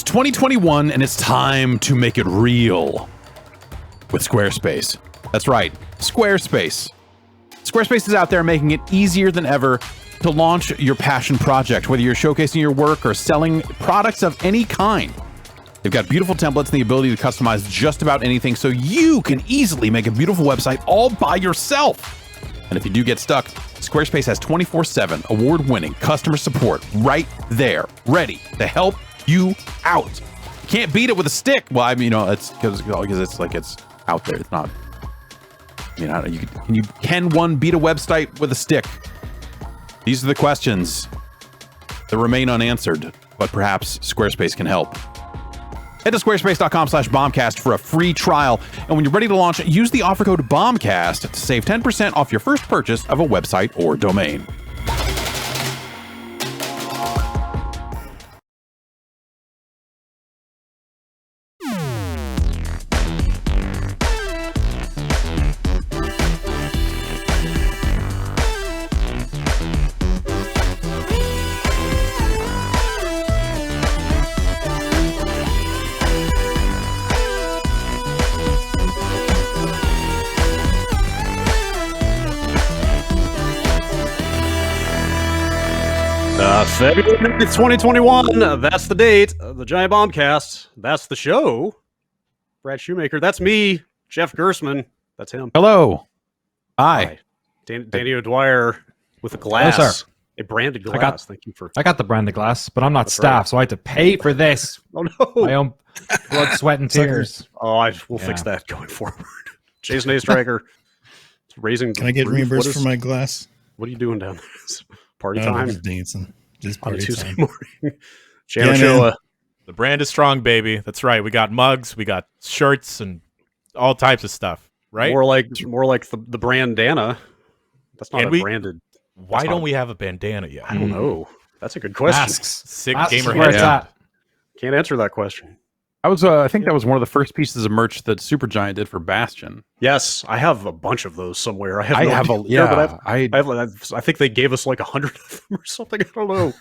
2021, and it's time to make it real with Squarespace. That's right, Squarespace. Squarespace is out there making it easier than ever to launch your passion project, whether you're showcasing your work or selling products of any kind. They've got beautiful templates and the ability to customize just about anything, so you can easily make a beautiful website all by yourself. And if you do get stuck, Squarespace has 24/7 award-winning customer support right there, ready to help you out. Can't beat it with a stick. Well, I mean, it's because it's like it's out there. It's not. I mean, can one beat a website with a stick? These are the questions that remain unanswered, but perhaps Squarespace can help. Head to squarespace.com/bombcast for a free trial. And when you're ready to launch, use the offer code BOMBCAST to save 10% off your first purchase of a website or domain. February 2021. That's the date. The Giant Bombcast. That's the show. Brad Shoemaker. That's me. Jeff Gersman. That's him. Hello. Hi. Danny O'Dwyer with a glass. Hello, sir. A branded glass. Thank you for. I got the branded glass, but I'm not staff, so I had to pay for this. Oh no! My own blood, sweat, and tears. We'll fix that going forward. Jason A. Striker. Raising. Can I get reimbursed for my glass? What are you doing down there? Party time. Just dancing. Just on party Tuesday time. Morning. Chan Ochoa. The brand is strong, baby. That's right. We got mugs, we got shirts, and all types of stuff. Right? More like the bandana. That's not branded. Why don't we have a bandana yet? I don't know. That's a good question. Masks. Sick Masks gamer where it's head. at. Can't answer that question. I think that was one of the first pieces of merch that Supergiant did for Bastion. Yes, I have a bunch of those somewhere. I think they gave us like 100 of them or something. I don't know.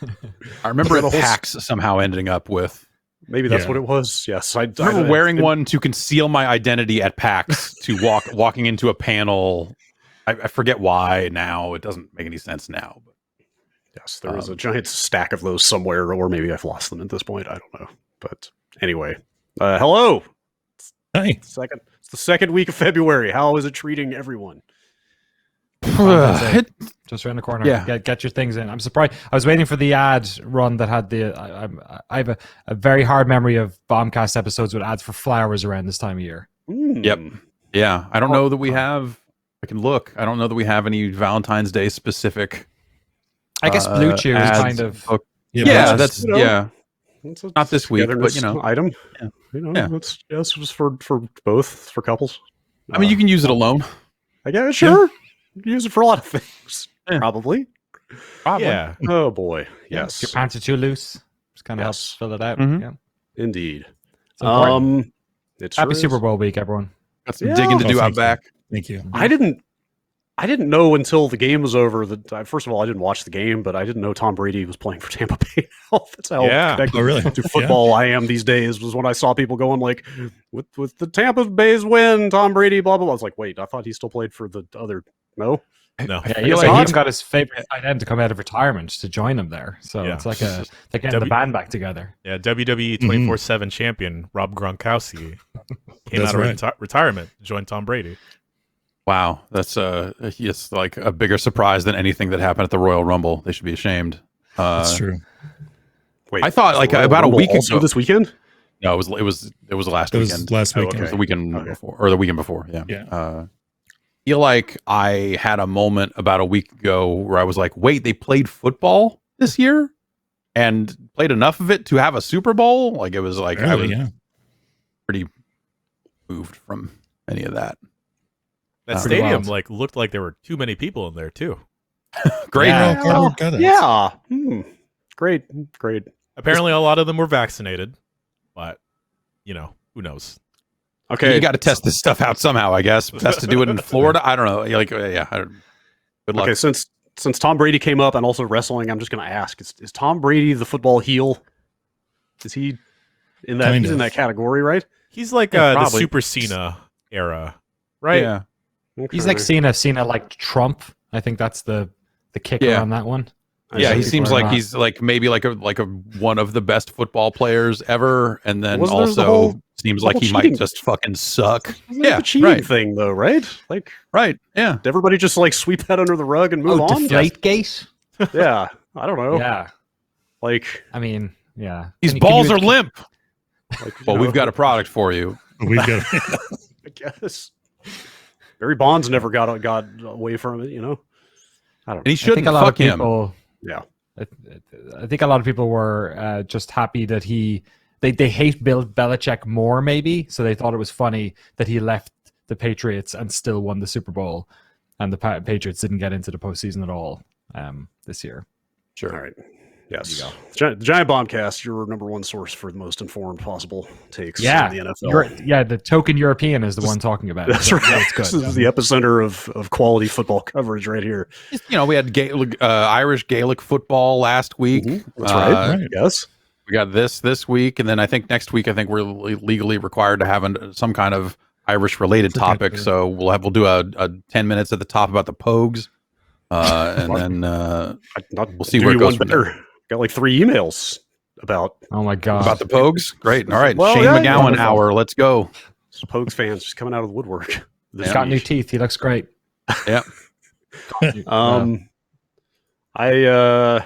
I remember at PAX somehow ending up with. Maybe that's what it was. Yes, I remember wearing one to conceal my identity at PAX to walking into a panel. I forget why now. It doesn't make any sense now. But yes, there was a giant stack of those somewhere, or maybe I've lost them at this point. I don't know. But anyway, hello. Hi. It's the second week of February. How is it treating everyone? Just around the corner. Yeah. Get your things in. I'm surprised. I was waiting for the ad run that had I have a very hard memory of Bombcast episodes with ads for flowers around this time of year. Yep. Yeah. I don't know that we have. I can look. I don't know that we have any Valentine's Day specific. I guess Blue Chew is kind of. That's It's not this week, but item. Yeah. It's just for both for couples. I mean, you can use it alone. I guess sure. You can use it for a lot of things. Yeah. Probably. Yeah. Oh boy. Yes. Your pants are too loose. Just kind of helps fill it out. Mhm. Yeah. Indeed. It's important. It's Happy Super Bowl week, everyone. Got some digging to do out back. Thank you. I didn't know until the game was over that. First of all, I didn't watch the game, but I didn't know Tom Brady was playing for Tampa Bay. That's how connected really? to football I am these days. Was when I saw people going like, with the Tampa Bay's win, Tom Brady, blah blah blah. I was like, wait, I thought he still played for the other. No. No. Yeah, he even got his favorite tight end to come out of retirement to join him there. So it's like they're getting the band back together. Yeah, WWE 24/7 champion Rob Gronkowski came out of retirement, joined Tom Brady. Wow, that's it's like a bigger surprise than anything that happened at the Royal Rumble. They should be ashamed. That's true. Wait, I thought like about a week ago. This weekend? No, it was last It was weekend. last weekend. It was the weekend before, or the weekend before. Yeah. Yeah. Feel like I had a moment about a week ago where I was like, wait, they played football this year and played enough of it to have a Super Bowl? Like it was like I was pretty moved from any of that. That stadium looked like there were too many people in there too. Great. Great. Apparently a lot of them were vaccinated, but who knows? Okay, you got to test this stuff out somehow, I guess. Best to do it in Florida. I don't know. Good luck. Okay, since Tom Brady came up and also wrestling, I'm just going to ask: Is Tom Brady the football heel? Is he in that Kind he's in of. that category, right? He's like Yeah, the probably. Super Cena era, right? Yeah. He's like Cena like Trump. I think that's the kicker Yeah. on that one. Yeah, he People seems are like not- he's like maybe like a one of the best football players ever, and then Wasn't there the also whole- seems the like whole he cheating- might just fucking suck. Wasn't that Yeah, the cheating right. thing though, right? Like, Right. Yeah. did everybody just like sweep that under the rug and move on? Deflategate? Yeah, I don't know. Yeah. Like, I mean, yeah. These Can balls you- are limp. like Well, we've got a product for you. We've got I guess Barry Bonds never got away from it. I don't And he know. I shouldn't think a lot of fuck him. people. Yeah. I think a lot of people were just happy that they hate Bill Belichick more, maybe. So they thought it was funny that he left the Patriots and still won the Super Bowl, and the Patriots didn't get into the postseason at all this year. Sure. All right. Yes. The Giant Bombcast, your number one source for the most informed possible takes Yeah, in the NFL. the token European is the one talking about it. That's So right. That's This good. is the epicenter of quality football coverage right here. We had Irish Gaelic football last week. That's right. right. Yes. We got this week, and then I think next week we're legally required to have some kind of Irish related topic. So we'll do a 10 minutes at the top about the Pogues, and then we'll see where it goes from there. Got like 3 emails about Oh my god! About the Pogues. Great. All right, Well, Shane yeah, McGowan wonderful. hour. Let's go. Pogues fans just coming out of the woodwork. He's got new teeth. He looks great. Yeah. I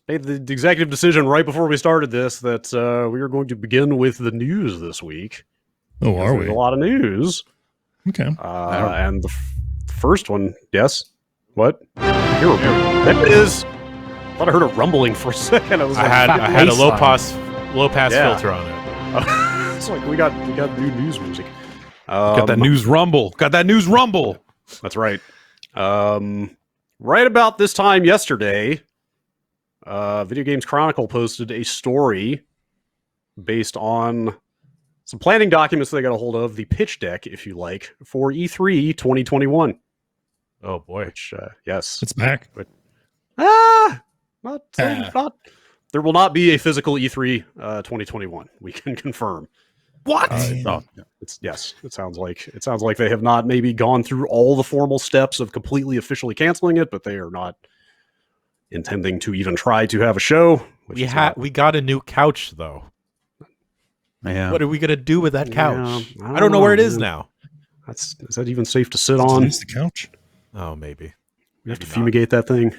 made the executive decision right before we started this that we are going to begin with the news this week. Oh, are There's we? a lot of news. Okay. And the first one, yes. What? Here we go. There it is. I thought I heard a rumbling for a second. I was I like, had a low baseline. pass Yeah. filter on it. it's like we got new news music. Got that news rumble. Got that news rumble. That's right. Right about this time yesterday, Video Games Chronicle posted a story based on some planning documents they got a hold of, the pitch deck, if you like, for E3 2021. Oh boy. Which, yes. It's back. Not. There will not be a physical E3 2021. We can confirm. What? Oh, It sounds like they have not maybe gone through all the formal steps of completely officially canceling it, but they are not intending to even try to have a show. We got a new couch though. Yeah. What are we gonna do with that couch? Yeah, I don't know where it is man. now. Is that even safe to sit on? It's the couch. Oh, maybe. We have to Maybe not. fumigate that thing.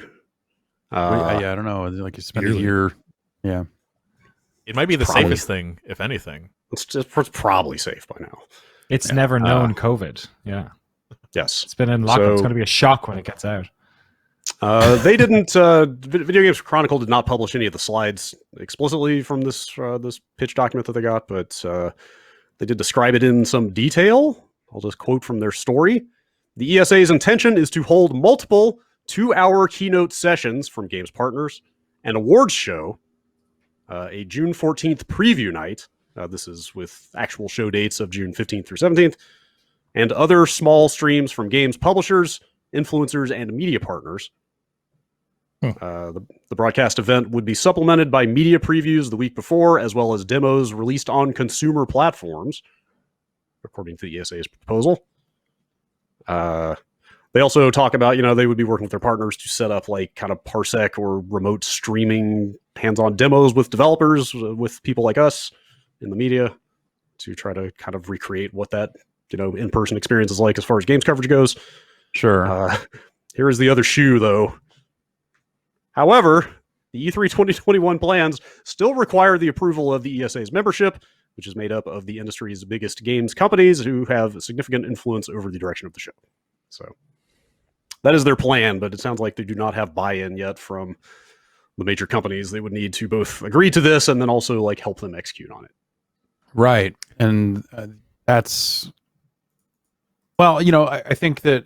Yeah, I don't know. Like you spend a Yearly. year. Yeah. It might be the Probably. safest thing, if anything. It's probably safe by now. It's never known COVID. Yeah, Yes. it's been in lockdown. So- It's going to be a shock when it gets out. They didn't. Video Games Chronicle did not publish any of the slides explicitly from this pitch document that they got, but they did describe it in some detail. I'll just quote from their story. The ESA's intention is to hold multiple 2-hour keynote sessions from games partners, an awards show, a June 14th preview night. This is with actual show dates of June 15th through 17th, and other small streams from games publishers, influencers, and media partners. The broadcast event would be supplemented by media previews the week before, as well as demos released on consumer platforms, according to the ESA's proposal. They also talk about, they would be working with their partners to set up like kind of parsec or remote streaming hands-on demos with developers, with people like us in the media, to try to kind of recreate what that, in-person experience is like as far as games coverage goes. Sure. Here is the other shoe, though. However, the E3 2021 plans still require the approval of the ESA's membership, which is made up of the industry's biggest games companies who have significant influence over the direction of the show. So that is their plan, but it sounds like they do not have buy-in yet from the major companies. They would need to both agree to this and then also like help them execute on it. Right. And that's, well, I think that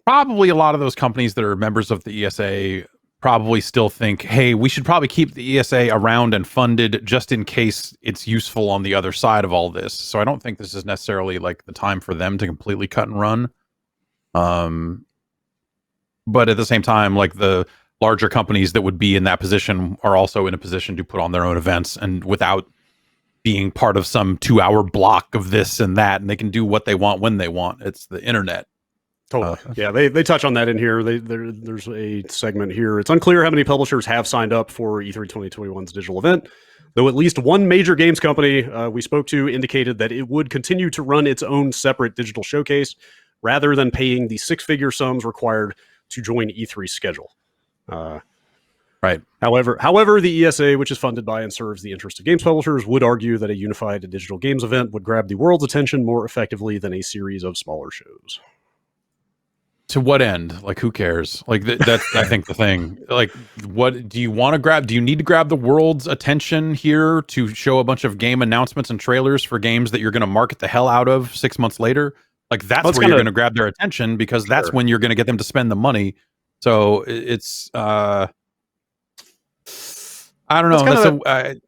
probably a lot of those companies that are members of the ESA probably still think, hey, we should probably keep the ESA around and funded just in case it's useful on the other side of all this. So I don't think this is necessarily like the time for them to completely cut and run. But at the same time, like the larger companies that would be in that position are also in a position to put on their own events, and without being part of some 2-hour block of this and that, and they can do what they want when they want. It's the internet. Totally. Yeah, they touch on that in here. There's a segment here. It's unclear how many publishers have signed up for E3 2021's digital event, though at least one major games company we spoke to indicated that it would continue to run its own separate digital showcase rather than paying the six-figure sums required to join E3's schedule. Right. However, the ESA, which is funded by and serves the interest of games publishers, would argue that a unified digital games event would grab the world's attention more effectively than a series of smaller shows. To what end? Like, who cares? Like, that's I think the thing. Like, what do you want to grab? Do you need to grab the world's attention here to show a bunch of game announcements and trailers for games that you're going to market the hell out of 6 months later? Like, that's where you're going to grab their attention, because that's when you're going to get them to spend the money. So it's I don't know. That's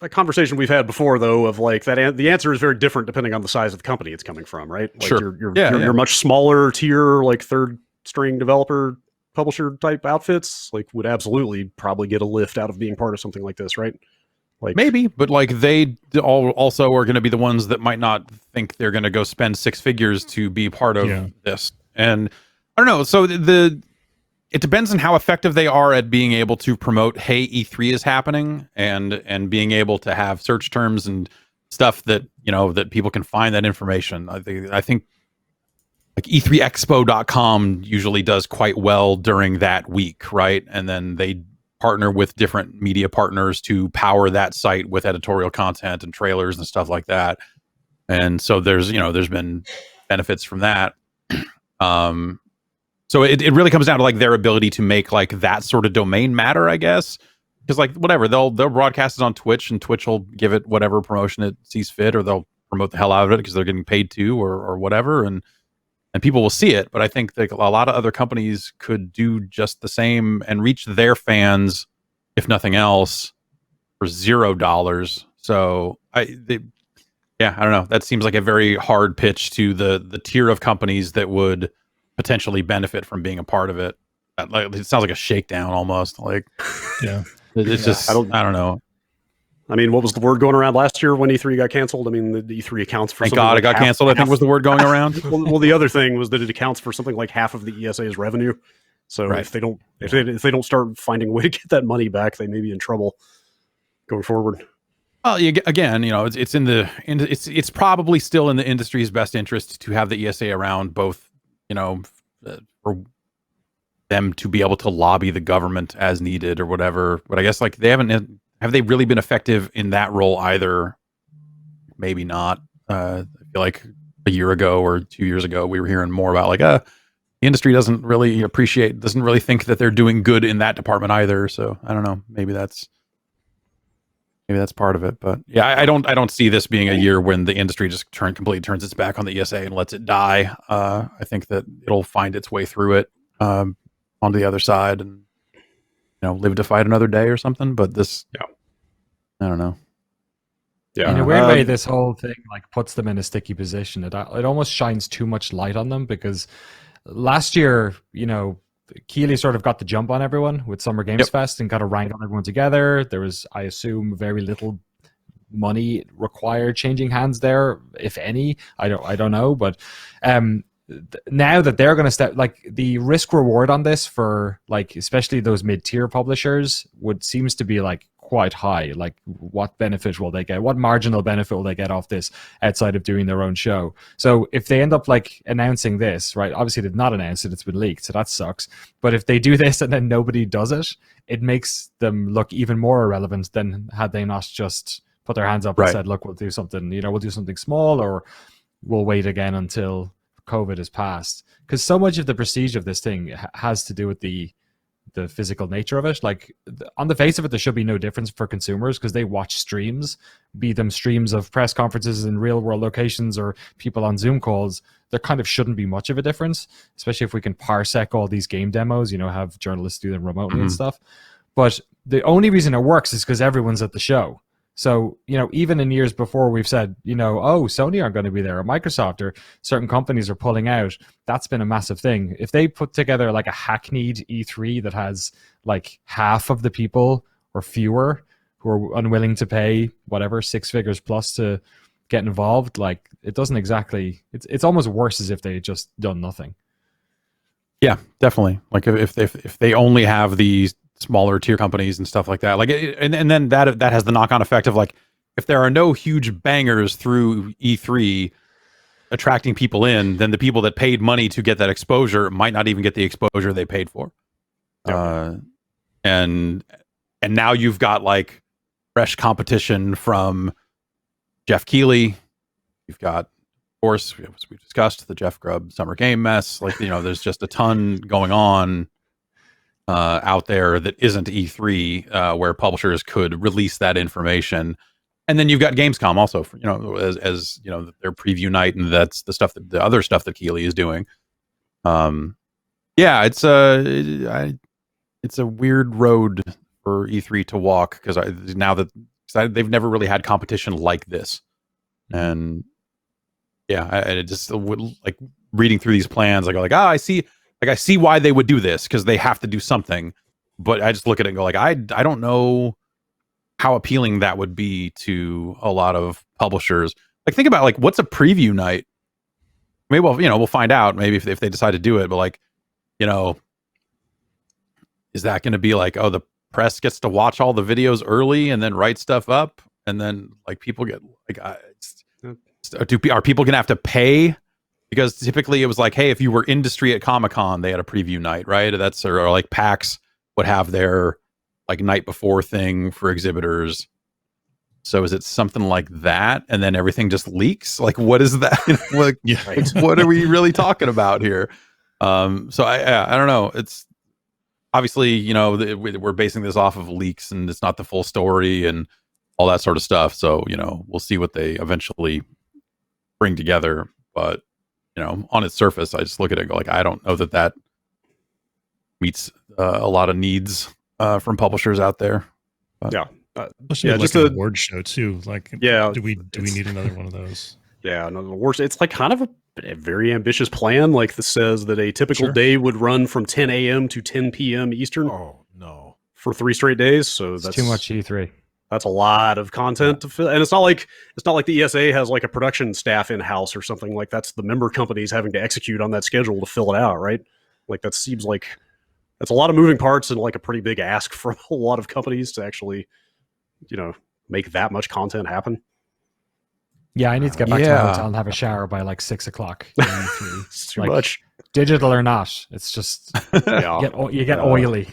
a conversation we've had before, though, of like that. The answer is very different depending on the size of the company it's coming from, right? Like sure. You're much smaller tier, like third string developer, publisher type outfits, like would absolutely probably get a lift out of being part of something like this, right? Like maybe, but like they also are going to be the ones that might not think they're going to go spend six figures to be part of this. And I don't know. So it depends on how effective they are at being able to promote, hey, E3 is happening, and being able to have search terms and stuff that, you know, that people can find that information. I think like E3expo.com usually does quite well during that week, right? And then they partner with different media partners to power that site with editorial content and trailers and stuff like that. And so there's been benefits from that. So it really comes down to like their ability to make like that sort of domain matter, I guess. Because like whatever, they'll broadcast it on Twitch, and Twitch will give it whatever promotion it sees fit, or they'll promote the hell out of it because they're getting paid to, or whatever, and people will see it. But I think that a lot of other companies could do just the same and reach their fans, if nothing else, for $0. So I don't know. That seems like a very hard pitch to the tier of companies that would potentially benefit from being a part of it. Like, it sounds like a shakedown almost. Like, it's just I don't know. I mean, what was the word going around last year when E3 got canceled? I mean, the E3 accounts for. Thank God it got canceled. I think was the word going around. well, the other thing was that it accounts for something like half of the ESA's revenue. So if they don't start finding a way to get that money back, they may be in trouble going forward. Well, again, it's probably still in the industry's best interest to have the ESA around, both, for them to be able to lobby the government as needed or whatever. But I guess like have they really been effective in that role either? Maybe not. I feel like a year ago or 2 years ago, we were hearing more about like, the industry doesn't really think that they're doing good in that department either. So I don't know. Maybe that's part of it. But yeah, I don't see this being a year when the industry just completely turns its back on the ESA and lets it die. I think that it'll find its way through it onto the other side and live to fight another day or something. But this, I don't know. Yeah, in a weird way, this whole thing like puts them in a sticky position. It almost shines too much light on them, because last year, Keighley sort of got the jump on everyone with Summer Games Fest and kind of wrangled everyone together. There was, I assume, very little money required changing hands there, if any. I don't know, but now that they're going to step, like the risk reward on this for like especially those mid-tier publishers seems to be like quite high. Like, what benefit will they get? What marginal benefit will they get off this outside of doing their own show? So if they end up like announcing this, right? Obviously they've not announced it; it's been leaked, so that sucks. But if they do this and then nobody does it, it makes them look even more irrelevant than had they not just put their hands up and said, "Look, we'll do something. We'll do something small, or we'll wait again until COVID is passed." Because so much of the prestige of this thing has to do with the physical nature of it. Like, on the face of it, there should be no difference for consumers because they watch streams, be them streams of press conferences in real world locations or people on Zoom calls. There kind of shouldn't be much of a difference, especially if we can parsec all these game demos, have journalists do them remotely and stuff. But the only reason it works is because everyone's at the show. So, even in years before we've said, Sony aren't going to be there, or Microsoft, or certain companies are pulling out. That's been a massive thing. If they put together like a hackneyed E3 that has like half of the people or fewer who are unwilling to pay whatever 6 figures plus to get involved. Like, it doesn't exactly. It's almost worse as if they had just done nothing. Yeah, definitely. Like if they only have these smaller tier companies and stuff like that, like, and then that has the knock-on effect of like, if there are no huge bangers through E3 attracting people in, then the people that paid money to get that exposure might not even get the exposure they paid for. And now you've got like fresh competition from Jeff Keighley. You've got, of course, as we discussed, the Jeff Grubb summer game mess. Like, there's just a ton going on out there that isn't E3, where publishers could release that information. And then you've got Gamescom also, for, as their preview night, and that's the other stuff that Keighley is doing. Yeah, it's a weird road for E3 to walk, because they've never really had competition like this. And yeah, I just like reading through these plans, I go like, I see why they would do this, because they have to do something. But I just look at it and go like, I don't know how appealing that would be to a lot of publishers. Like, think about like, what's a preview night? Maybe we'll find out maybe if they decide to do it. But like, is that going to be like, the press gets to watch all the videos early and then write stuff up, and then like people get like, are people going to have to pay? Because typically it was like, hey, if you were industry at Comic-Con, they had a preview night, right? Or like PAX would have their like night before thing for exhibitors. So is it something like that, and then everything just leaks? Like, what is that? Like, what are we really talking about here? So I don't know. It's obviously, we're basing this off of leaks, and it's not the full story and all that sort of stuff. So, we'll see what they eventually bring together. But, on its surface, I just look at it and go like, I don't know that meets a lot of needs from publishers out there. But, especially just an award show too. Like, do we need another one of those? Yeah, no, the worst. It's like kind of a very ambitious plan. Like, this says that a typical day would run from 10 a.m. to 10 p.m. Eastern. Oh no, for 3 straight days. So that's too much E3. That's a lot of content to fill, and it's not like the ESA has like a production staff in house or something. Like, that's the member companies having to execute on that schedule to fill it out, right? Like, that seems like that's a lot of moving parts and like a pretty big ask from a lot of companies to actually, make that much content happen. Yeah, I need to get back to my hotel and have a shower by like 6 o'clock. It's too much. Digital or not, it's just you get oily.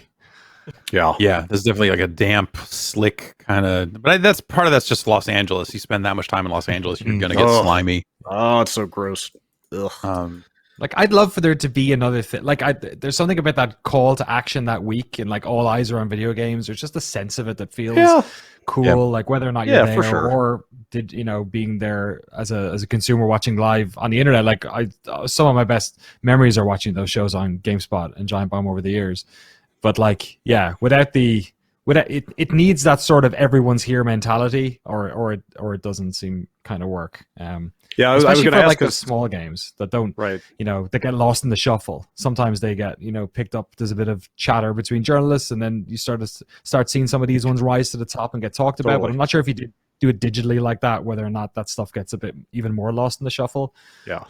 Yeah. There's definitely like a damp, slick kind of. But that's part of that's just Los Angeles. You spend that much time in Los Angeles, you're gonna get slimy. Oh, it's so gross. Ugh. Like, I'd love for there to be another thing. Like, there's something about that call to action that week, and like all eyes are on video games. There's just a sense of it that feels cool. Like, whether or not you're there, for sure. or being there as a consumer watching live on the internet. Like, some of my best memories are watching those shows on GameSpot and Giant Bomb over the years. But like, without it needs that sort of everyone's here mentality, or it doesn't seem kind of work. I was going to ask, like those small games that don't, that get lost in the shuffle. Sometimes they get, picked up. There's a bit of chatter between journalists, and then you start seeing some of these ones rise to the top and get talked about. But I'm not sure if you do it digitally like that, whether or not that stuff gets a bit even more lost in the shuffle. Yeah,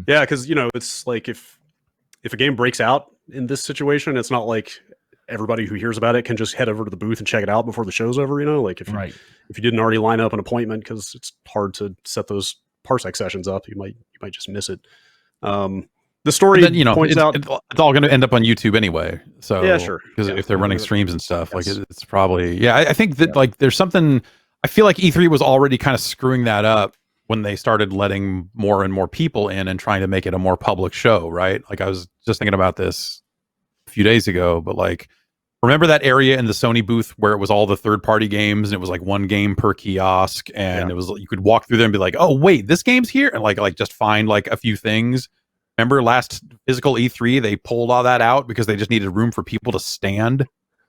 because it's like if a game breaks out in this situation, it's not like everybody who hears about it can just head over to the booth and check it out before the show's over. Like, if you didn't already line up an appointment, because it's hard to set those Parsec sessions up, you might just miss it. The story points out it's all going to end up on YouTube anyway. So yeah, sure. Because if they're running streams and stuff, like it's probably I think that like there's something. I feel like E3 was already kind of screwing that up when they started letting more and more people in and trying to make it a more public show, right? Like, I was just thinking about this a few days ago, but like, remember that area in the Sony booth where it was all the third-party games, and it was like one game per kiosk, and it was, you could walk through there and be like, oh wait, this game's here, and like just find like a few things. Remember last physical E3, they pulled all that out because they just needed room for people to stand.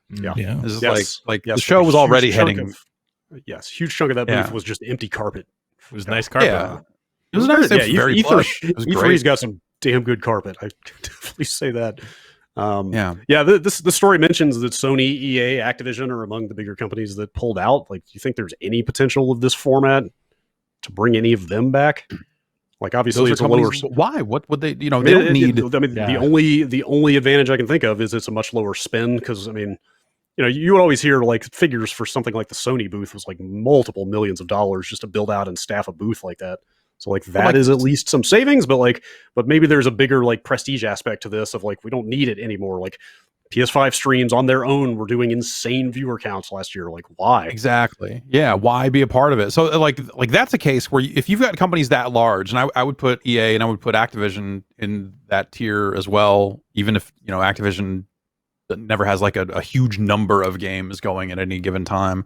This is like the show was already heading. Huge chunk of that booth was just empty carpet. It was nice carpet. Yeah, it was nice. Very plush. It was great. E3's got some damn good carpet. I definitely say that. This story mentions that Sony, EA, Activision are among the bigger companies that pulled out. Like, do you think there's any potential of this format to bring any of them back? Like, obviously, it's a lower. Why? What would they? They don't need. The only advantage I can think of is it's a much lower spend because you would always hear like figures for something like the Sony booth was like multiple millions of dollars just to build out and staff a booth like that. So like that is at least some savings, but maybe there's a bigger like prestige aspect to this of like we don't need it anymore. Like PS5 streams on their own were doing insane viewer counts last year. Like why? Exactly. Yeah. Why be a part of it? So like that's a case where if you've got companies that large, and I would put EA and I would put Activision in that tier as well, even if Activision never has like a huge number of games going at any given time.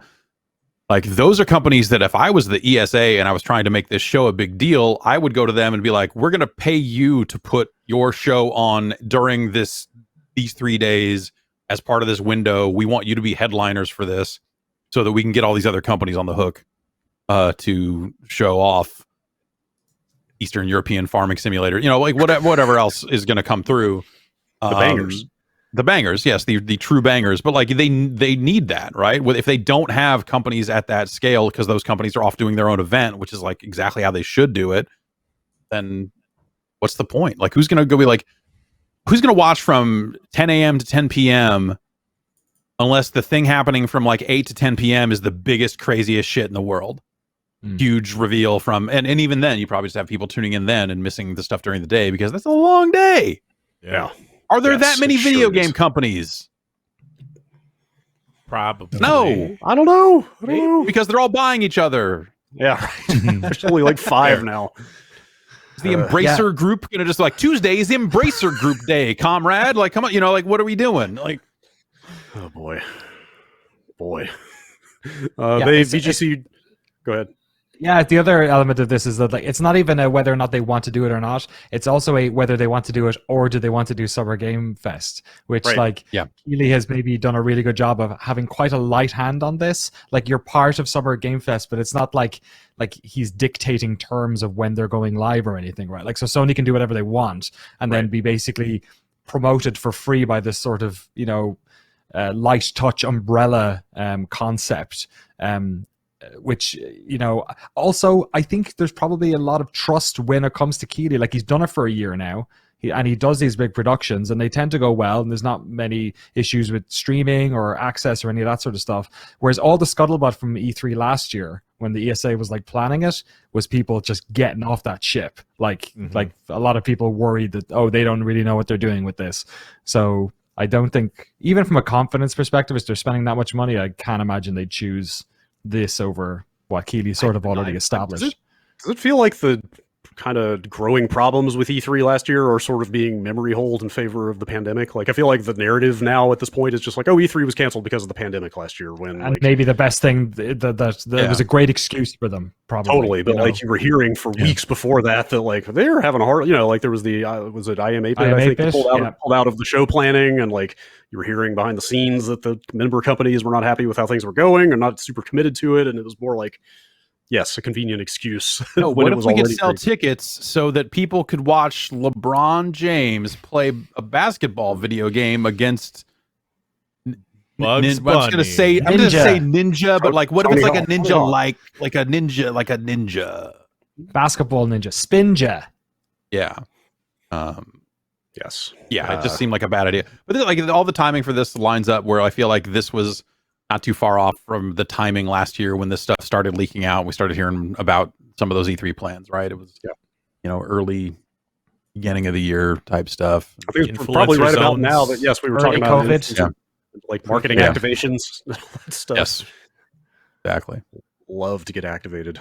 Like those are companies that if I was the ESA and I was trying to make this show a big deal, I would go to them and be like, we're going to pay you to put your show on during these 3 days as part of this window. We want you to be headliners for this so that we can get all these other companies on the hook to show off Eastern European Farming Simulator, like whatever else is going to come through. The bangers, yes, the true bangers, but like they need that, right? If they don't have companies at that scale because those companies are off doing their own event, which is like exactly how they should do it, then what's the point? Like who's going to watch from 10 a.m. to 10 p.m. unless the thing happening from like 8 to 10 p.m. is the biggest, craziest shit in the world? Huge reveal and even then you probably just have people tuning in then and missing the stuff during the day because that's a long day. Yeah. Are there that many video game companies? Probably. No. I don't know. Because they're all buying each other. Yeah. There's only like 5 now. Is the Embracer group going to just like Tuesday is Embracer group day, comrade? Like, come on, like, what are we doing? Like, oh boy. VGC. Go ahead. Yeah, the other element of this is that like it's not even a whether or not they want to do it or not. It's also a whether they want to do it or do they want to do Summer Game Fest, which Keighley has maybe done a really good job of having quite a light hand on this. Like you're part of Summer Game Fest, but it's not like he's dictating terms of when they're going live or anything, right? Like so Sony can do whatever they want and then be basically promoted for free by this sort of light touch umbrella concept. Which also I think there's probably a lot of trust when it comes to Keighley. Like he's done it for a year now, and he does these big productions, and they tend to go well. And there's not many issues with streaming or access or any of that sort of stuff. Whereas all the scuttlebutt from E3 last year, when the ESA was like planning it, was people just getting off that ship. Like a lot of people worried that they don't really know what they're doing with this. So I don't think, even from a confidence perspective, if they're spending that much money, I can't imagine they'd choose this over what Keighley sort of already established. Does it feel like the kind of growing problems with E3 last year are sort of being memory hold in favor of the pandemic? Like I feel like the narrative now at this point is just like, E3 was canceled because of the pandemic last year. And maybe the best thing that was a great excuse for them, probably. Totally, but like you were hearing for weeks before that like they're having a hard, like there was the was it IM8 I think they pulled out of the show planning, and like you were hearing behind the scenes that the member companies were not happy with how things were going and not super committed to it, and it was more like, yes, a convenient excuse. No, what if we could sell tickets so that people could watch LeBron James play a basketball video game against Bugs Bunny? I'm gonna say ninja, but like, what if it's like a ninja, like a ninja, basketball ninja, Spinja? Yeah. Yes. Yeah, it just seemed like a bad idea. But like all the timing for this lines up where I feel like this was not too far off from the timing last year when this stuff started leaking out. We started hearing about some of those E3 plans, right? It was, early beginning of the year type stuff. I think it's probably right about now that, yes, we were talking about COVID. Like marketing activations, that stuff. Yes, exactly. Love to get activated.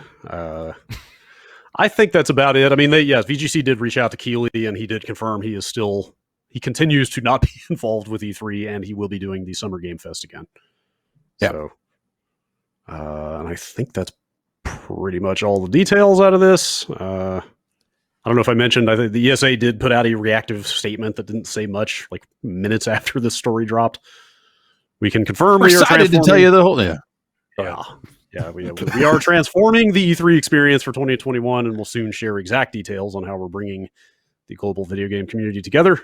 I think that's about it. I mean, VGC did reach out to Keighley, and he did confirm he continues to not be involved with E3, and he will be doing the Summer Game Fest again. Yeah. So, and I think that's pretty much all the details out of this. I don't know if I mentioned, I think the ESA did put out a reactive statement that didn't say much, like minutes after this story dropped. We can confirm we're excited to tell you the whole. Yeah, we are transforming the E3 experience for 2021, and we'll soon share exact details on how we're bringing the global video game community together.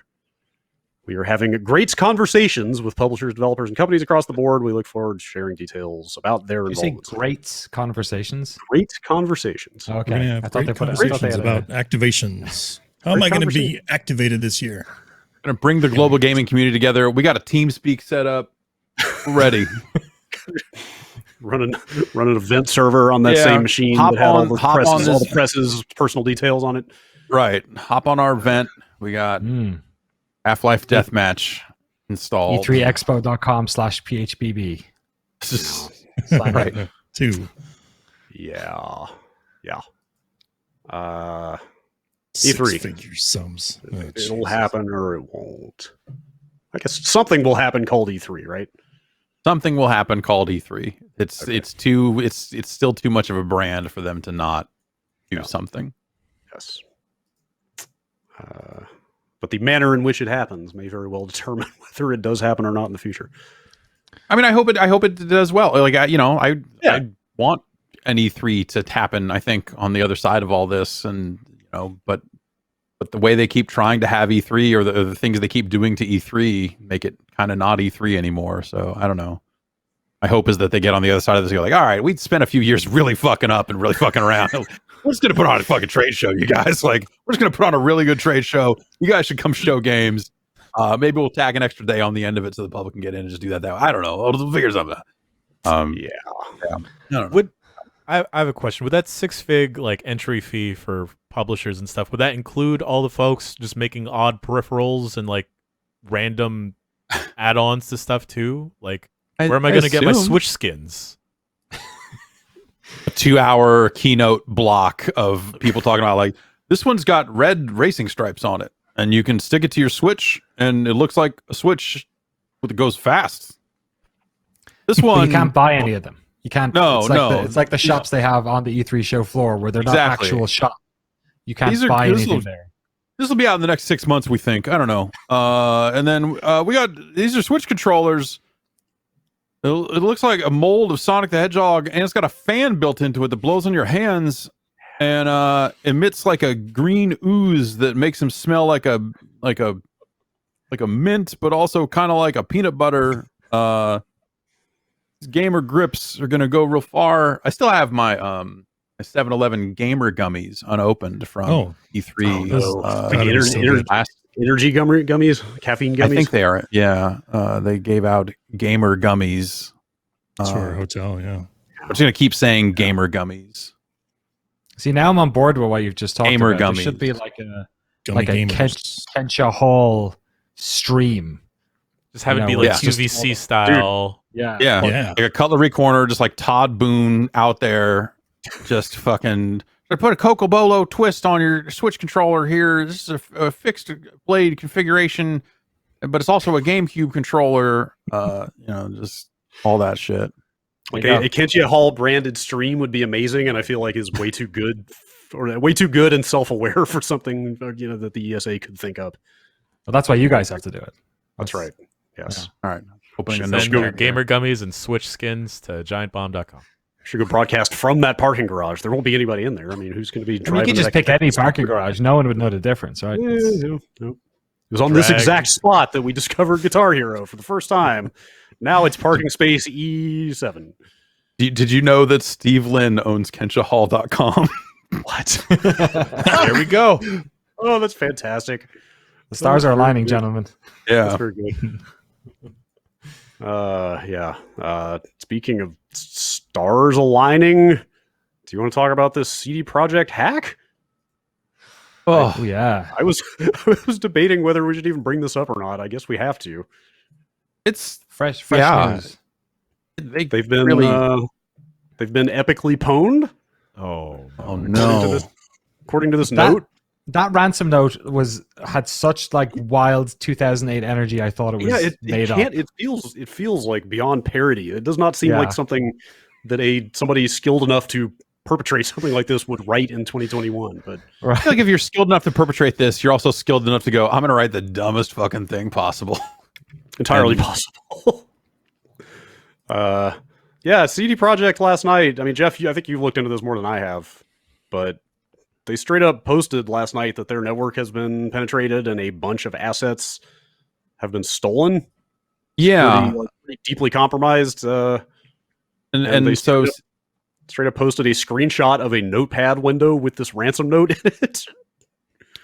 We are having great conversations with publishers, developers, and companies across the board. We look forward to sharing details about their involvement. Great conversations? Great conversations. We're Okay. going to have great conversations about activations. How am I going to be activated this year? Going to bring the global gaming community together. We got a TeamSpeak set up. We're ready. Run an event server on that same machine that had all the presses, personal details on it. Right. Hop on our event. We got Half-Life Deathmatch installed. e3expo.com/phbb. Right. 2. Yeah. E3. Six-figure sums. It'll happen or it won't. I guess something will happen called E3, right? Something will happen called E3. It's still too much of a brand for them to not do something. Yes. But the manner in which it happens may very well determine whether it does happen or not in the future. I mean, I hope it does well. Like I want an E3 to happen. I think on the other side of all this, and but the way they keep trying to have E3 or the things they keep doing to E3 make it kind of not E3 anymore. So I don't know. My hope is that they get on the other side of this and go like, all right, we'd spent a few years really fucking up and really fucking around. We're just going to put on a fucking trade show, you guys. Like, we're just going to put on a really good trade show. You guys should come show games. Maybe we'll tag an extra day on the end of it so the public can get in and just do that. I don't know. We'll figure something out. Yeah. I don't know. I have a question. Would that 6-fig entry fee for publishers and stuff, would that include all the folks just making odd peripherals and random add-ons to stuff too? Like, where am I going to get my Switch skins? A 2-hour keynote block of people talking about this one's got red racing stripes on it, and you can stick it to your Switch, and it looks like a Switch that goes fast. This one, you can't buy any of them. You can't. No, it's like the shops they have on the E3 show floor where they're not actual shops. You can't buy anything there. This will be out in the next 6 months, we think. I don't know. And then we got these are Switch controllers. It looks like a mold of Sonic the Hedgehog, and it's got a fan built into it that blows on your hands and emits like a green ooze that makes him smell like a mint, but also kind of like a peanut butter. Gamer grips are gonna go real far. I still have my 7-Eleven gamer gummies unopened from E3. Energy gummies, caffeine gummies. I think they are. Yeah, they gave out gamer gummies. That's for our hotel. Yeah, I'm just gonna keep saying gamer gummies. See, now I'm on board with what you've just talked Gamer about. gummies. There should be like a Gummy Kensha Hall stream. Just have it be like QVC style. Yeah. Like a cutlery corner, just like Todd Boone out there, just fucking. I put a Coco Bolo twist on your Switch controller here. This is a fixed blade configuration, but it's also a GameCube controller. Just all that shit. Like a Kenchia Hall branded stream would be amazing, and I feel like is way too good, or way too good and self-aware for something that the ESA could think up. Well, that's why you guys have to do it. That's right. Yes. Yeah. All right. Send your gamer gummies and Switch skins to giantbomb.com. Should go broadcast from that parking garage. There won't be anybody in there. I mean, who's going to be driving? You could just pick any parking garage. No one would know the difference, right? Yeah, no. It was on this exact spot that we discovered Guitar Hero for the first time. Now it's parking space E7. Did you know that Steve Lynn owns KenshaHall.com? What? There we go. Oh, that's fantastic. The stars are aligning, gentlemen. Yeah. That's very good. Speaking of stars aligning, do you want to talk about this CD Projekt hack? Oh yeah. I was debating whether we should even bring this up or not. I guess we have to. It's fresh news. They've been epically pwned. Oh no. According to this note. That ransom note had such wild 2008 energy. I thought it was made up. It feels like beyond parody. It does not seem like something that somebody skilled enough to perpetrate something like this would write in 2021. But I feel like if you're skilled enough to perpetrate this, you're also skilled enough to go, I'm going to write the dumbest fucking thing possible. Entirely possible. CD Projekt last night. I mean, Jeff, I think you've looked into this more than I have, but they straight up posted last night that their network has been penetrated and a bunch of assets have been stolen. Yeah, pretty deeply compromised. And they straight up posted a screenshot of a notepad window with this ransom note in it.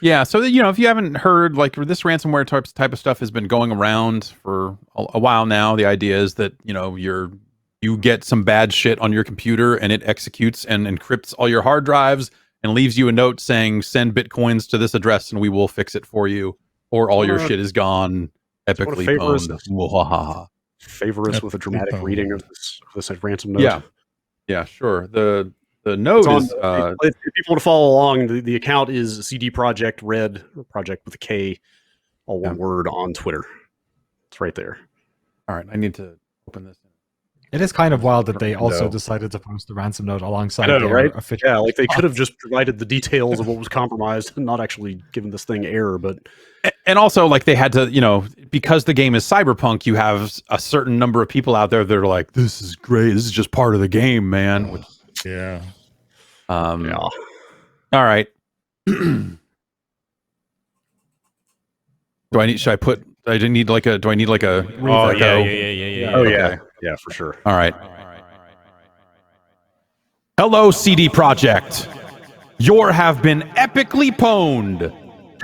Yeah, so if you haven't heard, like, this ransomware type of stuff has been going around for a while now. The idea is that you get some bad shit on your computer and it executes and encrypts all your hard drives and leaves you a note saying send bitcoins to this address and we will fix it for you, or all your shit is gone, epically pwned. Favor us with a dramatic reading of this ransom note. Yeah, sure. The note is if people want to follow along, the account is CD Projekt Red, or Project with a K, all one word, on Twitter. It's right there. All right, I need to open this. It is kind of wild that they also decided to post the ransom note alongside their official. Yeah, like they could have just provided the details of what was compromised and not actually given this thing error. But and also, like, they had to, because the game is Cyberpunk, you have a certain number of people out there that are like, "This is great. This is just part of the game, man." Which, yeah. All right. Do I need a Oh, yeah. Oh, yeah. Yeah, for sure. All right. Hello, CD Projekt. Your have been epically pwned.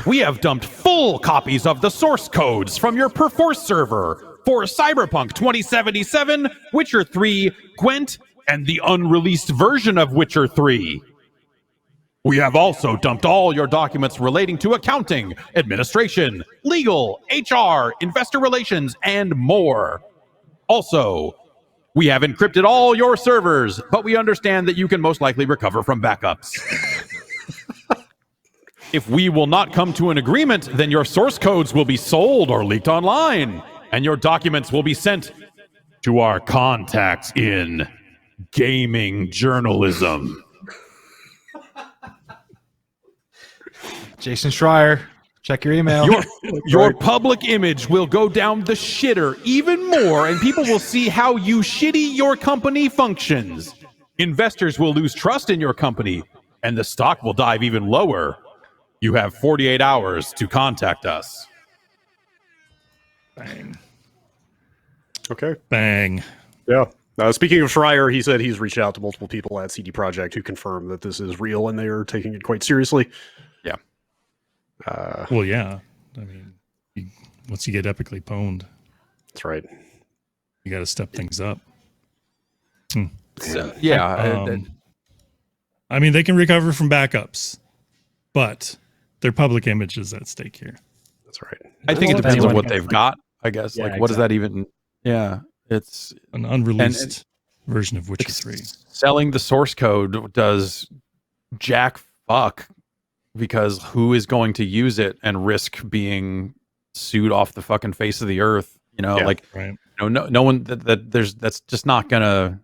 We have dumped full copies of the source codes from your Perforce server for Cyberpunk 2077, Witcher 3, Gwent, and the unreleased version of Witcher 3. We have also dumped all your documents relating to accounting, administration, legal, HR, investor relations, and more. Also, we have encrypted all your servers, but we understand that you can most likely recover from backups. If we will not come to an agreement, then your source codes will be sold or leaked online, and your documents will be sent to our contacts in gaming journalism. Jason Schreier, check your email. Your public image will go down the shitter even more, and people will see how you shitty your company functions. Investors will lose trust in your company, and the stock will dive even lower. You have 48 hours to contact us. Bang. Okay. Bang. Yeah. Speaking of Schreier, he said he's reached out to multiple people at CD Projekt who confirm that this is real and they are taking it quite seriously. Yeah. Well, yeah. I mean, once you get epically pwned, that's right. You got to step things up. So, I mean, they can recover from backups, but their public image is at stake here. That's right. I think it depends on what they've got, I guess. Yeah, like, what does that even... Yeah, it's... An unreleased version of Witcher 3. Selling the source code does jack fuck, because who is going to use it and risk being sued off the fucking face of the earth? No one that's just not gonna.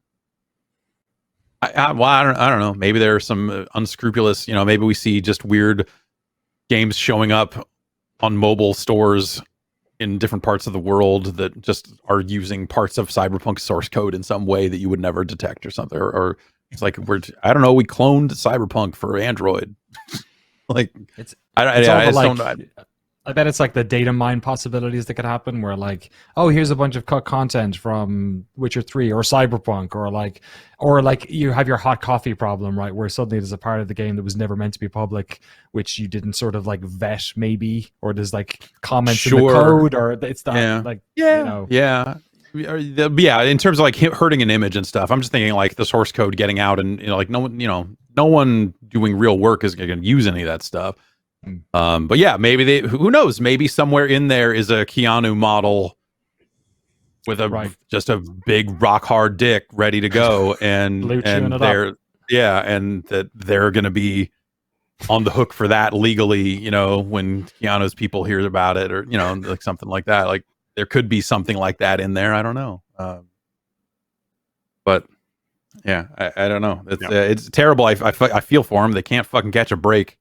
I don't know. Maybe there are some unscrupulous. Maybe we see just weird games showing up on mobile stores in different parts of the world that just are using parts of Cyberpunk source code in some way that you would never detect or something. Or it's like I don't know. We cloned Cyberpunk for Android. Like I bet it's like the data mine possibilities that could happen where like, oh, here's a bunch of cut content from Witcher 3 or Cyberpunk, or like you have your hot coffee problem, right? Where suddenly there's a part of the game that was never meant to be public, which you didn't sort of like vet maybe, or there's like comments in the code, or it's that in terms of like hurting an image and stuff. I'm just thinking like the source code getting out and no one doing real work is going to use any of that stuff. But yeah, maybe who knows? Maybe somewhere in there is a Keanu model with just a big rock hard dick ready to go, and that they're going to be on the hook for that legally. When Keanu's people hear about it, or like something like that. Like there could be something like that in there. I don't know. But yeah, I don't know. It's terrible. I feel for them. They can't fucking catch a break.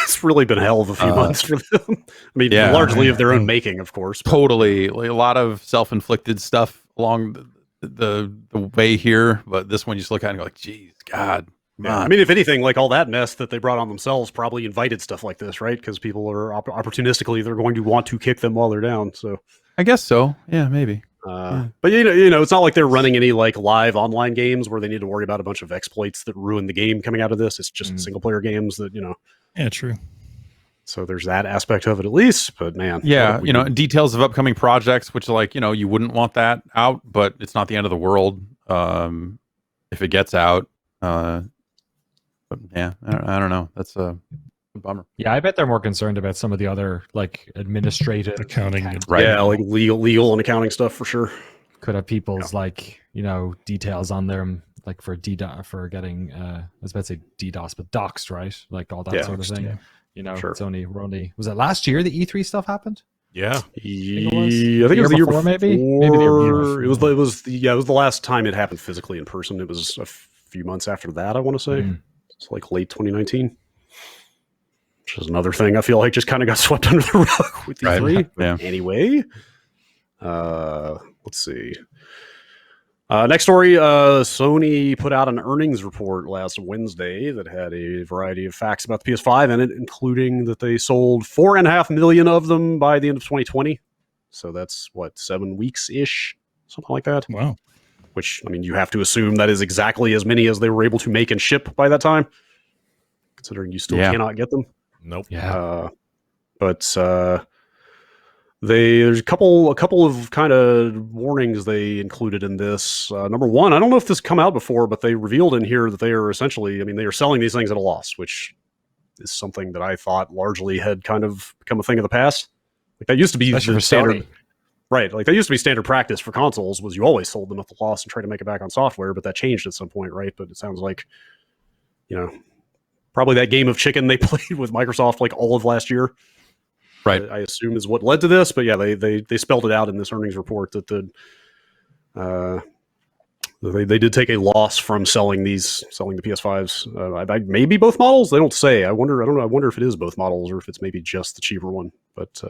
It's really been a hell of a few months for them. I mean, largely of their own making, of course. But. Totally. Like, a lot of self-inflicted stuff along the way here. But this one, you just look at it and go like, geez, God. Yeah. I mean, if anything, like all that mess that they brought on themselves probably invited stuff like this, right? Because people are opportunistically, they're going to want to kick them while they're down. So I guess so. Yeah, maybe. But you know, it's not like they're running any like live online games where they need to worry about a bunch of exploits that ruin the game coming out of this. It's just single player games that, you know. Yeah, true. So there's that aspect of it at least. But man, Yeah, you know, details of upcoming projects, which like, you know, you wouldn't want that out, but it's not the end of the world if it gets out. But yeah, I don't know. That's a bummer. Yeah, I bet they're more concerned about some of the other like administrative Accounting. Right. Yeah, like legal and accounting stuff for sure. Could have people's like, you know, details on them, like for DDoS, for getting I was about to say DDoS, but doxed, right? Like all that sort of thing. Yeah. You know, Sure. we're only was it last year the E3 stuff happened? Yeah. I think it was the year before, maybe the year before. It was the last time it happened physically in person. It was a few months after that, I want to say. It's like late 2019. Which is another thing I feel like just kind of got swept under the rug with E3. Right. Yeah. Anyway, let's see. Next story, Sony put out an earnings report last Wednesday that had a variety of facts about the PS5 in it, including that they sold 4.5 million of them by the end of 2020. So that's, 7 weeks-ish? Something like that. Wow. Which, I mean, you have to assume that is exactly as many as they were able to make and ship by that time, considering you still cannot get them. Nope. Yeah. But there's a couple of kind of warnings they included in this. Number one, I don't know if this come out before, but they revealed in here that they are essentially, I mean, they are selling these things at a loss, which is something that I thought largely had kind of become a thing of the past. Like that used to be Especially the for standard, Sony. right? Like that used to be standard practice for consoles was you always sold them at the loss and tried to make it back on software, but that changed at some point, right? But it sounds like, you know, probably that game of chicken they played with Microsoft like all of last year. Right. I assume is what led to this, but yeah, they spelled it out in this earnings report that they did take a loss from selling the PS5s. Maybe both models. They don't say. I don't know. I wonder if it is both models or if it's maybe just the cheaper one. But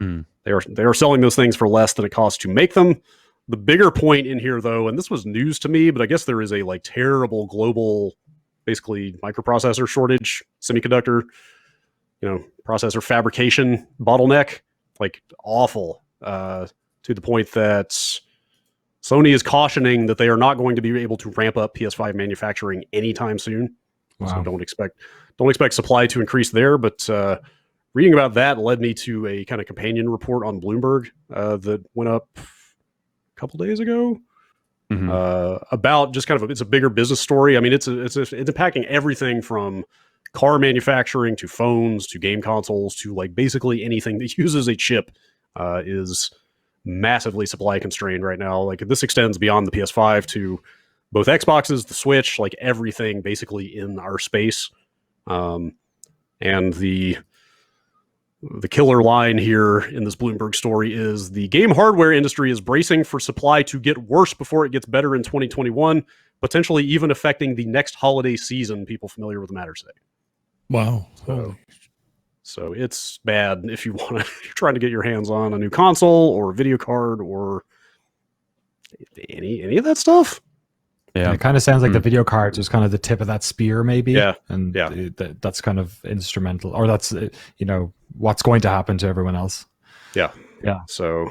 they are selling those things for less than it costs to make them. The bigger point in here, though, and this was news to me, but I guess there is a like terrible global, basically microprocessor shortage, semiconductor. You know, processor fabrication bottleneck, like awful, to the point that Sony is cautioning that they are not going to be able to ramp up PS5 manufacturing anytime soon. Wow. So don't expect supply to increase there. But reading about that led me to a kind of companion report on Bloomberg that went up a couple days ago. About just kind of it's a bigger business story. I mean, it's impacting everything from car manufacturing to phones to game consoles to like basically anything that uses a chip is massively supply constrained right now. Like this extends beyond the PS5 to both Xboxes, the Switch, like everything basically in our space. And the killer line here in this Bloomberg story is the game hardware industry is bracing for supply to get worse before it gets better in 2021, potentially even affecting the next holiday season. People familiar with the matter say. Wow. So it's bad if you're trying to get your hands on a new console or a video card or any of that stuff. Yeah, it kind of sounds like the video cards was kind of the tip of that spear, maybe. Yeah, and that's kind of instrumental, or that's what's going to happen to everyone else. Yeah. So,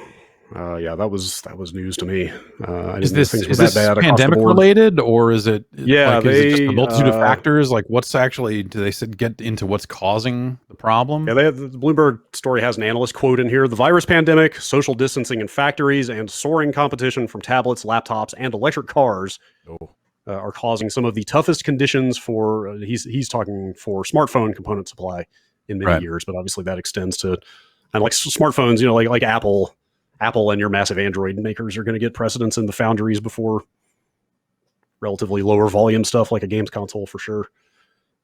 that was news to me. I didn't know things were that bad pandemic related, or is it? Yeah, is it just a multitude of factors? Like, what's actually? Do they get into what's causing the problem? Yeah, the Bloomberg story has an analyst quote in here: "The virus pandemic, social distancing in factories, and soaring competition from tablets, laptops, and electric cars are causing some of the toughest conditions for." He's talking for smartphone component supply in many years, but obviously that extends to and like smartphones. You know, like Apple and your massive Android makers are going to get precedence in the foundries before relatively lower volume stuff like a games console for sure.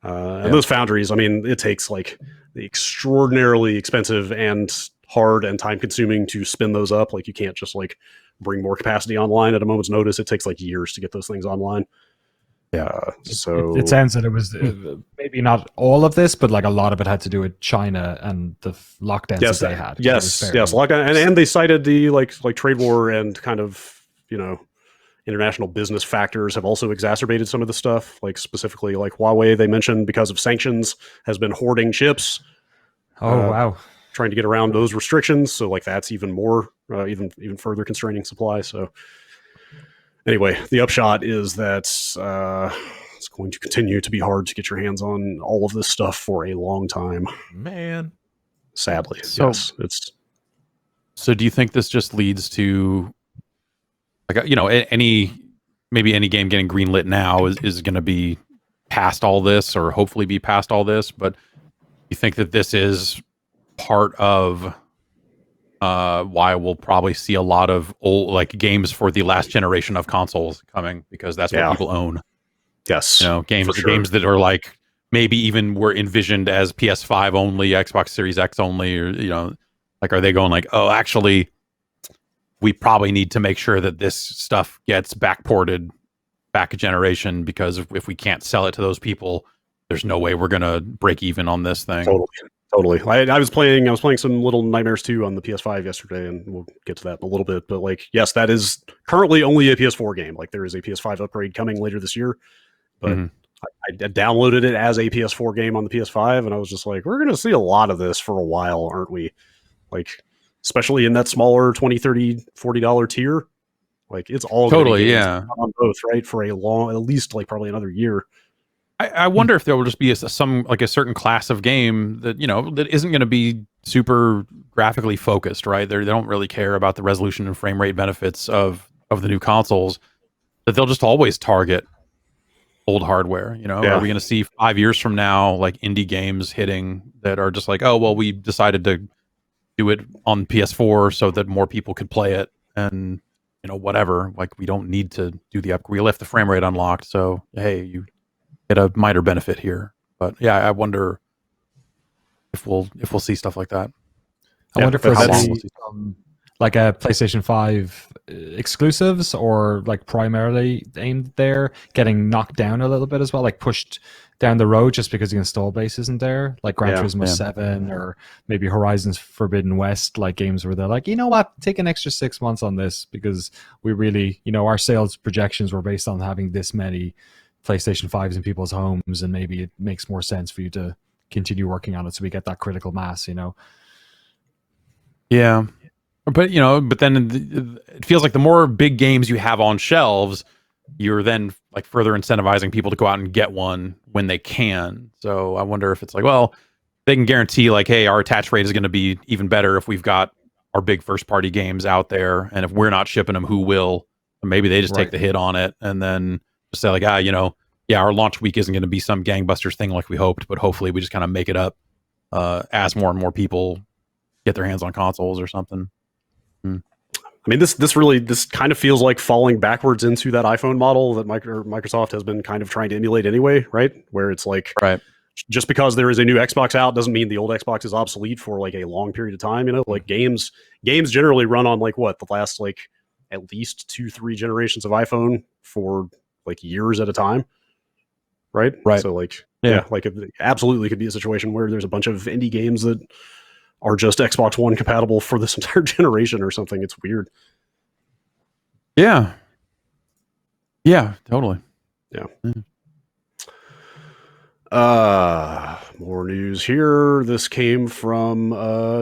And those foundries, I mean, it takes like the extraordinarily expensive and hard and time consuming to spin those up. Like you can't just like bring more capacity online at a moment's notice. It takes like years to get those things online. So it sounds that it was maybe not all of this, but like a lot of it had to do with China and the lockdowns that they had. Yes, lockdown, and they cited the like trade war and kind of international business factors have also exacerbated some of the stuff. Like specifically, like Huawei, they mentioned because of sanctions has been hoarding chips. Oh wow! Trying to get around those restrictions, so like that's even more even further constraining supply. So anyway, the upshot is that it's going to continue to be hard to get your hands on all of this stuff for a long time. Man. Sadly, So- yes, it's. So do you think this just leads to, like, any game getting greenlit now is going to be past all this, or hopefully be past all this? But you think that this is part of why we'll probably see a lot of old, like, games for the last generation of consoles coming, because that's what people own. Yes, Games for sure. games that are like maybe even were envisioned as PS5 only, Xbox Series X only, or like, are they going like, oh, actually, we probably need to make sure that this stuff gets backported back a generation, because if we can't sell it to those people, there's no way we're gonna break even on this thing. Totally. I was playing some Little Nightmares 2 on the PS5 yesterday, and we'll get to that in a little bit. But like, yes, that is currently only a PS4 game. Like, there is a PS5 upgrade coming later this year, but I downloaded it as a PS4 game on the PS5, and I was just like, we're gonna see a lot of this for a while, aren't we? Like, especially in that smaller $20, $30, $40 tier. Like, it's all Totally, on both, right? For a long, at least like probably another year. I wonder if there will just be a certain class of game that that isn't going to be super graphically focused, right? They don't really care about the resolution and frame rate benefits of the new consoles. That they'll just always target old hardware. Are we going to see 5 years from now like indie games hitting that are just like, oh well, we decided to do it on PS4 so that more people could play it, and whatever. Like, we don't need to do the upgrade. We left the frame rate unlocked, so hey, you get a minor benefit here. But yeah, I wonder if we'll see stuff like that. I wonder if how long there's we'll see. like a PlayStation 5 exclusives, or like primarily aimed there, getting knocked down a little bit as well, like pushed down the road just because the install base isn't there, like Gran Turismo 7 or maybe Horizon's Forbidden West, like games where they're like, you know what, take an extra 6 months on this because we really, our sales projections were based on having this many PlayStation 5s in people's homes, and maybe it makes more sense for you to continue working on it so we get that critical mass. Yeah, but then it feels like the more big games you have on shelves, you're then like further incentivizing people to go out and get one when they can. So I wonder if it's like, well, they can guarantee like, hey, our attach rate is going to be even better if we've got our big first party games out there, and if we're not shipping them, who will? Maybe they just take the hit on it, and then just say like, our launch week isn't going to be some gangbusters thing like we hoped, but hopefully we just kind of make it up as more and more people get their hands on consoles or something. I mean, this kind of feels like falling backwards into that iPhone model that Microsoft has been kind of trying to emulate anyway, right? Where it's like, just because there is a new Xbox out doesn't mean the old Xbox is obsolete for like a long period of time. Like games generally run on like the last like at least 2-3 generations of iPhone for like years at a time, right? So like, like it absolutely could be a situation where there's a bunch of indie games that are just Xbox One compatible for this entire generation or something. It's weird. Yeah, totally. More news here. This came from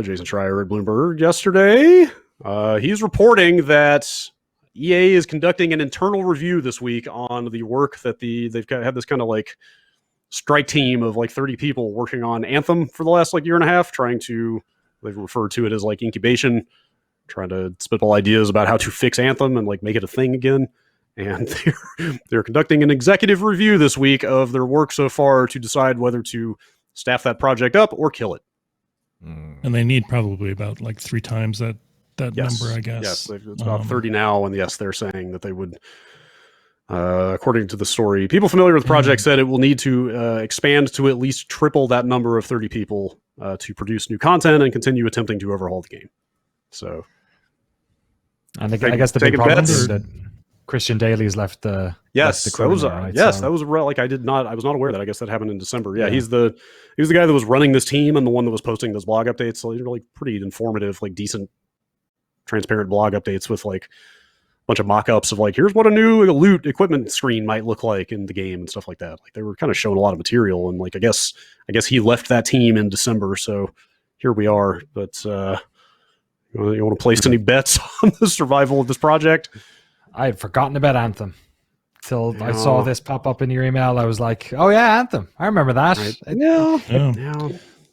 Jason Schreier at Bloomberg yesterday. He's reporting that EA is conducting an internal review this week on the work that they've had this kind of like strike team of like 30 people working on Anthem for the last like year and a half, they've referred to it as like incubation, trying to spitball ideas about how to fix Anthem and like make it a thing again. And they're conducting an executive review this week of their work so far to decide whether to staff that project up or kill it. And they need probably about like 3 times that number, I guess. Yes, it's about 30 now, and yes, they're saying that they would, according to the story, people familiar with the project said it will need to expand to at least triple that number of 30 people to produce new content and continue attempting to overhaul the game. So, and I guess the big problem is that Christian Daly's left the crew now, right? That was like I was not aware that. I guess that happened in December. Yeah, he's the guy that was running this team and the one that was posting those blog updates. So they're like pretty informative, like decent, transparent blog updates with like a bunch of mock-ups of like, here's what a new loot equipment screen might look like in the game and stuff like that. Like they were kind of showing a lot of material, and like I guess he left that team in December, so here we are. But You want to place any bets on the survival of this project? I had forgotten about Anthem. Till I saw this pop up in your email, I was like, "Oh yeah, Anthem! I remember that." Yeah.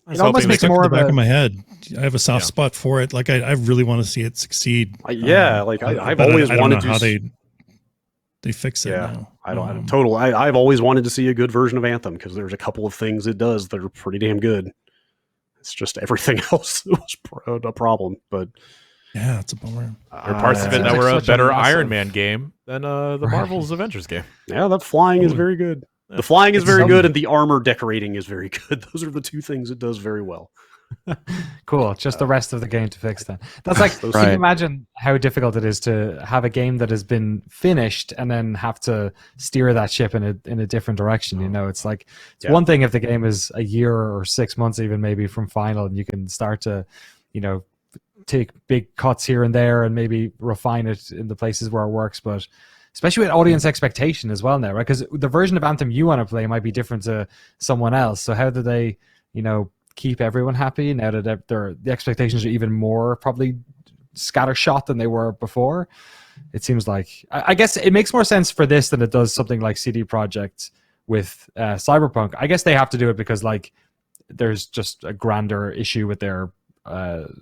It almost makes Stuck more in of the back a. of my head. I have a soft spot for it. Like I really want to see it succeed. I've but always I don't wanted know to. how they fix it now. I've always wanted to see a good version of Anthem because there's a couple of things it does that are pretty damn good. It's just everything else was a problem. But yeah, it's a bummer. There are parts of it seems that like were a such a better massive- Iron Man game than the Marvel's Avengers game. yeah, that flying is very good. The flying is very good, and the armor decorating is very good. Those are the two things it does very well. Cool. Just the rest of the game to fix then. That's like, can you imagine how difficult it is to have a game that has been finished and then have to steer that ship in a different direction? You know, it's like, it's one thing if the game is a year or 6 months even maybe from final and you can start to, you know, take big cuts here and there and maybe refine it in the places where it works. But especially with audience expectation as well now, right? Because the version of Anthem you want to play might be different to someone else. So how do they, you know, keep everyone happy now that the expectations are even more probably scattershot than they were before? It seems like, I guess it makes more sense for this than it does something like CD Projekt with Cyberpunk. I guess they have to do it because like there's just a grander issue with their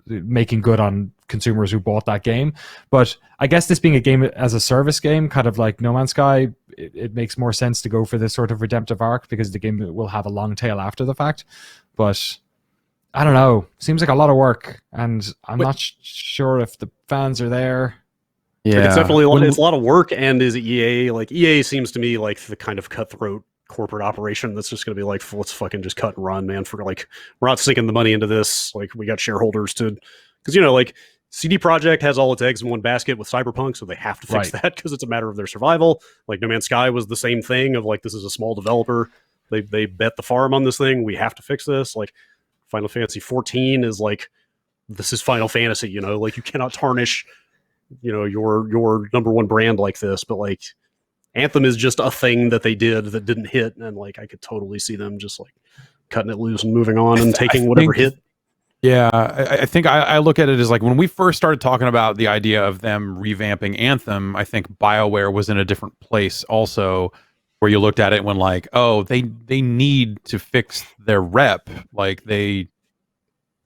making good on consumers who bought that game. But I guess this being a game as a service game, kind of like No Man's Sky, it makes more sense to go for this sort of redemptive arc because the game will have a long tail after the fact. But I don't know. Seems like a lot of work, and I'm not sure if the fans are there. Yeah, it's definitely it's a lot of work. And is EA like EA seems to me like the kind of cutthroat corporate operation that's just going to be like, let's fucking just cut and run, man. For like, we're not sinking the money into this. Like, we got shareholders to, because you know, like CD Projekt has all its eggs in one basket with Cyberpunk, so they have to fix that because it's a matter of their survival. Like No Man's Sky was the same thing of like, this is a small developer. They bet the farm on this thing. We have to fix this. Like Final Fantasy 14 is like, this is Final Fantasy, you know, like you cannot tarnish, you know, your number one brand like this. But like Anthem is just a thing that they did that didn't hit, and like I could totally see them just like cutting it loose and moving on and taking whatever hit. Yeah, I think I look at it as like when we first started talking about the idea of them revamping Anthem, I think BioWare was in a different place also, where you looked at it when like, oh, they need to fix their rep, like they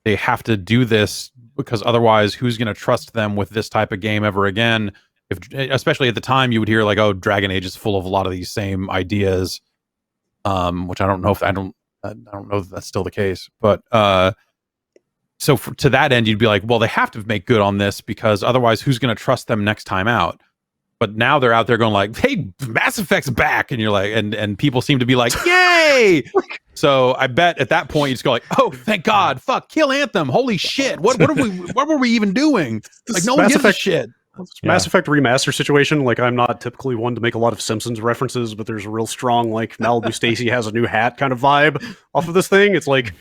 have to do this because otherwise who's going to trust them with this type of game ever again? If, especially at the time, you would hear like, "Oh, Dragon Age is full of a lot of these same ideas," which I don't know if I don't know if that's still the case. But so to that end, you'd be like, "Well, they have to make good on this because otherwise, who's going to trust them next time out?" But now they're out there going like, "Hey, Mass Effect's back," and you're like, and people seem to be like, "Yay!" So I bet at that point you just go like, "Oh, thank God! Fuck, kill Anthem! Holy shit! What were we even doing? Like, no one gives a shit." Mass Effect remaster situation. Like, I'm not typically one to make a lot of Simpsons references, but there's a real strong like Malibu Stacy has a new hat kind of vibe off of this thing. It's like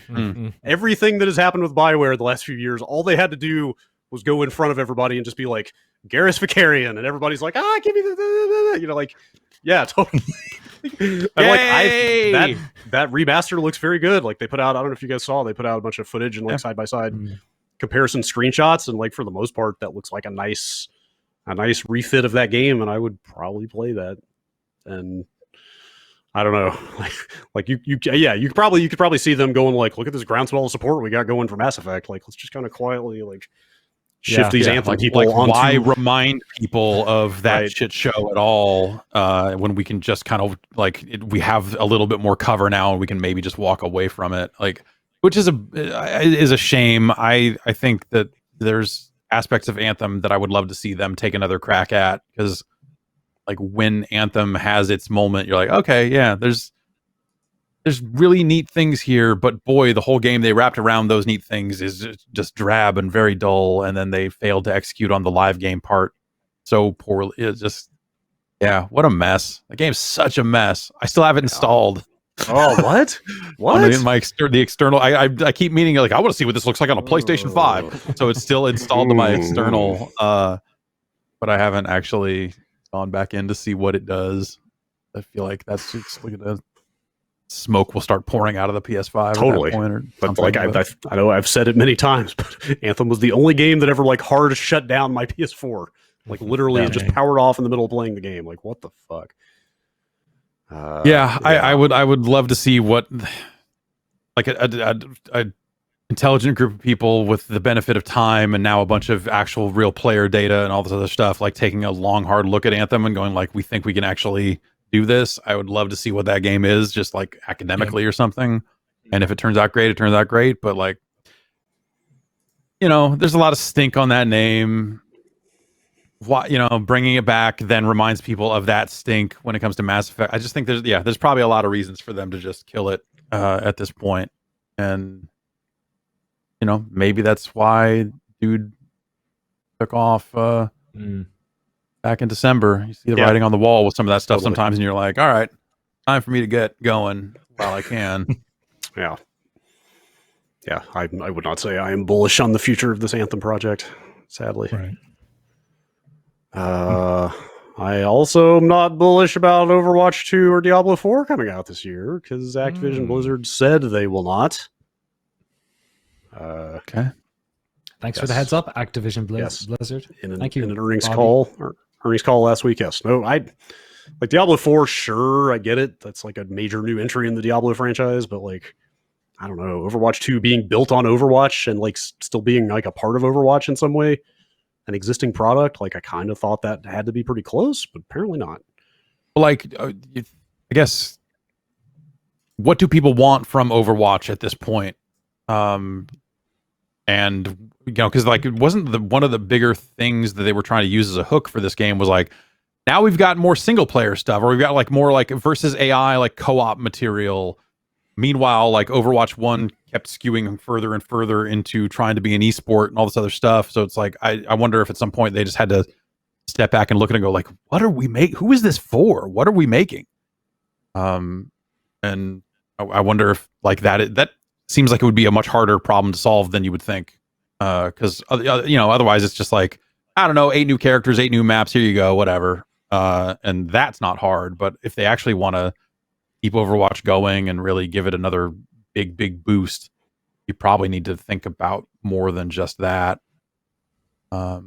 everything that has happened with BioWare the last few years, all they had to do was go in front of everybody and just be like Garrus Vicarian, and everybody's like, give me the you know, like, yeah, totally. And like that remaster looks very good. Like they put out, I don't know if you guys saw, they put out a bunch of footage and like side by side comparison screenshots, and like for the most part, that looks like a nice refit of that game, and I would probably play that. And I don't know, like you could probably see them going like, look at this groundswell of support we got going for Mass Effect. Like, let's just kind of quietly like shift these Anthem like, people onto. Why remind people of that shit show at all when we can just kind of like we have a little bit more cover now and we can maybe just walk away from it, like, which is a shame. I think that there's aspects of Anthem that I would love to see them take another crack at, because like when Anthem has its moment, you're like, okay, yeah, there's really neat things here, but boy, the whole game they wrapped around those neat things is just drab and very dull, and then they failed to execute on the live game part so poorly. It's just, yeah, what a mess. The game's such a mess. I still have it installed. Oh, what? The external. I keep meaning like I want to see what this looks like on a PlayStation 5. So it's still installed to my external, but I haven't actually gone back in to see what it does. I feel like that's just look at that. smoke will start pouring out of the PS5 Totally. at that point or But something, like I know I've said it many times, but Anthem was the only game that ever like hard shut down my PS4. Like literally, it just powered off in the middle of playing the game. Like what the fuck? I would love to see what like a intelligent group of people with the benefit of time and now a bunch of actual real player data and all this other stuff, like taking a long hard look at Anthem and going like, we think we can actually do this. I would love to see what that game is, just like academically or something. And if it turns out great, it turns out great. But like, you know, there's a lot of stink on that name. Why, you know, bringing it back then reminds people of that stink when it comes to Mass Effect. I just think there's probably a lot of reasons for them to just kill it at this point. And you know, maybe that's why dude took off back in December. You see the writing on the wall with some of that stuff sometimes, and you're like, all right, time for me to get going while I can. Yeah. I would not say I am bullish on the future of this Anthem project, sadly. Right. I also am not bullish about Overwatch 2 or Diablo 4 coming out this year because Activision Blizzard said they will not. Okay. Thanks for the heads up, Activision Blizzard. Thank you. In an earnings call last week. Yes. No, like Diablo 4. Sure, I get it. That's like a major new entry in the Diablo franchise, but like, I don't know, Overwatch 2 being built on Overwatch and like still being like a part of Overwatch in some way, an existing product. Like I kind of thought that had to be pretty close, but apparently not. Like, I guess, what do people want from Overwatch at this point? And you know, because like it wasn't one of the bigger things that they were trying to use as a hook for this game was like, now we've got more single player stuff, or we've got like more like versus AI like co-op material. Meanwhile, like Overwatch 1 kept skewing further and further into trying to be an esport and all this other stuff. So it's like I wonder if at some point they just had to step back and look at it and go like, what are we making? Who is this for? What are we making? And I wonder if like that seems like it would be a much harder problem to solve than you would think. Because you know, otherwise it's just like, I don't know, 8 new characters, 8 new maps, here you go, whatever. And that's not hard. But if they actually want to keep Overwatch going and really give it another big boost, you probably need to think about more than just that. Yeah,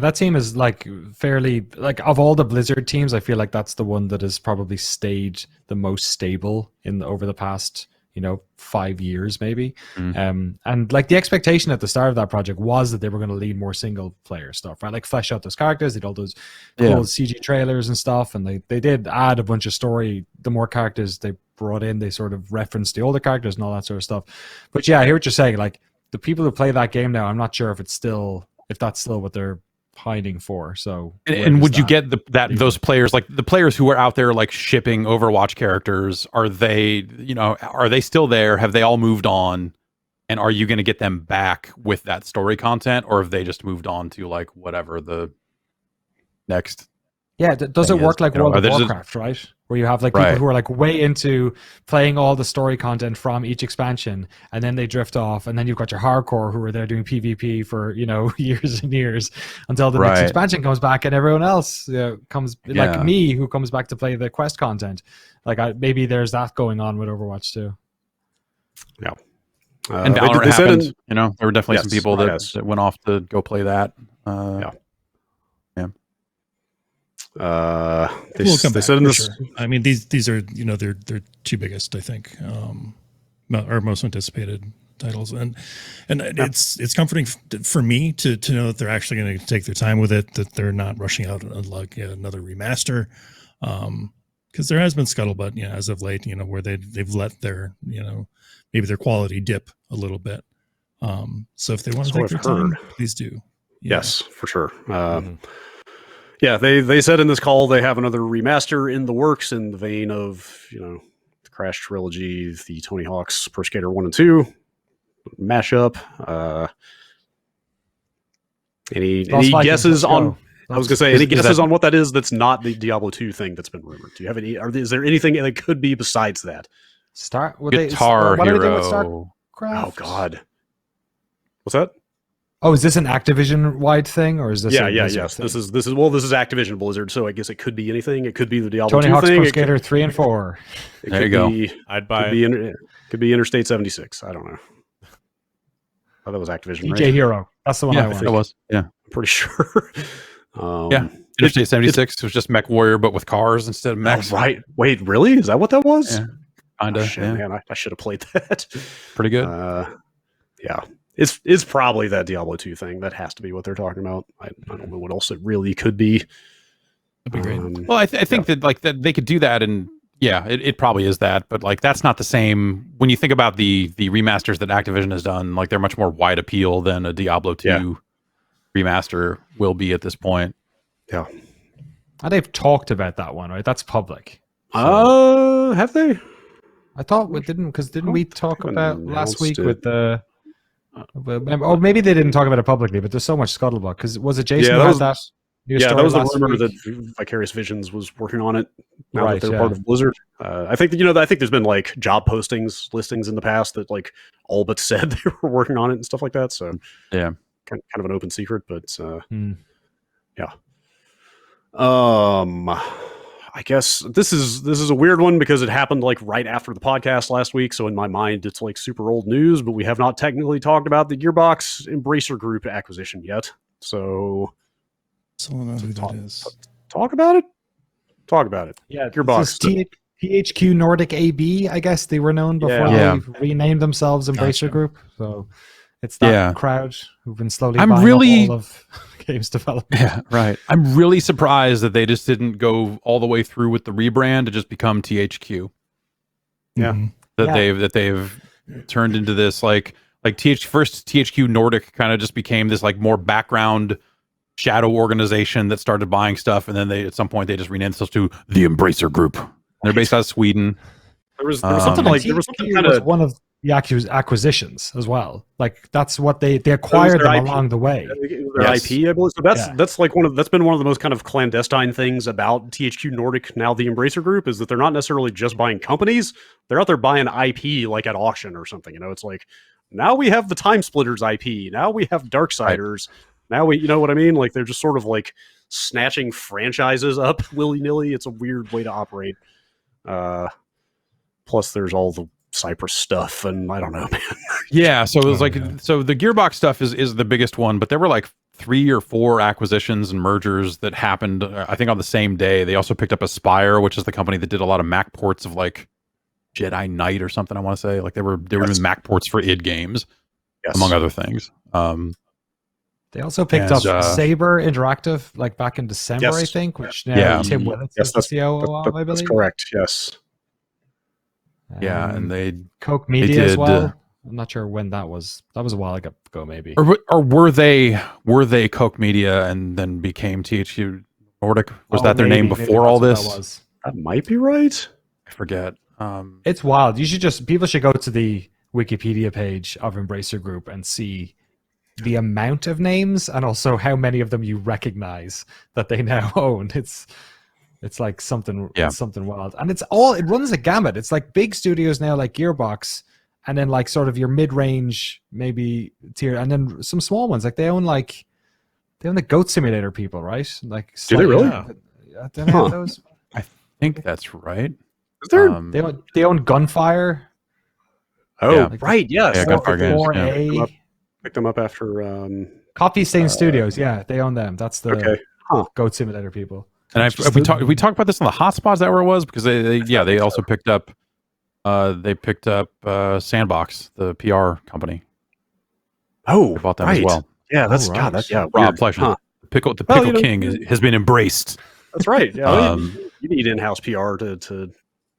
that team is like fairly, like of all the Blizzard teams, I feel like that's the one that has probably stayed the most stable over the past, 5 years maybe. And like the expectation at the start of that project was that they were going to lead more single player stuff, right? Like flesh out those characters, they did all those cool CG trailers and stuff, and they did add a bunch of story. The more characters they brought in, they sort of referenced the older characters and all that sort of stuff. But yeah, I hear what you're saying. Like the people who play that game now, I'm not sure if that's still what they're pining for. So and would you get those players, like the players who are out there like shipping Overwatch characters, are they still there? Have they all moved on? And are you going to get them back with that story content, or have they just moved on to like whatever the next? Yeah, does it work like World of Warcraft, right? Where you have like people who are like way into playing all the story content from each expansion, and then they drift off, and then you've got your hardcore who are there doing PvP for years and years until the next expansion comes back, and everyone else comes like me who comes back to play the quest content. Like maybe there's that going on with Overwatch too. Yeah, and Valorant happened. There were definitely some people that went off to go play that. We'll come back said in this. Sure. I mean, these are their two biggest, I think, or most anticipated titles, and it's comforting for me to know that they're actually going to take their time with it, that they're not rushing out like another remaster, because there has been scuttlebutt, as of late, where they've let their maybe their quality dip a little bit. So if they want to take their time, please do. Yes, for sure. Yeah, they said in this call they have another remaster in the works in the vein of, the Crash trilogy, the Tony Hawk's Pro Skater 1 and 2 mashup. Any guesses on? I was going to say, any guesses on what that is that's not the Diablo 2 thing that's been rumored? Do you have any? Is there anything that could be besides that? Guitar Hero. Oh, God. What's that? Oh, is this an Activision-wide thing, or is this? Yes. Thing? This is Activision Blizzard, so I guess it could be anything. It could be the Diablo Tony 2 Hawk's thing. Pro Skater 3 and 4. There you go. I'd buy Could be Interstate 76. I don't know. Oh, that was Activision, DJ right? Hero. That's the one I want. That was. Yeah. I'm pretty sure. Interstate 76 was just Mech Warrior, but with cars instead of mechs. Right. Wait, really? Is that what that was? Yeah. Kinda. Oh, shit, man, I should have played that. Pretty good. Yeah. It's probably that Diablo 2 thing. That has to be what they're talking about. I don't know what else it really could be. That'd be great. Well, I think that like that they could do that, and it probably is that, but like that's not the same. When you think about the remasters that Activision has done, like they're much more wide appeal than a Diablo 2 remaster will be at this point. Yeah. And they've talked about that one, right? That's public. Have they? I thought we didn't, because didn't we talk about last week with the? Or maybe they didn't talk about it publicly, but there's so much scuttlebutt. Because was it Jason who had that? That was the rumor that Vicarious Visions was working on it. Now that they're part of Blizzard, I think that I think there's been like job listings in the past that like all but said they were working on it and stuff like that. So yeah, kind of an open secret, but yeah. I guess this is a weird one because it happened like right after the podcast last week. So in my mind, it's like super old news, but we have not technically talked about the Gearbox Embracer Group acquisition yet. So I don't know who that is. Talk about it. Yeah, Gearbox. THQ Nordic AB, I guess they were known before they renamed themselves Embracer Group. So it's that crowd who've been slowly buying up all of games development. Yeah, right. I'm really surprised that they just didn't go all the way through with the rebrand to just become THQ. Yeah. That they've turned into this like first THQ Nordic kind of just became this like more background shadow organization that started buying stuff, and then they at some point they just renamed themselves to the Embracer Group. They're based out of Sweden. There was something kind of one of the acquisitions as well. Like that's what they acquired them along the way. Their IP, I believe. So that's like that's been one of the most kind of clandestine things about THQ Nordic, now the Embracer Group, is that they're not necessarily just buying companies. They're out there buying IP like at auction or something. You know, it's like now we have the Time Splitters IP. Now we have Darksiders. Right. Now we, you know what I mean? Like they're just sort of like snatching franchises up willy-nilly. It's a weird way to operate. Plus there's all the Cypress stuff, and I don't know, man. Yeah, so it was so the Gearbox stuff is the biggest one, but there were like 3 or 4 acquisitions and mergers that happened, I think, on the same day. They also picked up Aspire, which is the company that did a lot of Mac ports of like Jedi Knight or something, I want to say. Like they were doing Mac ports for id games, among other things. They also picked up Saber Interactive like back in December, I think, which now Tim Willits is the COO of, I believe. That's correct, yes. Yeah, and they Koch Media as well. I'm not sure when that was. That was a while ago, maybe. Or were they Koch Media and then became THQ Nordic? Was that their name before all this? That might be right. I forget. It's wild. People should go to the Wikipedia page of Embracer Group and see the amount of names and also how many of them you recognize that they now own. It's like something wild, and it runs a gamut. It's like big studios now, like Gearbox, and then like sort of your mid-range maybe tier, and then some small ones. Like they own the Goat Simulator people, right? Like do they really? I don't know those. I think that's right. Is there? They own Gunfire. Oh, right, yes. Yeah, Gunfire Games. 4A. Picked them up after Coffee Stain Studios. Yeah, they own them. That's the Goat Simulator people. And we talked about this on the Hotspot. Is that where it was? Because they also picked up Sandbox, the PR company. Oh, they bought them as well. Yeah, that's right. Rob weird. Pleasure. Huh. The pickle king has been embraced. That's right. Yeah, you need in-house PR to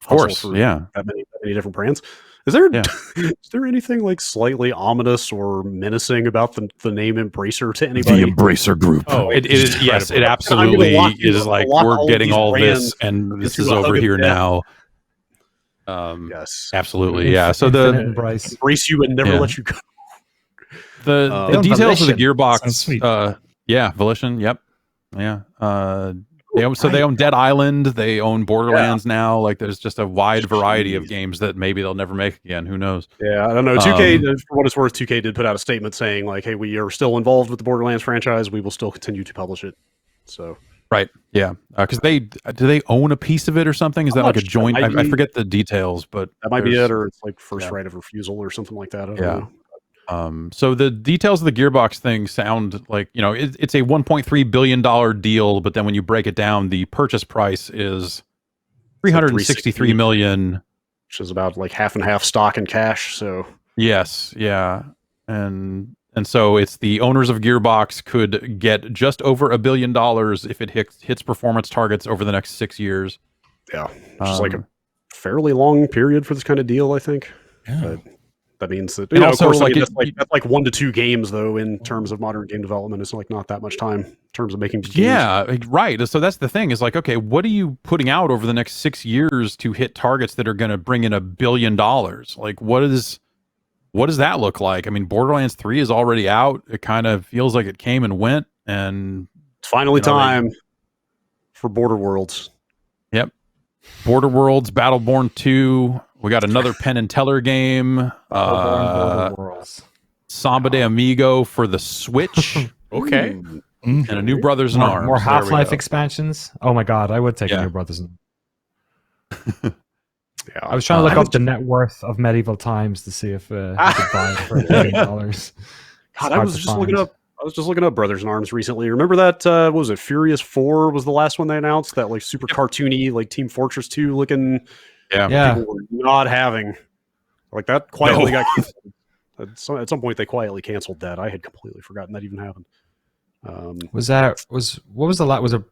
of course, that many different brands. Is there is there anything like slightly ominous or menacing about the name Embracer to anybody? The Embracer Group. Oh, it is. Yes, it absolutely is. Like we're getting all this, and this is over here now. Yes, absolutely. Yeah. So the embrace you and never let you go. The details of the Gearbox. Yeah, Volition. Yep. Yeah. They own Dead Island. They own Borderlands now. Like, there's just a wide variety of games that maybe they'll never make again. Who knows? Yeah, I don't know. 2K, for what it's worth, 2K did put out a statement saying like, "Hey, we are still involved with the Borderlands franchise. We will still continue to publish it." So, right, yeah, because do they own a piece of it or something? Is that like a joint? I forget the details, but that might be it, or it's like first right of refusal or something like that. I don't know. So the details of the Gearbox thing sound like, it's a $1.3 billion deal, but then when you break it down, the purchase price is $363 million, which is about like half and half stock and cash. So yes, yeah, and so it's the owners of Gearbox could get just over $1 billion if it hits performance targets over the next 6 years. Yeah, which is like a fairly long period for this kind of deal, I think. Yeah. But that means that, also, of course, that's like 1 to 2 games, though, in terms of modern game development. It's like not that much time in terms of making games. Yeah, right. So that's the thing is like, okay, what are you putting out over the next 6 years to hit targets that are going to bring in $1 billion? Like, what does that look like? I mean, Borderlands 3 is already out. It kind of feels like it came and went, and it's finally time for Border Worlds. Yep. Border Worlds, Battleborn 2. We got another Penn and Teller game. Samba de Amigo for the Switch. Okay. And a new Brothers in Arms. More Half-Life expansions. Oh my god, I would take a new Brothers in Yeah, I was trying to look up the net worth of Medieval Times to see if I could buy it for $1 billion. God, I was just looking up Brothers in Arms recently. Remember that? What was it? Furious 4 was the last one they announced. That like super cartoony, like Team Fortress 2 looking. Yeah. People were not having like that. Quietly got canceled. At some point they quietly canceled that. I had completely forgotten that even happened. What was the last? Was it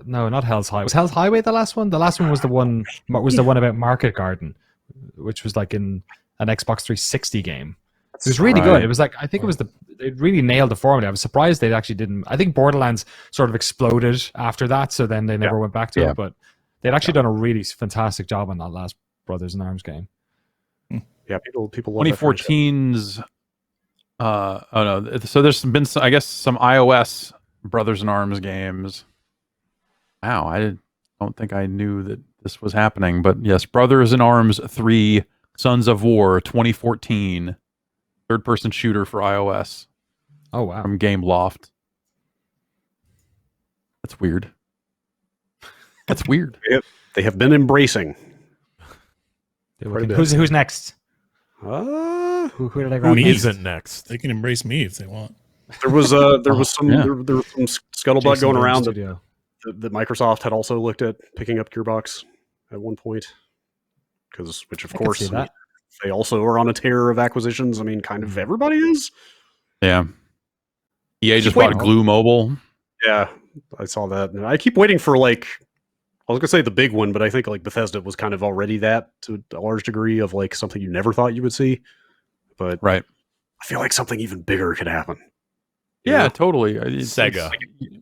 no, not Hell's Highway? Was Hell's Highway the last one? The last one was the one about Market Garden, which was like in an Xbox 360 game. It was really good. It was like, I think they really nailed the formula. I was surprised they actually didn't. I think Borderlands sort of exploded after that, so then they never went back to it. But they'd actually done a really fantastic job on that last Brothers in Arms game. Yeah, people love 2014's. Oh no! So there's been I guess some iOS Brothers in Arms games. Wow, I don't think I knew that this was happening, but yes, Brothers in Arms 3: Sons of War 2014, third-person shooter for iOS. Oh wow! From Game Loft. That's weird. That's weird. They have been embracing. Who's next? Who did I grab? Who isn't next? They can embrace me if they want. There was some scuttlebutt going around Studio. that Microsoft had also looked at picking up Gearbox at one point, which of course they also are on a tear of acquisitions. I mean, kind of everybody is. Yeah. EA just bought Glue Mobile. Yeah, I saw that. And I keep waiting for I was gonna say the big one, but I think like Bethesda was kind of already that to a large degree of like something you never thought you would see. But right, I feel like something even bigger could happen. Yeah, totally. Sega,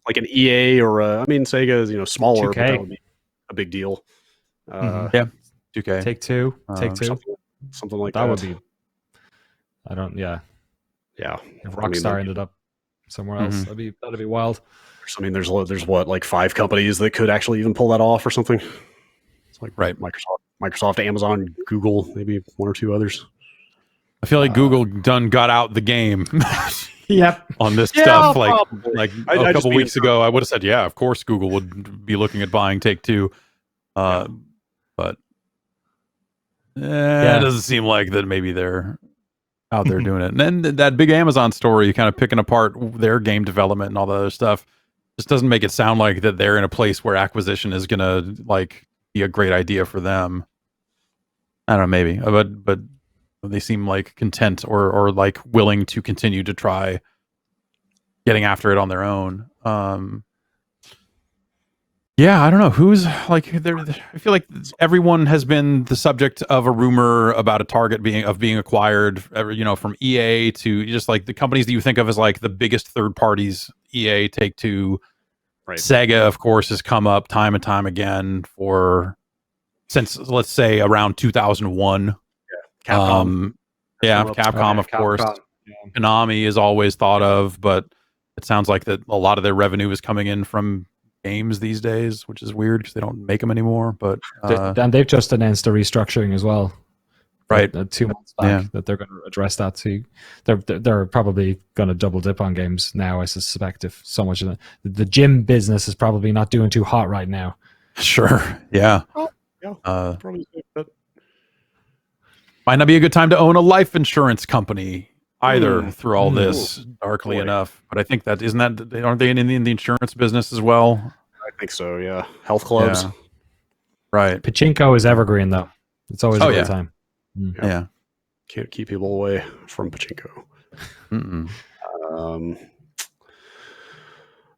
like an EA or Sega is smaller, 2K. but that would be a big deal. Yeah, 2K. Take Two. Something like that. That would be. I don't. Yeah. Yeah. If Rockstar ended up somewhere else, that'd be wild. I mean, there's what, like 5 companies that could actually even pull that off or something. It's like Microsoft, Amazon, Google, maybe 1 or 2 others. I feel like Google got out the game. Yep. On this stuff, probably. like a couple weeks ago, I would have said, yeah, of course Google would be looking at buying Take Two, but it doesn't seem like that. Maybe they're out there doing it. And then that big Amazon story, kind of picking apart their game development and all the other stuff, just doesn't make it sound like that they're in a place where acquisition is gonna be a great idea for them. I don't know, maybe, but they seem like content or like willing to continue to try getting after it on their own. Yeah, I don't know who's I feel like everyone has been the subject of a rumor about a target being acquired, from EA to just like the companies that you think of as like the biggest third parties. EA, Take Two, right. Sega, of course, has come up time and time again since let's say around 2001. Capcom. Capcom, of course. Yeah. Konami is always thought of, but it sounds like that a lot of their revenue is coming in from games these days, which is weird because they don't make them anymore. But and they've just announced a restructuring as well. right, 2 months back that they're going to address that too. They're probably going to double dip on games now. I suspect if so much of the gym business is probably not doing too hot right now. sure, yeah. Probably. But Might not be a good time to own a life insurance company either through all this, darkly enough. But I think that aren't they in the insurance business as well? I think so. Yeah, health clubs. Yeah. Right. Pachinko is evergreen though. It's always a good time. Yeah. Can't keep people away from pachinko.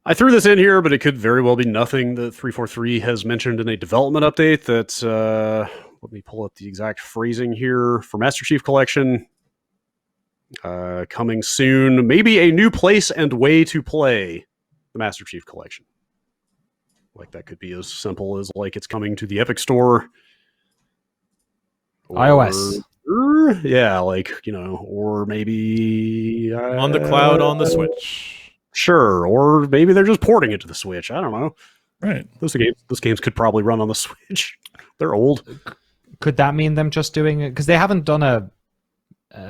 I threw this in here, but it could very well be nothing that 343 has mentioned in a development update. That let me pull up the exact phrasing here for Master Chief Collection. Coming soon, maybe a new place and way to play the Master Chief Collection. Like that could be as simple as like it's coming to the Epic Store, iOS. Yeah, like or maybe On the cloud, on the Switch. Sure, or maybe they're just porting it to the Switch. I don't know. Right. Those games could probably run on the Switch. They're old. Could that mean them just doing it? Because they haven't done a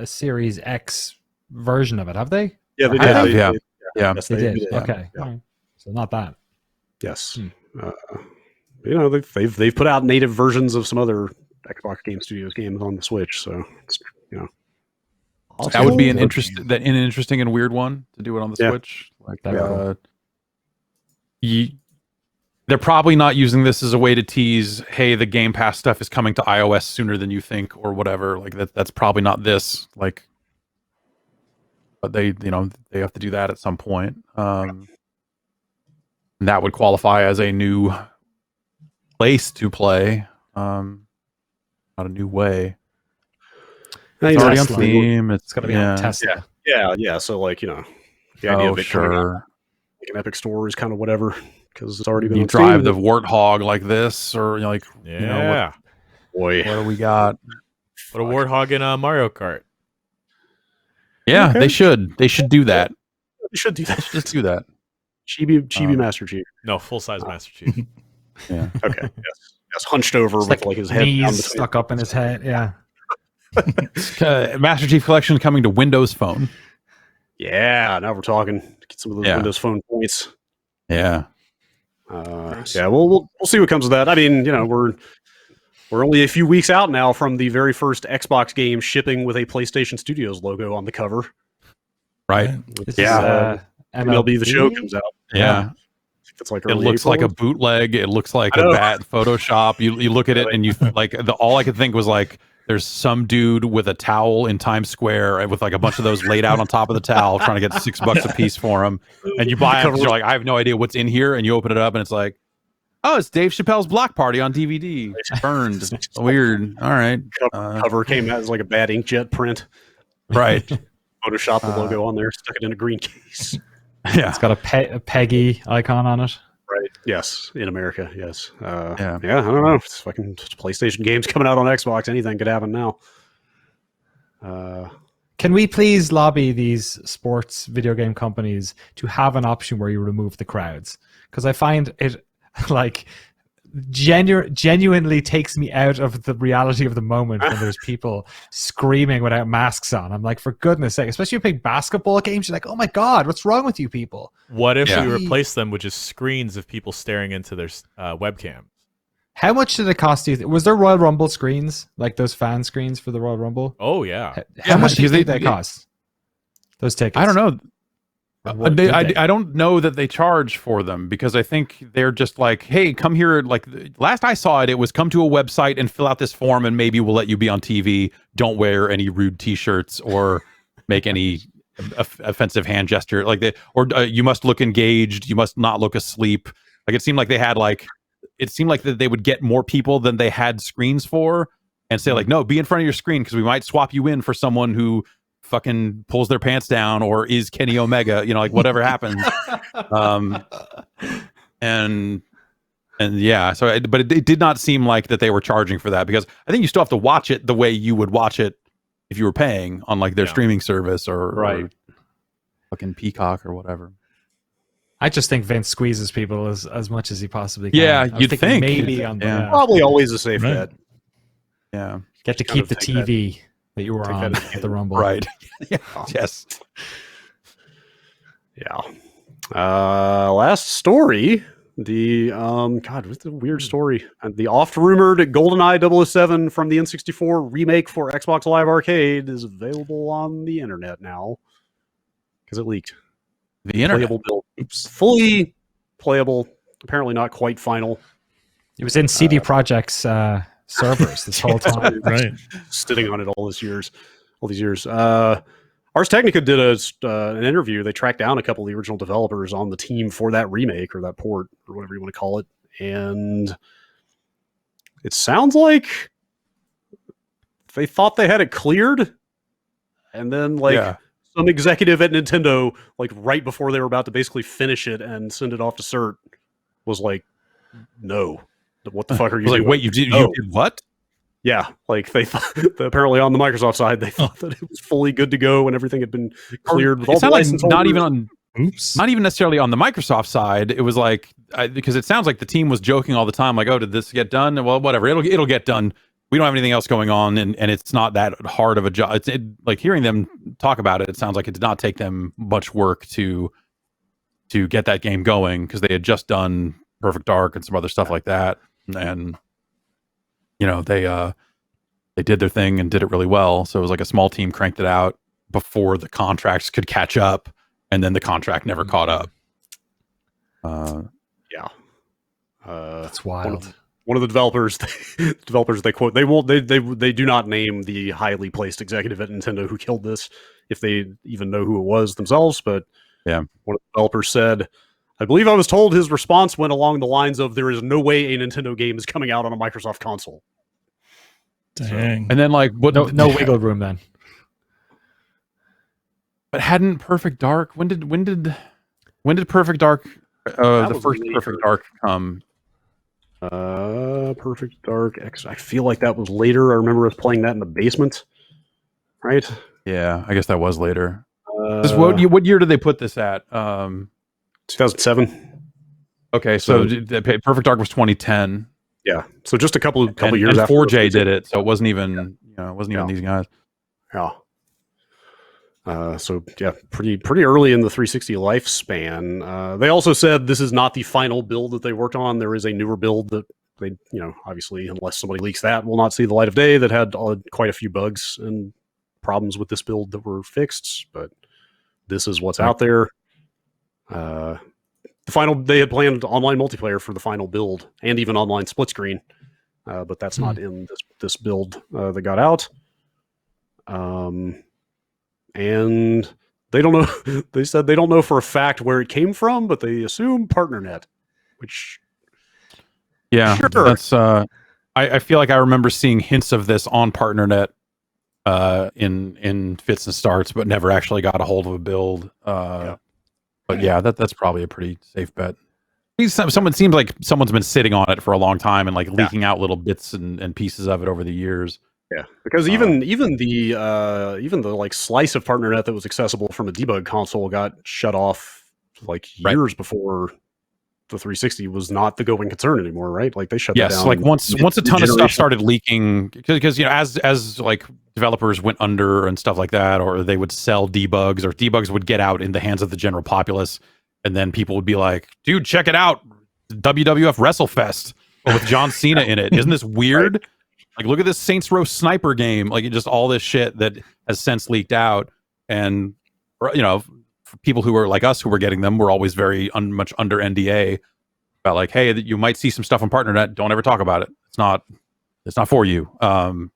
Series X version of it, have they? Yeah, they have, did. yeah. Yes, They did. Yeah. Okay. Yeah. Right. So not that. Yes. They've put out native versions of some other Xbox Game Studios games on the Switch, so it's, That would be an interesting and weird one to do it on the Switch. Like That'd they're probably not using this as a way to tease, hey, the Game Pass stuff is coming to iOS sooner than you think, or whatever. Like that's probably not this. Like, but they have to do that at some point. And that would qualify as a new place to play, not a new way. It's already on Steam. It's going to be on Tesla. Yeah. So like the idea of it coming out, like an Epic Store is kind of whatever because it's already been. You on drive Steam. the Warthog like this, or Yeah. Boy, what do we got? Put a Warthog in a Mario Kart. Yeah, Okay. they should. They should do that. You should do that. Just do that. Chibi Master Chief. No, full-size Master Chief. Yeah. Okay. Yes, hunched over It's with like his head down knees between. stuck up in his head. Yeah. Master Chief Collection coming to Windows Phone. Yeah, now we're talking. Get some of those Windows Phone points. Yeah. Yeah, we'll see what comes of that. I mean, we're only a few weeks out now from the very first Xbox game shipping with a PlayStation Studios logo on the cover. Right. MLB The Show comes out. Yeah. It's like It looks like a bootleg. It looks like a bad Photoshop. You look at it and you like all I could think was like there's some dude with a towel in Times Square with like a bunch of those laid out on top of the towel trying to get $6 a piece for them. And you buy them because you're like, I have no idea what's in here. And you open it up and it's like, oh, it's Dave Chappelle's Block Party on DVD. It's burned. Weird. All right. Cover came out as like a bad inkjet print. Right. Photoshopped the logo on there, stuck it in a green case. Yeah. It's got a Peggy icon on it. Right. Yes. In America. Yes. Yeah. I don't know. It's fucking PlayStation games coming out on Xbox. Anything could happen now. Can we please lobby these sports video game companies to have an option where you remove the crowds? Because I find it like genuinely takes me out of the reality of the moment when there's people screaming without masks on. I'm like, for goodness sake, especially big basketball games, you're like, oh my God, what's wrong with you people? What if we replace them with just screens of people staring into their webcam? How much did it cost you? Was there Royal Rumble screens, like those fan screens for the Royal Rumble? Oh, yeah. How much do you think they cost? Those tickets? I don't know. I don't know that they charge for them because I think they're just like, hey, come here. Like last I saw it, it was come to a website and fill out this form and maybe we'll let you be on TV. Don't wear any rude T-shirts or make any offensive hand gesture like that. Or you must look engaged. You must not look asleep. Like it seemed like that they would get more people than they had screens for and say like, no, be in front of your screen because we might swap you in for someone who fucking pulls their pants down or is Kenny Omega, like whatever happens. And yeah, so but it did not seem like that they were charging for that because I think you still have to watch it the way you would watch it if you were paying on like their streaming service or fucking Peacock or whatever. I just think Vince squeezes people as much as he possibly can. Yeah, I was you'd thinking think. maybe on Yeah. Probably always a safe Right. bet. Yeah. get to kind keep of the take that- TV that you were take on that at the Rumble. Right. Yeah. Yes. Yeah. Last story. The God, what's the weird story? The oft rumored GoldenEye 007 from the N64 remake for Xbox Live Arcade is available on the internet now because it leaked. The internet. Playable build, Oops. fully playable. Apparently not quite final. It was in CD Projekt's servers this whole time. Right. Sitting on it all these years. Ars Technica did an interview. They tracked down a couple of the original developers on the team for that remake or that port or whatever you want to call it, and it sounds like they thought they had it cleared, and then some executive at Nintendo, like right before they were about to basically finish it and send it off to cert, was like, "No, what the fuck are you like, doing?" wait, you did what? Yeah, like they thought, apparently on the Microsoft side, they thought that it was fully good to go and everything had been cleared with all It's the not like license not holders. even on, Oops. not even necessarily on the Microsoft side. It was like because it sounds like the team was joking all the time, like, "Oh, did this get done? Well, whatever, it'll get done. We don't have anything else going on, and it's not that hard of a job." It's like hearing them talk about it. It sounds like it did not take them much work to get that game going because they had just done Perfect Dark and some other stuff like that, and you know they did their thing and did it really well. So it was like a small team cranked it out before the contracts could catch up, and then the contract never caught up. That's wild. One of the developers, they quote, they do not name the highly placed executive at Nintendo who killed this, if they even know who it was themselves. But Yeah. one of the developers said, "I believe I was told his response went along the lines of there is no way a Nintendo game is coming out on a Microsoft console." Dang. And then like what? No wiggle room then. But hadn't Perfect Dark? When did Perfect Dark? The was first later. Perfect Dark come. Perfect Dark X. I feel like that was later. I remember us playing that in the basement, right? Yeah, I guess that was later. What year did they put this at? 2007. Okay, so Perfect Dark was 2010. Yeah, so just a couple and, years and after 4J did it, so it wasn't even these guys. Yeah. So yeah, pretty early in the 360 lifespan. They also said this is not the final build that they worked on. There is a newer build that they, obviously, unless somebody leaks that, will not see the light of day. That had quite a few bugs and problems with this build that were fixed. But this is what's out there. They had planned online multiplayer for the final build and even online split screen, but that's not in this build that got out. And they don't know. They said they don't know for a fact where it came from, but they assume PartnerNet, which Yeah, sure. that's. I feel like I remember seeing hints of this on PartnerNet in fits and starts, but never actually got a hold of a build. But yeah, that's probably a pretty safe bet. Someone seems like someone's been sitting on it for a long time and like leaking out little bits and pieces of it over the years. Yeah, because even the like slice of PartnerNet that was accessible from a debug console got shut off like years before the 360 was not the going concern anymore, right? Like they shut that down. Like once a ton of stuff started leaking, because as like developers went under and stuff like that, or they would sell debugs, or debugs would get out in the hands of the general populace, and then people would be like, "Dude, check it out, WWF WrestleFest with John Cena in it. Isn't this weird?" Right. Like, look at this Saints Row sniper game. Like, just all this shit that has since leaked out. And, for people who are like us who were getting them, we're always very much under NDA about like, hey, you might see some stuff on PartnerNet. Don't ever talk about it. It's not for you. And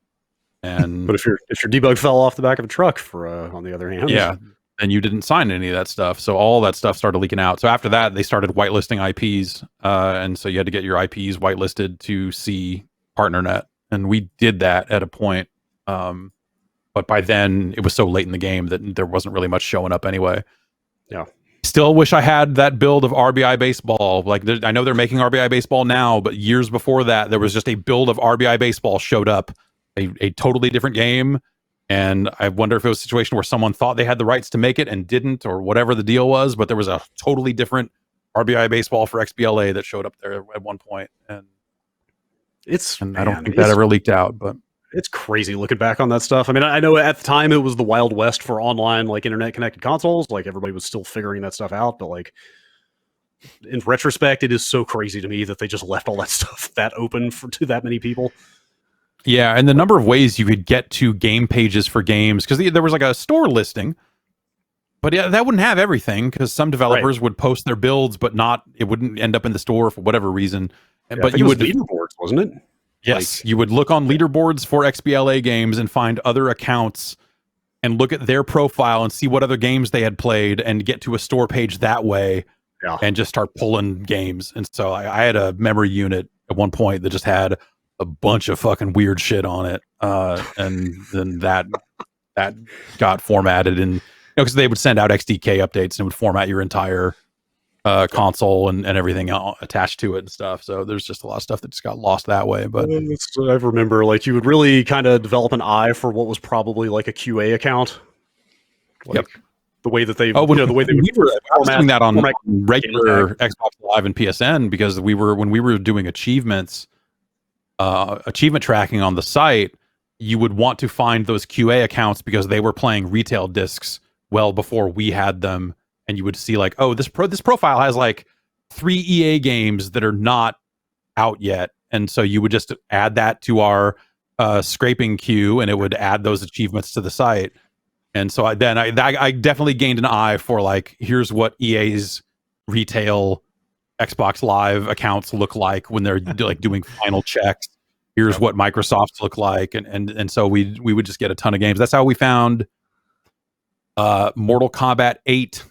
but if your debug fell off the back of a truck, on the other hand, then you didn't sign any of that stuff. So all that stuff started leaking out. So after that, they started whitelisting IPs, and so you had to get your IPs whitelisted to see PartnerNet. And we did that at a point, but by then it was so late in the game that there wasn't really much showing up anyway. Yeah. Still wish I had that build of RBI Baseball. Like, I know they're making RBI Baseball now, but years before that, there was just a build of RBI Baseball showed up, a totally different game. And I wonder if it was a situation where someone thought they had the rights to make it and didn't, or whatever the deal was, but there was a totally different RBI baseball for XBLA that showed up there at one point, and I don't think that ever leaked out, but it's crazy looking back on that stuff. I mean, I know at the time it was the Wild West for online, like internet connected consoles. Like everybody was still figuring that stuff out. But like in retrospect, it is so crazy to me that they just left all that stuff that open to that many people. Yeah. And the number of ways you could get to game pages for games, because there was like a store listing, but yeah, that wouldn't have everything because some developers would post their builds, but it wouldn't end up in the store for whatever reason. Yeah, but you would leaderboards, wasn't it? Yes, you would look on leaderboards for XBLA games and find other accounts and look at their profile and see what other games they had played and get to a store page that way and just start pulling games. And so I had a memory unit at one point that just had a bunch of fucking weird shit on it. And then that got formatted and because they would send out XDK updates and it would format your entire console and everything attached to it and stuff. So there's just a lot of stuff that just got lost that way. But I remember like you would really kind of develop an eye for what was probably like a QA account. Like the way that they, the way they would doing that on regular Xbox Live and PSN because when we were doing achievement tracking on the site, you would want to find those QA accounts because they were playing retail discs well before we had them. And you would see like, oh, this profile has like 3 EA games that are not out yet. And so you would just add that to our scraping queue and it would add those achievements to the site. And so I definitely gained an eye for like, here's what EA's retail Xbox Live accounts look like when they're like doing final checks. Here's what Microsoft's look like. And so we would just get a ton of games. That's how we found Mortal Kombat 8,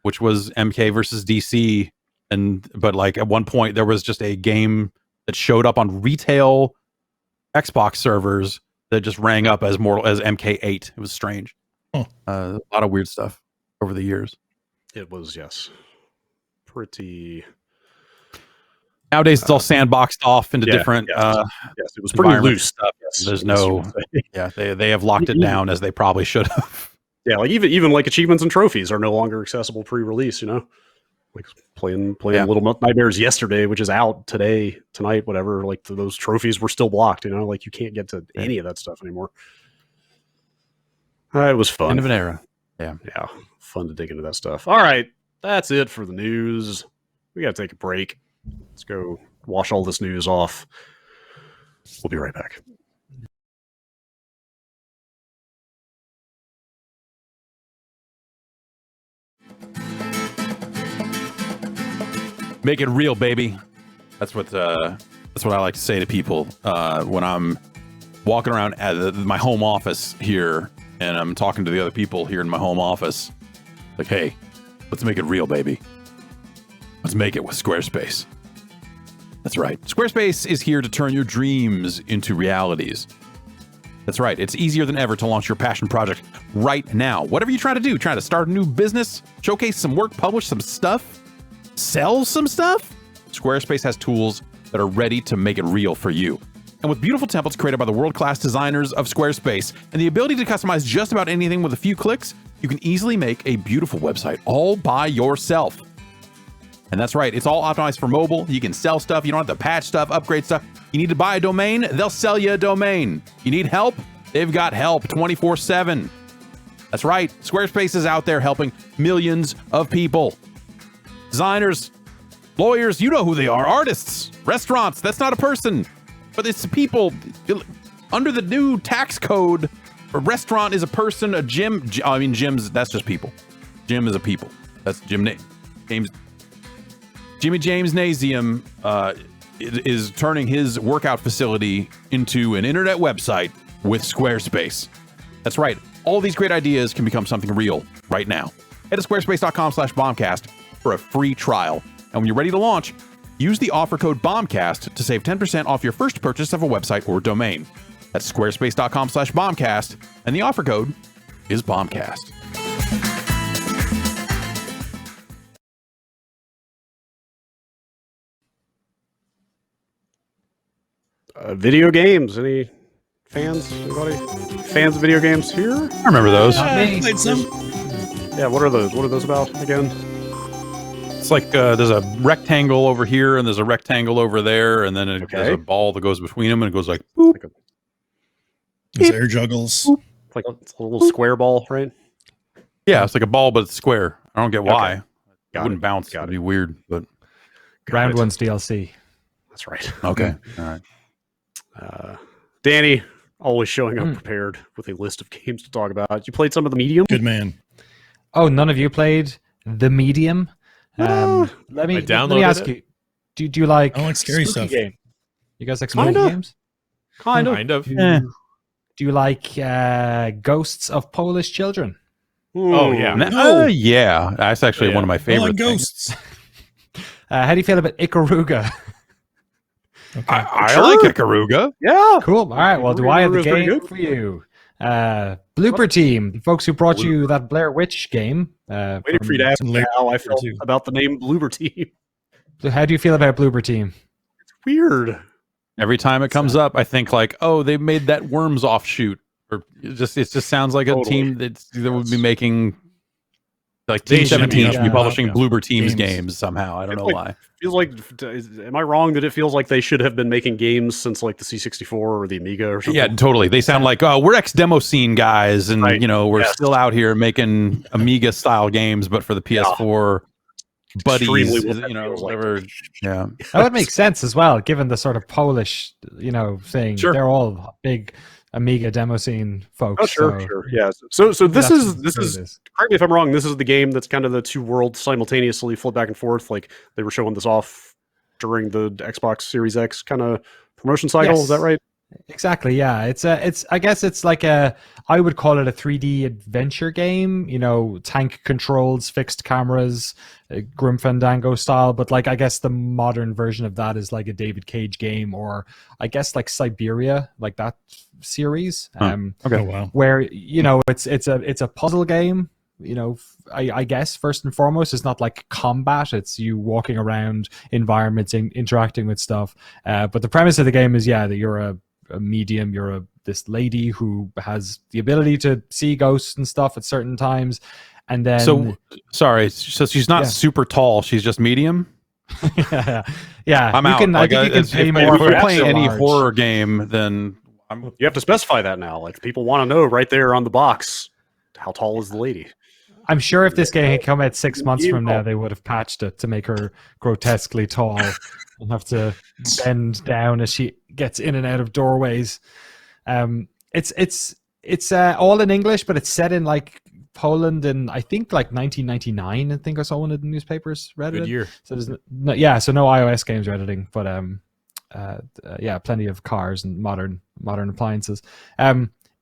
which was MK versus DC. But like at one point there was just a game that showed up on retail Xbox servers that just rang up as MK8. It was strange. A lot of weird stuff over the years. It was, yes. Pretty. Nowadays it's all sandboxed off into different. Yes, it was pretty loose stuff. Yes, there's no. Yeah, they have locked it down as they probably should have. Yeah, like even like achievements and trophies are no longer accessible pre-release. You know, like playing Little Nightmares yesterday, which is out tonight, whatever. Like those trophies were still blocked. You know, like you can't get to any of that stuff anymore. It was fun. End of an era. Yeah, fun to dig into that stuff. All right, that's it for the news. We got to take a break. Let's go wash all this news off. We'll be right back. Make it real, baby. That's what I like to say to people when I'm walking around at my home office here and I'm talking to the other people here in my home office. Like, hey, let's make it real, baby. Let's make it with Squarespace. That's right. Squarespace is here to turn your dreams into realities. That's right. It's easier than ever to launch your passion project right now. Whatever you're trying to do, trying to start a new business, showcase some work, publish some stuff, sell some stuff, Squarespace has tools that are ready to make it real for you. And with beautiful templates created by the world-class designers of Squarespace and the ability to customize just about anything with a few clicks, you can easily make a beautiful website all by yourself. And that's right, it's all optimized for mobile. You can sell stuff, you don't have to patch stuff, upgrade stuff. You need to buy a domain, they'll sell you a domain. You need help? They've got help 24/7. That's right, Squarespace is out there helping millions of people. Designers, lawyers, you know who they are. Artists, restaurants, that's not a person, but it's people. Under the new tax code, a restaurant is a person, a gym, gyms, that's just people. Gym is a people. That's Jimmy James Nasium is turning his workout facility into an internet website with Squarespace. That's right. All these great ideas can become something real right now. Head to squarespace.com/bombcast for a free trial. And when you're ready to launch, use the offer code BOMBCAST to save 10% off your first purchase of a website or domain. That's squarespace.com/bombcast, and the offer code is BOMBCAST. Video games. Any fans? Anybody? Fans of video games here? I remember those. Played some. Yeah, what are those? What are those about again? It's like there's a rectangle over here and there's a rectangle over there, and then there's a ball that goes between them, and it goes like boop. There's air juggles. It's like it's a little square ball, right? Yeah, it's like a ball, but it's square. I don't get why. It wouldn't bounce. Got It'd be weird, but Round one's DLC. That's right. okay. All right. Danny, always showing up prepared with a list of games to talk about. You played some of the Medium? Good man. Oh, none of you played The Medium? Let me ask you. Do you like? I like scary spooky stuff. Game? You guys like spooky Kinda. games? Kind of. Do you like Ghosts of Polish Children? Oh, yeah. Yeah. That's actually one of my I favorite like things. ghosts. How do you feel about Ikaruga? Okay. I like Ikaruga. Yeah. Cool. All right. Well, do I have the Ikaruga's very game good. for you? Blooper Team, the folks who brought you that Blair Witch game. Waiting for you to ask from me how I felt too. about the name Bloober Team. So how do you feel about Blooper Team? Weird. Every time it comes up, I think like, oh, they made that Worms offshoot, or it just sounds like a Totally. team that would be making like They Team should 17 be, should be publishing yeah. Bloober Team's Games. games somehow. I don't know It's why. Feels like, am I wrong that it feels like they should have been making games since like the C64 or the Amiga or something? Yeah, totally. They sound like, oh, we're ex-demo scene guys, and Right. we're Yes. still out here making Amiga style games, but for the PS4 buddies, Extremely what that you know, feels like. whatever. Yeah, That would make sense as well, given the sort of Polish, thing. Sure. They're all big Amiga demo scene folks. Oh, sure, so sure. Yeah. So this that's is what it is. correct me if I'm wrong. This is the game that's kind of the two worlds simultaneously flip back and forth. Like they were showing this off during the Xbox Series X kind of promotion cycle. Yes. Is that right? Exactly. Yeah. It's I guess it's like I would call it a 3D adventure game. Tank controls, fixed cameras, Grim Fandango style. But like I guess the modern version of that is like a David Cage game, or I guess like Siberia, like that series. Okay. Oh, wow. Where it's a puzzle game. I guess first and foremost, it's not like combat. It's you walking around environments, interacting with stuff. But the premise of the game is that you're a medium. You're this lady who has the ability to see ghosts and stuff at certain times, and then So sorry, so she's not super tall. She's just medium. yeah, I'm you out. can, I Like, think you can if pay if more we're for playing extra any large. horror game, then I'm You have to specify that now. Like people want to know right there on the box. How tall is the lady? I'm sure if this game had come out 6 months from now, Beautiful. they would have patched it to make her grotesquely tall and have to bend down as she gets in and out of doorways. It's all in English, but it's set in like Poland in I think like 1999. I think I saw one of the newspapers read Good it. year. So there's so no iOS games or editing, but plenty of cars and modern appliances.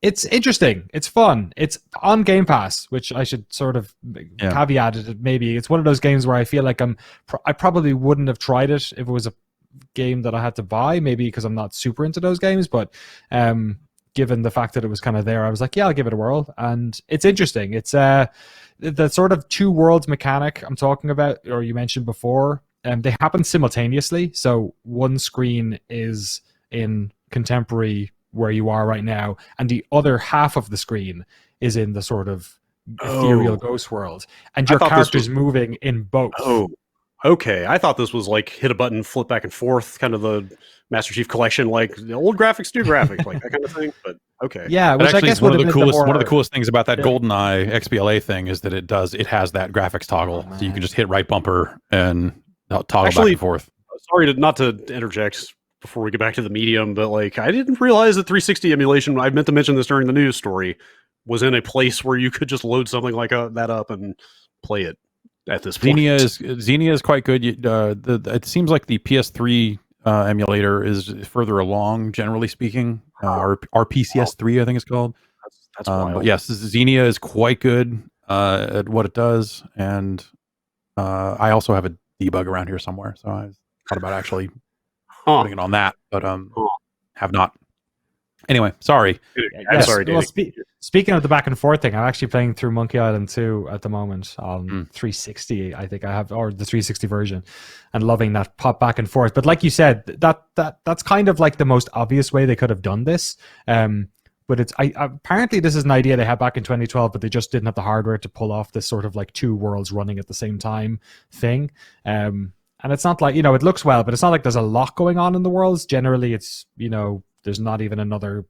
It's interesting. It's fun. It's on Game Pass, which I should sort of caveat it. Maybe it's one of those games where I feel like I probably wouldn't have tried it if it was a game that I had to buy. Maybe because I'm not super into those games, but given the fact that it was kind of there, I was like, yeah, I'll give it a whirl. And it's interesting. It's the sort of two worlds mechanic I'm talking about, or you mentioned before. They happen simultaneously. So one screen is in contemporary where you are right now, and the other half of the screen is in the sort of ethereal ghost world, and your character's moving in both. Oh, okay. I thought this was like hit a button, flip back and forth, kind of the Master Chief Collection, like the old graphics, new graphics, like that kind of thing. But okay, Yeah, But which I actually, guess one would of have the been coolest more, one of the coolest things about that Yeah. GoldenEye XBLA thing is that it has that graphics toggle, so you can just hit right bumper and toggle back and forth. sorry not to interject before we get back to the medium, but like I didn't realize that 360 emulation, I meant to mention this during the news story, was in a place where you could just load something like that up and play it at this point. Xenia is quite good. It seems like the PS3 emulator is further along, generally speaking. Or RPCS3, I think it's called. That's wild. But yes, Xenia is quite good at what it does, and I also have a debug around here somewhere, so I thought about actually putting it on that, but have not. Anyway, sorry. I'm sorry, Well, Danny. speaking of the back and forth thing, I'm actually playing through Monkey Island 2 at the moment on 360. I think I have, or the 360 version, and loving that pop back and forth. But like you said, that's kind of like the most obvious way they could have done this. But but it's apparently this is an idea they had back in 2012, but they just didn't have the hardware to pull off this sort of like two worlds running at the same time thing. And it's not like, it looks well, but it's not like there's a lot going on in the worlds. Generally, it's, there's not even another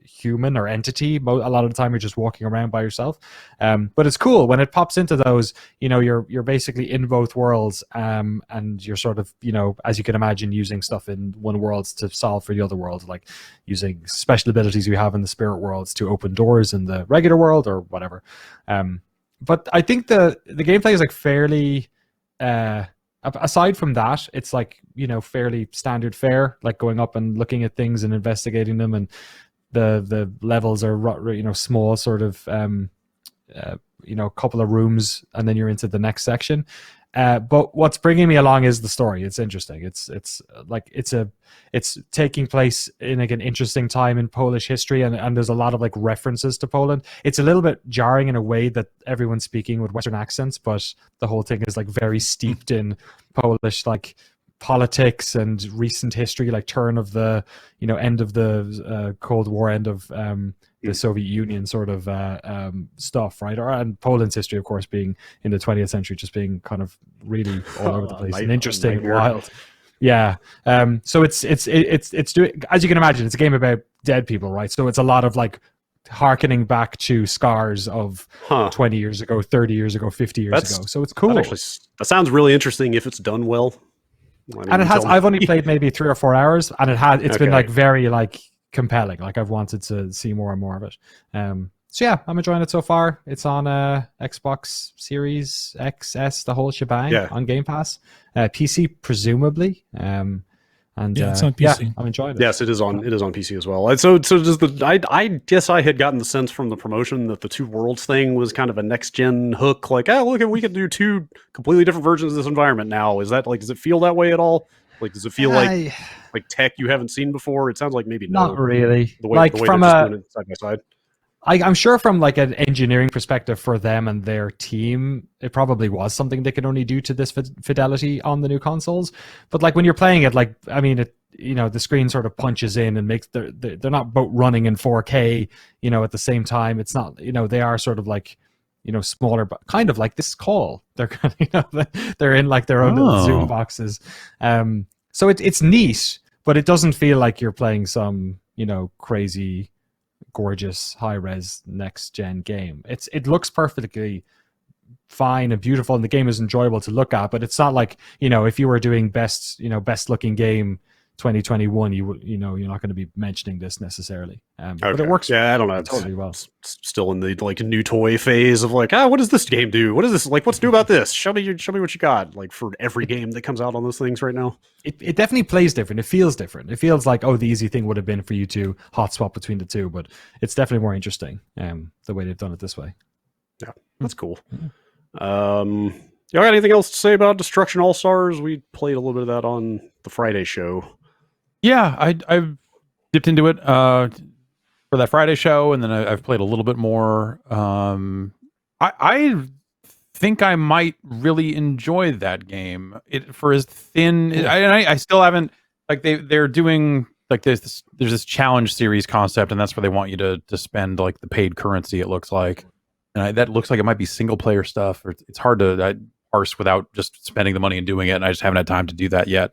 human or entity. A lot of the time you're just walking around by yourself, but it's cool when it pops into those. You're basically in both worlds, and you're sort of, as you can imagine, using stuff in one world to solve for the other world, like using special abilities you have in the spirit worlds to open doors in the regular world or whatever. But I think the gameplay is like fairly aside from that, it's like, fairly standard fare, like going up and looking at things and investigating them, and the levels are small, sort of couple of rooms, and then you're into the next section. But what's bringing me along is the story. It's interesting. It's taking place in like an interesting time in Polish history, and there's a lot of like references to Poland. It's a little bit jarring in a way that everyone's speaking with Western accents, but the whole thing is like very steeped in Polish like politics and recent history, like turn of the end of the Cold War, end of the Soviet Union sort of stuff, right? And Poland's history, of course, being in the 20th century, just being kind of really all over the place and interesting and wild. Yeah. So it's doing, as you can imagine, it's a game about dead people, right? So it's a lot of like harkening back to scars of 20 years ago, 30 years ago, 50 years ago. So it's cool. That sounds really interesting if it's done well. And it has. I've only played maybe 3 or 4 hours, and it's been like very like compelling. Like I've wanted to see more and more of it. So yeah, I'm enjoying it so far. It's on Xbox Series XS, the whole shebang, on Game Pass, PC presumably. And it's on PC. Yeah, I'm enjoying it. Yes, it is on PC as well. So does I guess I had gotten the sense from the promotion that the Two Worlds thing was kind of a next gen hook. Like, look, we can do two completely different versions of this environment now. Is that like, does it feel that way at all? Like, does it feel like tech you haven't seen before? It sounds like maybe not really. The way from they're just doing it side by side. I'm sure from like an engineering perspective for them and their team, it probably was something they could only do to this fidelity on the new consoles. But like when you're playing it, like, I mean, the screen sort of punches in and makes they're not both running in 4K, at the same time. It's not, they are sort of like, smaller, but kind of like this call. They're kind of, they're in like their own little Zoom boxes. So it's neat, but it doesn't feel like you're playing some, crazy, gorgeous high-res next-gen game. It looks perfectly fine and beautiful, and the game is enjoyable to look at, but it's not like, if you were doing best looking game 2021, you're not going to be mentioning this necessarily. But it works. Yeah, I don't know. Totally well. Still in the like new toy phase of like, what does this game do? What is this like? What's new about this? Show me what you got. Like for every game that comes out on those things right now. It definitely plays different. It feels different. It feels like, the easy thing would have been for you to hot swap between the two, but it's definitely more interesting the way they've done it this way. Yeah, that's cool. Y'all got anything else to say about Destruction AllStars? We played a little bit of that on the Friday show. Yeah, I've dipped into it for that Friday show, and then I've played a little bit more. I think I might really enjoy that game. For as thin, I still haven't, like, they're doing like there's this challenge series concept, and that's where they want you to spend like the paid currency. It looks like, and that looks like it might be single player stuff. Or it's hard to parse without just spending the money and doing it. And I just haven't had time to do that yet.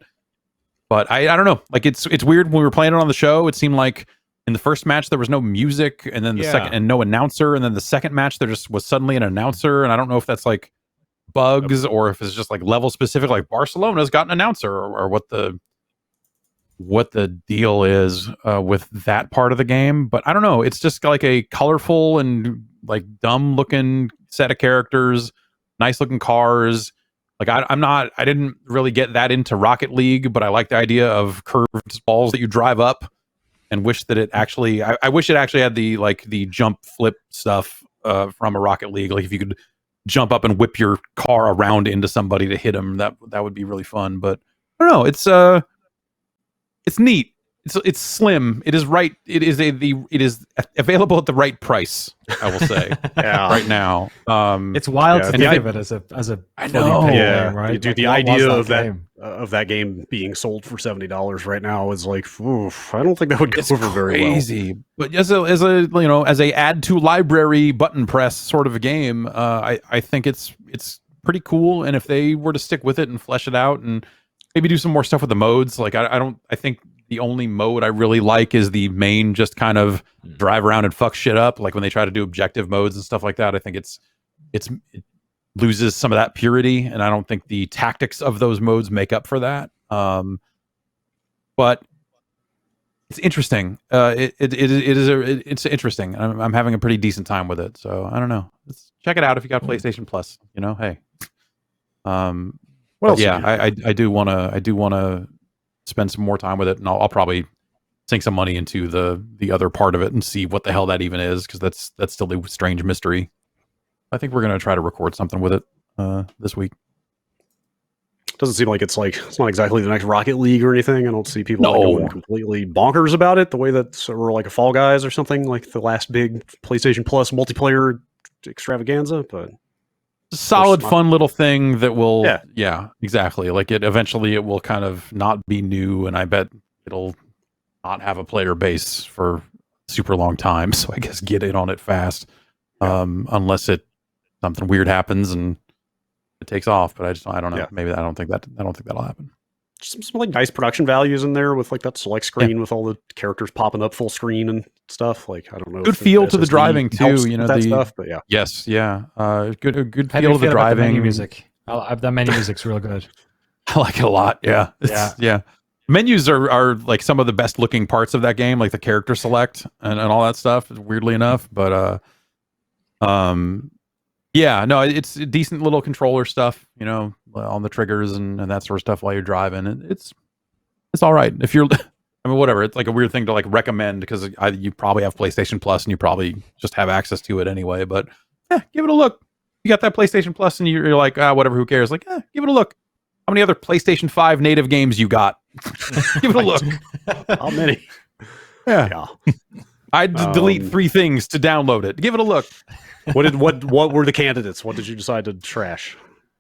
But I don't know. Like it's weird when we were playing it on the show. It seemed like in the first match there was no music, and then the second, and no announcer, and then the second match there just was suddenly an announcer, and I don't know if that's like bugs or if it's just like level specific. Like Barcelona's got an announcer, or what the deal is with that part of the game. But I don't know. It's just like a colorful and like dumb looking set of characters, nice looking cars. Like I didn't really get that into Rocket League, but I like the idea of curved balls that you drive up, and wish that it actually, I wish it actually had the jump flip stuff from a Rocket League. Like if you could jump up and whip your car around into somebody to hit them, that would be really fun. But I don't know, it's neat. it's slim. It is right. It is available at the right price. I will say right now. It's wild to and think of it as a I fully know. paid Yeah, game, right? dude. Like, The what was idea that of that game being sold for $70 right now is like, oof, I don't think that would go It's over very well. crazy. But as a add to library button press sort of a game, I think it's pretty cool. And if they were to stick with it and flesh it out and maybe do some more stuff with the modes, like I think the only mode I really like is the main, just kind of drive around and fuck shit up. Like when they try to do objective modes and stuff like that, I think it loses some of that purity, and I don't think the tactics of those modes make up for that. But it's interesting. It's interesting. I'm having a pretty decent time with it. So I don't know. Let's check it out if you got PlayStation Plus. Hey. Well, yeah, I do want to spend some more time with it, and I'll probably sink some money into the other part of it and see what the hell that even is, because that's still a strange mystery. I think we're gonna try to record something with it this week. Doesn't seem like it's not exactly the next Rocket League or anything. I don't see people No. going completely bonkers about it the way that or like a Fall Guys or something, like the last big PlayStation Plus multiplayer extravaganza. But Solid, not- fun little thing that will, Yeah. exactly. Like eventually it will kind of not be new, and I bet it'll not have a player base for super long time. So I guess get in on it fast, unless something weird happens and it takes off. But I don't know. Yeah. Maybe I don't think that'll happen. some like nice production values in there with like that select screen with all the characters popping up full screen and stuff. Like I don't know. Good if feel the to the SSD driving helps too. with that stuff, but yeah. Yes, yeah. Good How do feel you to the feel about the driving. menu music? That menu music's real good. I like it a lot. Yeah. Yeah. Menus are like some of the best looking parts of that game, like the character select and all that stuff, weirdly enough. But yeah, no, it's decent little controller stuff, on the triggers and that sort of stuff while you're driving. And it's all right. If you're I mean, whatever. It's like a weird thing to like recommend because you probably have PlayStation Plus and you probably just have access to it anyway. But yeah, give it a look. You got that PlayStation Plus and you're like, whatever, who cares? Like, give it a look. How many other PlayStation 5 native games you got? Give it a look. How many? Yeah. I'd delete 3 things to download it. Give it a look. What were the candidates? What did you decide to trash?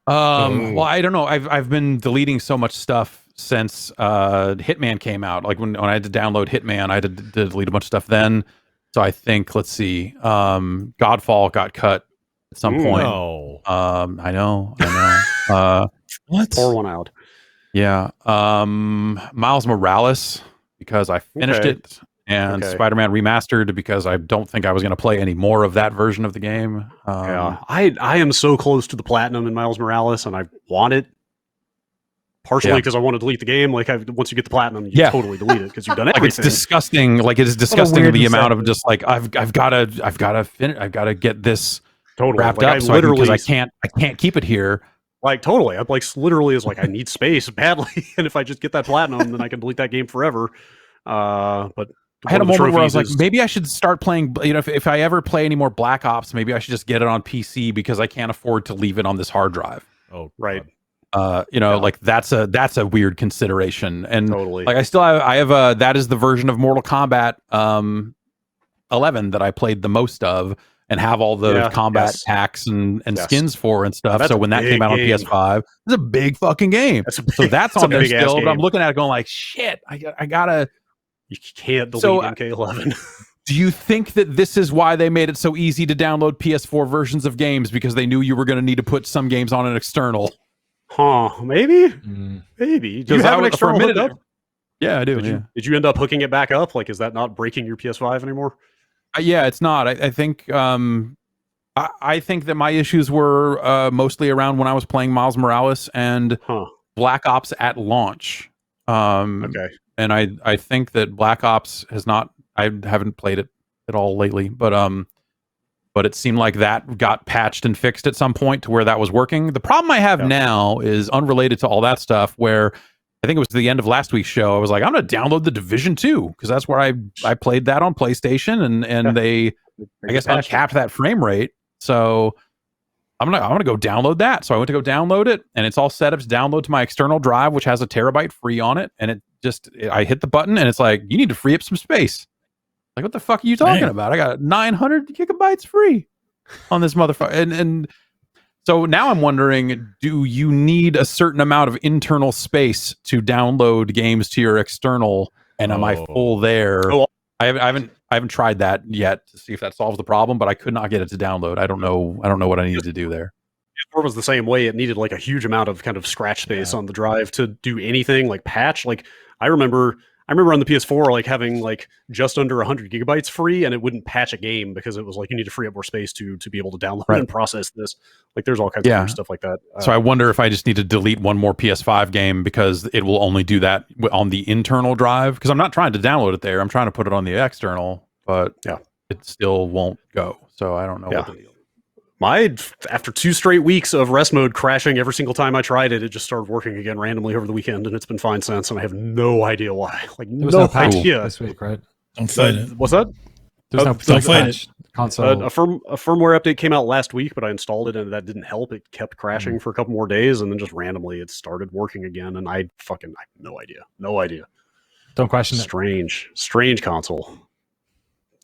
Well, I don't know. I've been deleting so much stuff since Hitman came out. Like when I had to download Hitman, I had to delete a bunch of stuff then. So I think, let's see, Godfall got cut at some point. No. I know. What? Pour one out. Yeah. Miles Morales, because I finished it, and Spider-Man Remastered, because I don't think I was going to play any more of that version of the game. Yeah, I am so close to the platinum in Miles Morales, and I want it. Partially because I want to delete the game. Like once you get the platinum, you totally delete it because you've done everything. Like it's disgusting. Like it is disgusting the amount of just like I've got to finish. I've got to get this wrapped up. So because I can't keep it here. Like totally, I'm like literally is like I need space badly, and if I just get that platinum, then I can delete that game forever. But I had a moment where I was like, maybe I should start playing. If I ever play any more Black Ops, maybe I should just get it on PC because I can't afford to leave it on this hard drive. Oh, right. Like that's a weird consideration. And totally, like I have that is the version of Mortal Kombat 11 that I played the most of. And have all the combat packs and skins for and stuff. So when that came out on PS5, it's a big fucking game. So that's on there still. But I'm looking at it going like, shit, I gotta. You can't delete MK11. Do you think that this is why they made it so easy to download PS4 versions of games, because they knew you were going to need to put some games on an external? Huh? Maybe. Maybe. Do you have an external hooked up? Yeah, I do. Did you end up hooking it back up? Like, is that not breaking your PS5 anymore? Yeah, it's not. I think I think that my issues were mostly around when I was playing Miles Morales and Black Ops at launch. And I think that Black Ops has not. I haven't played it at all lately, but it seemed like that got patched and fixed at some point to where that was working. The problem I have now is unrelated to all that stuff, where I think it was the end of last week's show. I was like, I'm going to download the Division 2 because that's where I played that on PlayStation, and they I guess uncapped that frame rate. So I'm gonna go download that. So I went to go download it, and it's all set up to download to my external drive, which has a terabyte free on it. And I hit the button, and it's like, you need to free up some space. Like, what the fuck are you talking about? I got 900 gigabytes free on this motherfucker. And so now I'm wondering, do you need a certain amount of internal space to download games to your external? And am I full there? Oh. I haven't tried that yet to see if that solves the problem, but I could not get it to download. I don't know what I needed to do there. PS4 was the same way. It needed like a huge amount of kind of scratch space on the drive to do anything like patch. Like I remember on the PS4 like having like just under 100 gigabytes free, and it wouldn't patch a game because it was like you need to free up more space to be able to download and process this. Like there's all kinds of weird stuff like that. So I wonder if I just need to delete one more PS5 game because it will only do that on the internal drive. Because I'm not trying to download it there. I'm trying to put it on the external, but it still won't go. So I don't know what the deal is. After 2 straight weeks of rest mode crashing every single time I tried it, it just started working again randomly over the weekend, and it's been fine since, and I have no idea why. Like, no idea. This week, right? Don't fight it. What's that? There's no don't fight it. Console. A firmware update came out last week, but I installed it, and that didn't help. It kept crashing for a couple more days, and then just randomly it started working again, and I have no idea. No idea. Don't question it. Strange console.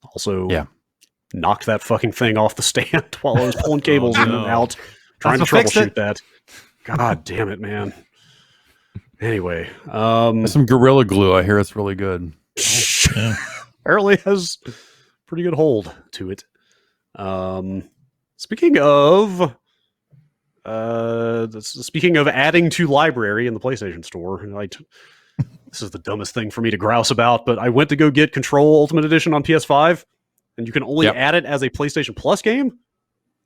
Also, knocked that fucking thing off the stand while I was pulling cables in and out, trying to troubleshoot that. God damn it, man. Anyway, some Gorilla Glue. I hear it's really good. Apparently has pretty good hold to it. Speaking of adding to library in the PlayStation Store, this is the dumbest thing for me to grouse about, but I went to go get Control Ultimate Edition on PS5. And you can only add it as a PlayStation Plus game?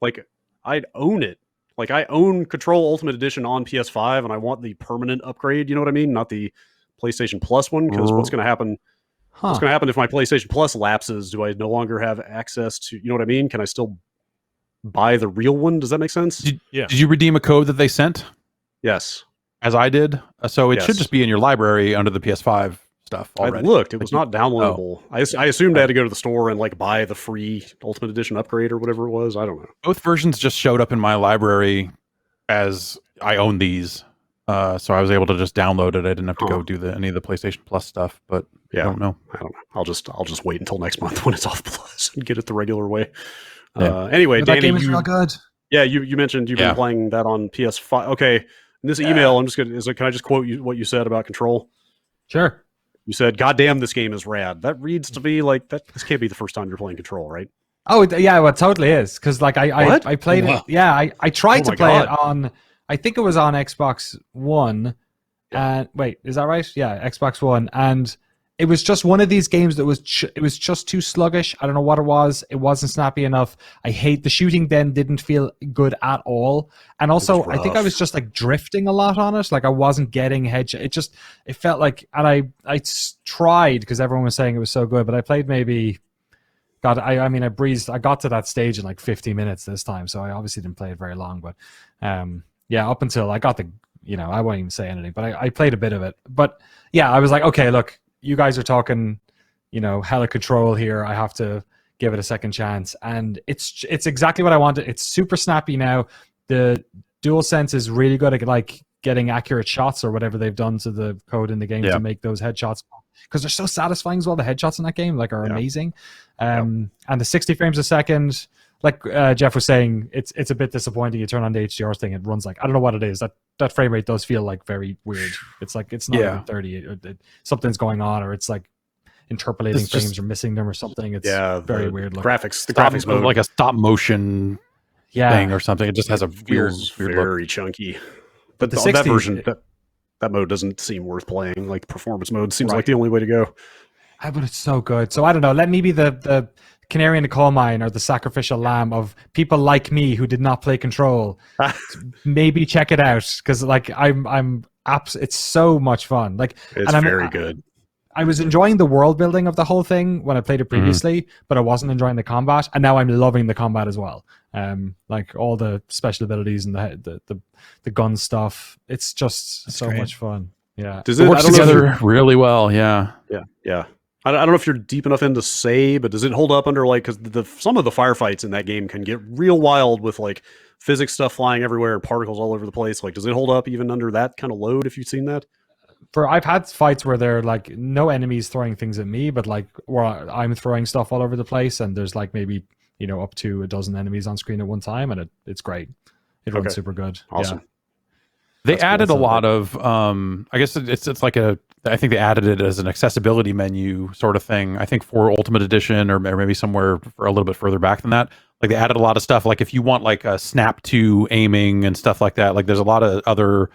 Like, I'd own it. Like, I own Control Ultimate Edition on PS5, and I want the permanent upgrade, you know what I mean? Not the PlayStation Plus one, because what's going to happen? What's going to happen if my PlayStation Plus lapses? Do I no longer have access to, you know what I mean? Can I still buy the real one? Does that make sense? Did you redeem a code that they sent? Yes. As I did? So it should just be in your library under the PS5 stuff already. I looked. It was not downloadable. I assumed I had to go to the store and like buy the free Ultimate Edition upgrade or whatever it was. I don't know. Both versions just showed up in my library as I own these. So I was able to just download it. I didn't have to go do any of the PlayStation Plus stuff, but I don't know. I'll just wait until next month when it's off Plus and get it the regular way. Anyway, but Danny, that game is real good. Yeah, you mentioned you've been playing that on PS5. Okay. In this email, can I just quote you what you said about Control? Sure. You said, "God damn, this game is rad." That reads to me like that. This can't be the first time you're playing Control, right? Oh yeah, well, it totally is. Because like I played it. Yeah, I tried to play it on. I think it was on Xbox One. Wait, is that right? Yeah, Xbox One, and it was just one of these games that was it was just too sluggish. I don't know what it was. It wasn't snappy enough. I hate the shooting. Then didn't feel good at all. And also, I think I was just like drifting a lot on it. Like I wasn't getting headshot. It felt like, and I tried because everyone was saying it was so good, but I played maybe. God, I mean, I breezed. I got to that stage in like 50 minutes this time, so I obviously didn't play it very long. But up until I got the, I won't even say anything, but I played a bit of it. But yeah, I was like, okay, look. You guys are talking, hella Control here. I have to give it a second chance, and it's exactly what I wanted. It's super snappy now. The DualSense is really good at like getting accurate shots or whatever they've done to the code in the game to make those headshots, because they're so satisfying as well. The headshots in that game are amazing, and the 60 frames a second. Like Jeff was saying, it's a bit disappointing. You turn on the HDR thing, it runs like, I don't know what it is. That frame rate does feel like very weird. It's like it's not even 30. Something's going on, or it's like interpolating frames or missing them or something. It's very weird. The graphics mode, like a stop motion thing or something. It just has a weird very look. chunky. But that version, that mode doesn't seem worth playing. Like the performance mode seems like the only way to go. But it's so good. So I don't know. Let me be the canary in the coal mine, or the sacrificial lamb of people like me who did not play Control. Maybe check it out, because like it's so much fun. Like it's very good. I was enjoying the world building of the whole thing when I played it previously, but I wasn't enjoying the combat, and now I'm loving the combat as well. Like all the special abilities and the gun stuff. It's just so much fun. Yeah, Does it work together really well? Yeah. I don't know if you're deep enough in to say, but does it hold up under like, because some of the firefights in that game can get real wild with like physics stuff flying everywhere and particles all over the place. Like, does it hold up even under that kind of load if you've seen that? I've had fights where they're like no enemies throwing things at me, but like where I'm throwing stuff all over the place, and there's like maybe up to a dozen enemies on screen at one time, and it's great. It runs super good. Awesome. Yeah. They added a lot of I guess it's like I think they added it as an accessibility menu sort of thing. I think for Ultimate Edition or maybe somewhere for a little bit further back than that. Like they added a lot of stuff. Like if you want like a snap to aiming and stuff like that, like there's a lot of other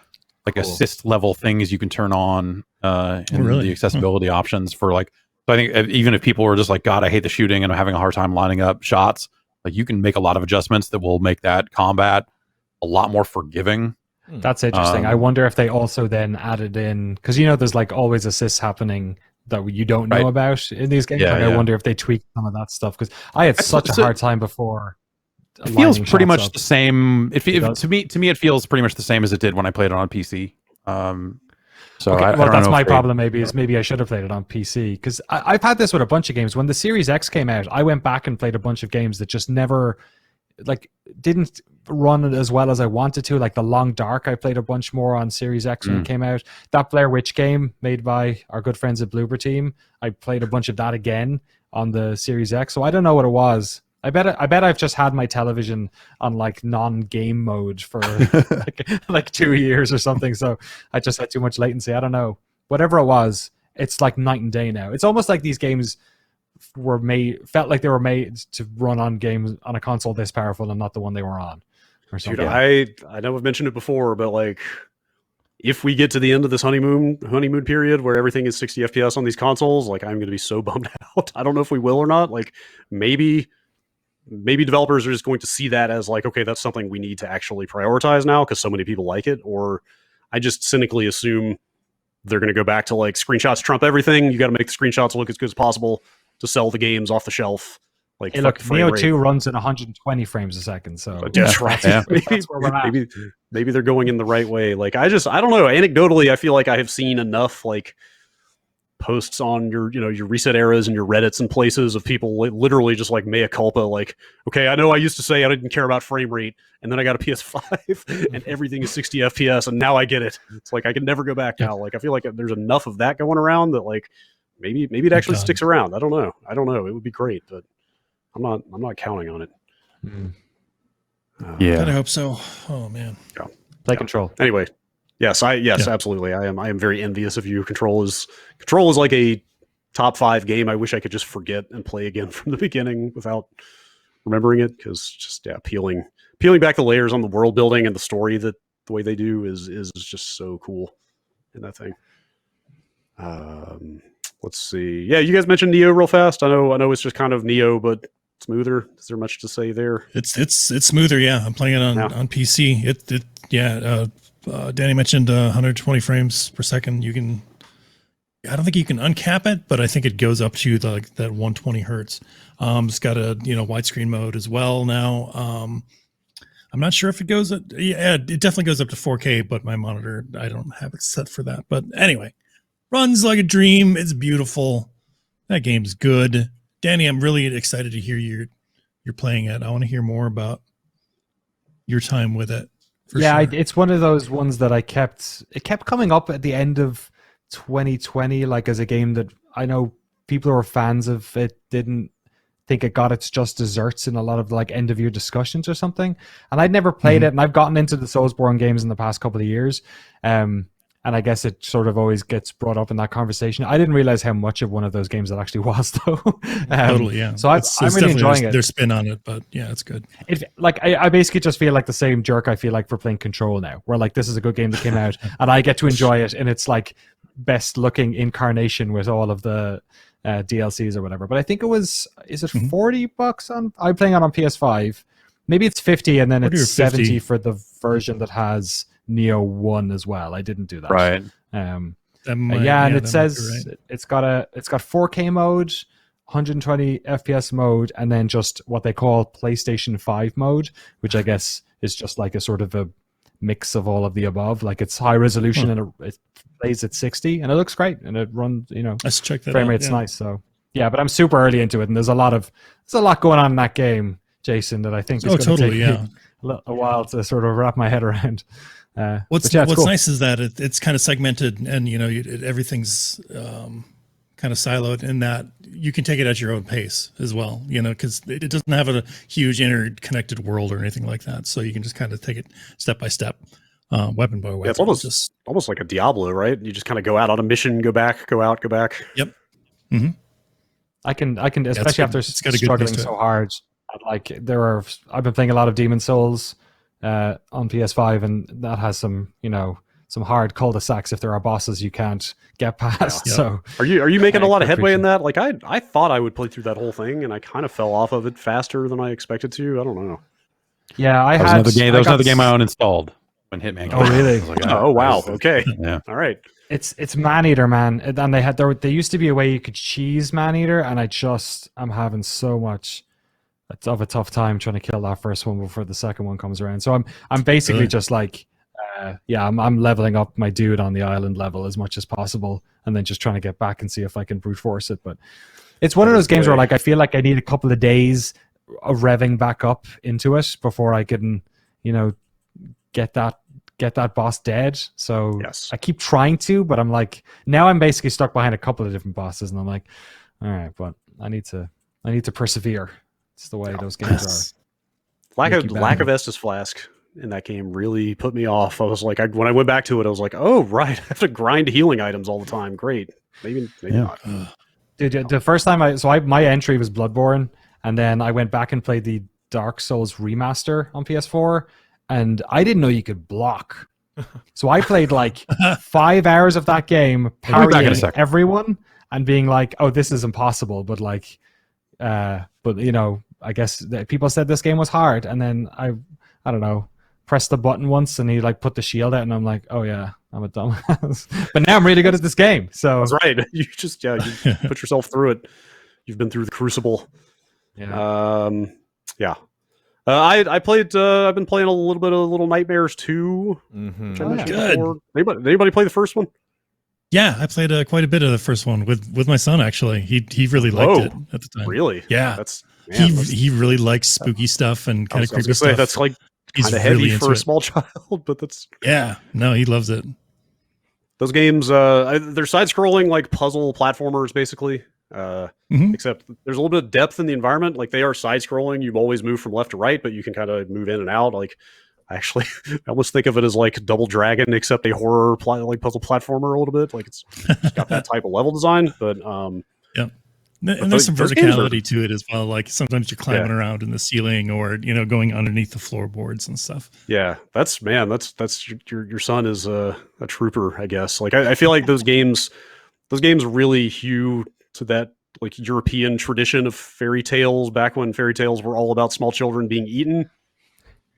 like assist level things you can turn on in the accessibility options for like. So I think even if people were just like, God, I hate the shooting and I'm having a hard time lining up shots, like you can make a lot of adjustments that will make that combat a lot more forgiving. That's interesting. I wonder if they also then added in, because there's like always assists happening that you don't know about in these games. I wonder if they tweaked some of that stuff, because I had such a hard time before. It feels pretty much the same. To me, it feels pretty much the same as it did when I played it on PC. So okay, I don't that's know my problem. Maybe I should have played it on PC, because I've had this with a bunch of games. When the Series X came out, I went back and played a bunch of games that just never didn't run as well as I wanted to. Like The Long Dark, I played a bunch more on Series X when it came out. That Blair Witch game made by our good friends at Bloober Team, I played a bunch of that again on the Series X. So I don't know what it was. I bet I've just had my television on like non-game mode for like 2 years or something. So I just had too much latency. I don't know. Whatever it was, it's like night and day now. It's almost like these games felt like they were made to run on games on a console this powerful and not the one they were on. Or something. Dude, I know I've mentioned it before, but like, if we get to the end of this honeymoon period where everything is 60 FPS on these consoles, like I'm going to be so bummed out. I don't know if we will or not. Like maybe developers are just going to see that as like, okay, that's something we need to actually prioritize now because so many people like it. Or I just cynically assume they're going to go back to like screenshots trump everything. You got to make the screenshots look as good as possible to sell the games off the shelf. Like, hey, look, Neo 2 runs at 120 frames a second. So that's right. Yeah. That's where we're at. Maybe they're going in the right way. Like I don't know. Anecdotally, I feel like I have seen enough like posts on your reset eras and your Reddits and places of people literally just like mea culpa, like, okay, I know I used to say I didn't care about frame rate, and then I got a PS5 and everything is 60 FPS, and now I get it. It's like I can never go back now. Like I feel like there's enough of that going around that like maybe it actually sticks around. I don't know. It would be great, but I'm not counting on it. I hope so. Oh man. Yeah. Play Control. Anyway. Yes, absolutely. I am very envious of you. Control is like a top 5 game I wish I could just forget and play again from the beginning without remembering it, because just peeling back the layers on the world building and the story that the way they do is just so cool in that thing. Let's see. Yeah, you guys mentioned Neo real fast. I know it's just kind of Neo but smoother. Is there much to say there? It's smoother, yeah. I'm playing it on PC. Danny mentioned 120 frames per second. I don't think you can uncap it, but I think it goes up to that 120 hertz. It's got a widescreen mode as well now. I'm not sure if it goes. It definitely goes up to 4K, but my monitor, I don't have it set for that. But anyway, runs like a dream. It's beautiful. That game's good. Danny, I'm really excited to hear you're playing it. I want to hear more about your time with it. Yeah, sure. It's one of those ones that it kept coming up at the end of 2020, like as a game that I know people who are fans of it didn't think it got its just desserts in a lot of like end of year discussions or something. And I'd never played it, and I've gotten into the Soulsborne games in the past couple of years. And I guess it sort of always gets brought up in that conversation. I didn't realize how much of one of those games that actually was, though. Totally, yeah. So I'm really enjoying it. Their spin on it, but yeah, it's good. I basically just feel like the same jerk I feel like for playing Control now, where like this is a good game that came out, and I get to enjoy it in its like best looking incarnation with all of the DLCs or whatever. But I think is it $40 on? I'm playing it on PS5. Maybe it's 50, and then it's 70 for the version that has Neo 1 as well. I didn't do that. Right. And it says it's got 4K mode, 120 FPS mode, and then just what they call PlayStation 5 mode, which I guess is just like a sort of a mix of all of the above. Like it's high resolution and it plays at 60 and it looks great and it runs, let's check that frame out. rate's nice. So yeah, but I'm super early into it and there's a lot going on in that game, Jason, that I think is going to take me a while to sort of wrap my head around. What's cool. nice is that it's kind of segmented and everything's kind of siloed in that you can take it at your own pace as well, because it doesn't have a huge interconnected world or anything like that. So you can just kind of take it step by step, weapon by weapon. Yeah, it's almost like a Diablo, right? You just kind of go out on a mission, go back, go out, go back. Yep. Mm-hmm. I can, especially after struggling so hard. Like I've been playing a lot of Demon Souls on PS5, and that has some hard cul-de-sacs if there are bosses you can't get past. Yeah. So are you making a lot of headway in that? Like I thought I would play through that whole thing, and I kind of fell off of it faster than I expected to. I don't know. Yeah, That was another game I uninstalled when Hitman came out. Really? I was like, oh wow. Okay. Yeah. All right. It's Maneater, man. And there used to be a way you could cheese Maneater, and I'm having so much of a tough time trying to kill that first one before the second one comes around. So I'm basically just like I'm leveling up my dude on the island level as much as possible, and then just trying to get back and see if I can brute force it. But it's one of those games where like I feel like I need a couple of days of revving back up into it before I can, get that boss dead. So yes. I keep trying to, but I'm like, now I'm basically stuck behind a couple of different bosses, and I'm like, all right, but I need to persevere. It's the way those games are. Lack of Estus Flask in that game really put me off. I was like, when I went back to it, I was like, oh right, I have to grind healing items all the time. Great, maybe not. Dude, the first time my entry was Bloodborne, and then I went back and played the Dark Souls remaster on PS4, and I didn't know you could block. So I played like 5 hours of that game, parrying everyone and being like, oh, this is impossible. But like, I guess people said this game was hard, and then I don't know, pressed the button once and he like put the shield out, and I'm like, oh yeah, I'm a dumbass. But now I'm really good at this game. So that's right. You just you put yourself through it. You've been through the crucible. Yeah. I played. I've been playing a little bit of Little Nightmares 2. Mm-hmm. Which I mentioned before. Anybody play the first one? Yeah, I played quite a bit of the first one with my son. Actually, he really liked it at the time. Really? Yeah, he really likes spooky stuff and kind of creepy stuff. That's like kind of heavy for a small child, but that's he loves it. Those games, they're side-scrolling like puzzle platformers, basically. Except there's a little bit of depth in the environment. Like they are side-scrolling. You always move from left to right, but you can kind of move in and out. Like actually, I almost think of it as like Double Dragon, except a horror like puzzle platformer a little bit. Like it's got that type of level design, but and there's some verticality to it as well. Like sometimes you're climbing around in the ceiling, or going underneath the floorboards and stuff. Yeah, that's your son is a trooper, I guess. Like I feel like those games really hew to that like European tradition of fairy tales back when fairy tales were all about small children being eaten.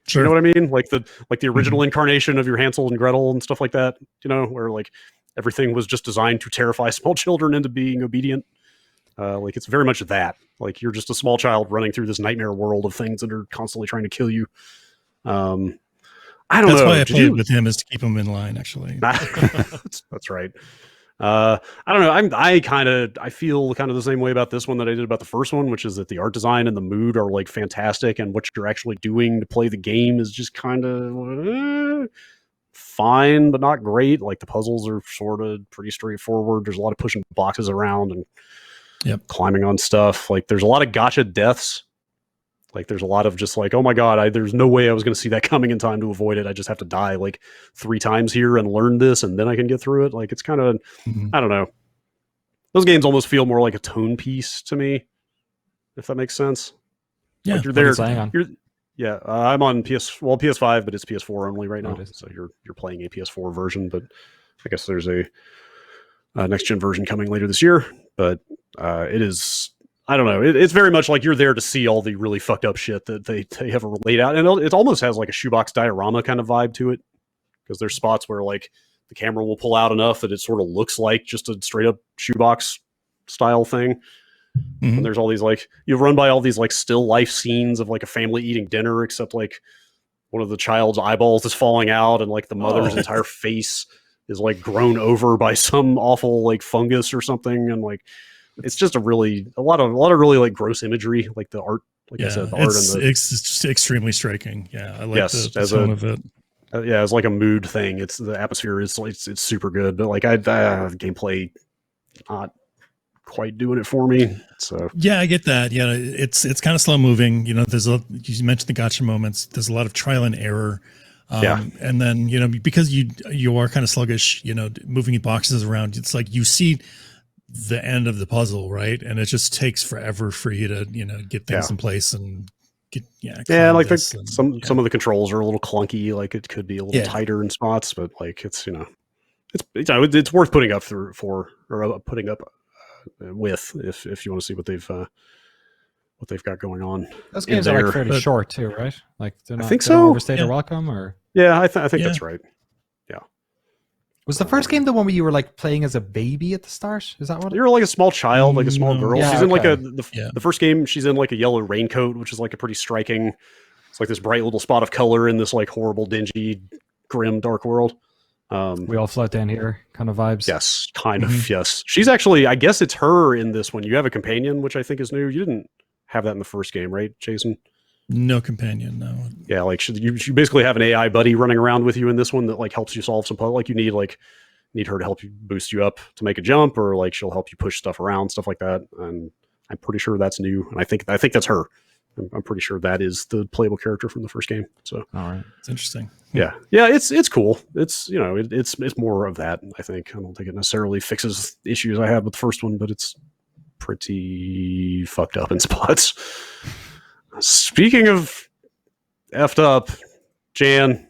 Sure. You know what I mean? Like the original incarnation of your Hansel and Gretel and stuff like that, where like everything was just designed to terrify small children into being obedient. Like it's very much that. Like you're just a small child running through this nightmare world of things that are constantly trying to kill you. I don't know. That's why I played with him, is to keep him in line, actually. That's right. I don't know. I feel kind of the same way about this one that I did about the first one, which is that the art design and the mood are like fantastic, and what you're actually doing to play the game is just kind of fine, but not great. Like the puzzles are sort of pretty straightforward. There's a lot of pushing boxes around and climbing on stuff. Like there's a lot of gotcha deaths. Like there's a lot of just like, oh my god, there's no way I was going to see that coming in time to avoid it. I just have to die like 3 times here and learn this, and then I can get through it. Like it's kind of, I don't know. Those games almost feel more like a tone piece to me, if that makes sense. Yeah, like you're there. I'm on PS5, but it's PS4 only right now. So you're playing a PS4 version, but I guess there's a next gen version coming later this year. But it is. I don't know. It's very much like you're there to see all the really fucked up shit that they have laid out. And it almost has like a shoebox diorama kind of vibe to it. Because there's spots where like the camera will pull out enough that it sort of looks like just a straight up shoebox style thing. Mm-hmm. And there's all these like, you run by all these like still life scenes of like a family eating dinner, except like one of the child's eyeballs is falling out, and like the mother's entire face is like grown over by some awful like fungus or something, and like it's just a lot of really like gross imagery, like the art. Like I said, the art and it's just extremely striking. Yeah, I like Yes, the tone of it. yeah, it's like a mood thing. It's the atmosphere is it's super good, but like gameplay not quite doing it for me. So Yeah, I get that. Yeah, it's kind of slow moving. You know, you mentioned the gotcha moments. There's a lot of trial and error. And then, you know, because you are kind of sluggish, you know, moving boxes around, it's like you see the end of the puzzle, right? And it just takes forever for you to, you know, get things in place and get like some of the controls are a little clunky. Like it could be a little tighter in spots, but like it's, you know, it's worth putting up putting up with if you want to see what they've got going on. Those games are like fairly short too, right? Like they're not, I think so. Overstay their welcome, or I think that's right. Yeah. Was the first game the one where you were like playing as a baby at the start? Is that what? You're like a small child, like a small girl. Yeah, she's in like the first game. She's in like a yellow raincoat, which is like a pretty striking. It's like this bright little spot of color in this like horrible, dingy, grim, dark world. We all float down here kind of vibes. Yes, kind of. Yes, she's actually. I guess it's her in this one. You have a companion, which I think is new. You didn't have that in the first game, right, Jason? No companion, no. Yeah, like you basically have an AI buddy running around with you in this one that like helps you solve some puzzle. Like you need her to help you boost you up to make a jump, or like she'll help you push stuff around, stuff like that. And I'm pretty sure that's new, and I think that's her. I'm pretty sure that is the playable character from the first game. So all right, it's interesting. Yeah, it's cool. It's, you know, it's more of that. I think I don't think it necessarily fixes the issues I had with the first one, but it's pretty fucked up in spots. Speaking of effed up, Jan.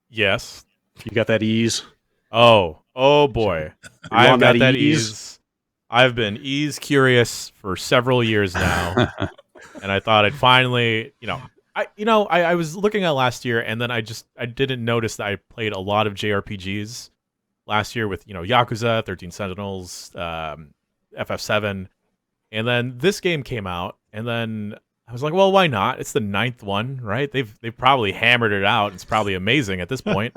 Yes. You got that ease? Oh boy. I've got that ease. I've been ease curious for several years now. And I thought I'd finally, I was looking at last year, and then I didn't notice that I played a lot of JRPGs last year with, Yakuza, 13 Sentinels, FF7. And then this game came out, and then I was like, well, why not? It's the 9th one, right? They've probably hammered it out. It's probably amazing at this point.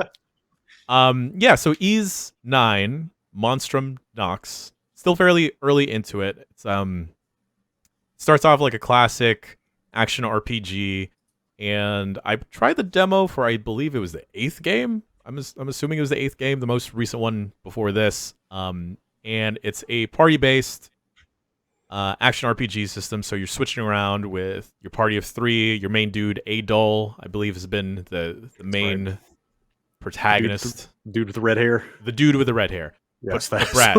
So Ease 9, Monstrum Nox, still fairly early into it. It's starts off like a classic action RPG, and I tried the demo for, I believe it was the 8th game. I'm assuming it was the 8th game, the most recent one before this. And it's a party-based action RPG system, so you're switching around with your party of 3. Your main dude, Adol, I believe, has been the main protagonist. Dude with the red hair. The dude with the red hair. Yes, that's Brad.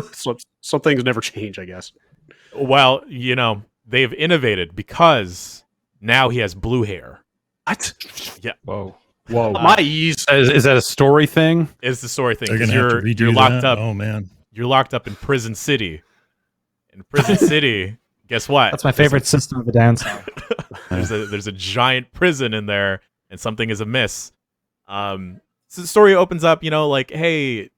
Some things never change, I guess. Well, they've innovated because now he has blue hair. What? Yeah. Whoa. My ease. Is that a story thing? It's the story thing. They're gonna have to redo You're locked that? up. Oh man. You're locked up in Prison City. In Prison City, guess what? That's my favorite System of a Down song. There's a giant prison in there, and something is amiss. So the story opens up, like, hey,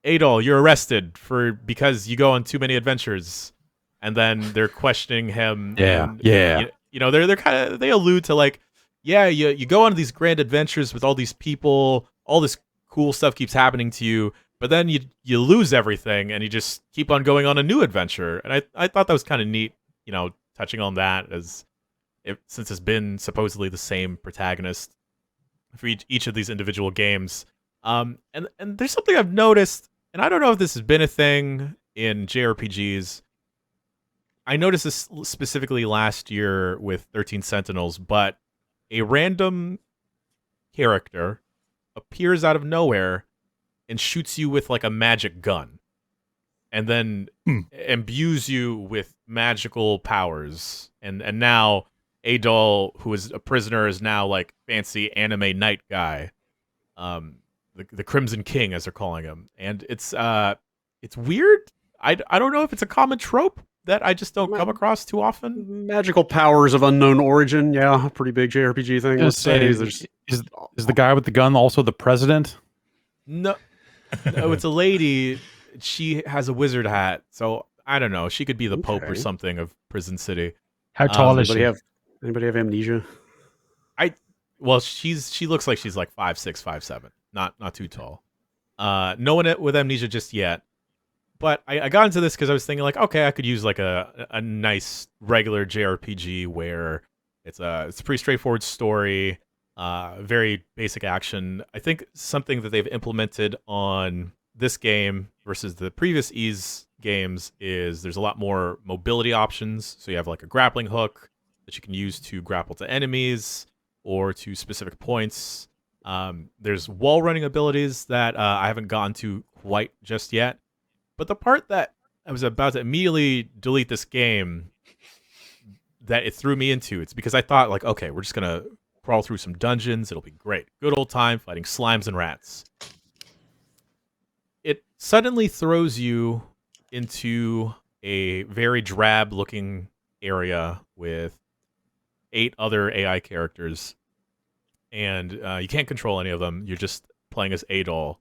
Adol, you're arrested because you go on too many adventures, and then they're questioning him. Yeah. They're kind of, they allude to like, you go on these grand adventures with all these people, all this cool stuff keeps happening to you. But then you lose everything, and you just keep on going on a new adventure. And I thought that was kind of neat, touching on that, since it's been supposedly the same protagonist for each of these individual games. And there's something I've noticed, and I don't know if this has been a thing in JRPGs. I noticed this specifically last year with 13 Sentinels, but a random character appears out of nowhere and shoots you with like a magic gun, and then imbues you with magical powers. And now Adol, who is a prisoner, is now like fancy anime knight guy, the Crimson King, as they're calling him. And it's weird. I don't know if it's a common trope that I just don't come across too often. Magical powers of unknown origin. Yeah, a pretty big JRPG thing. Let's say is the guy with the gun also the president? No, it's a lady. She has a wizard hat, so I don't know. She could be the Pope or something of Prison City. How tall is she? Anybody have amnesia? Well, she looks like she's like 5'6", 5'7", not too tall. No one with amnesia just yet. But I got into this because I was thinking like, okay, I could use like a nice regular JRPG where it's a pretty straightforward story, very basic action. I think something that they've implemented on this game versus the previous Ys games is there's a lot more mobility options. So you have like a grappling hook that you can use to grapple to enemies or to specific points. There's wall running abilities that I haven't gotten to quite just yet. But the part that I was about to immediately delete this game that it threw me into, it's because I thought, like, okay, we're just going to crawl through some dungeons. It'll be great. Good old time fighting slimes and rats. It suddenly throws you into a very drab-looking area with 8 other AI characters. And you can't control any of them. You're just playing as Adol.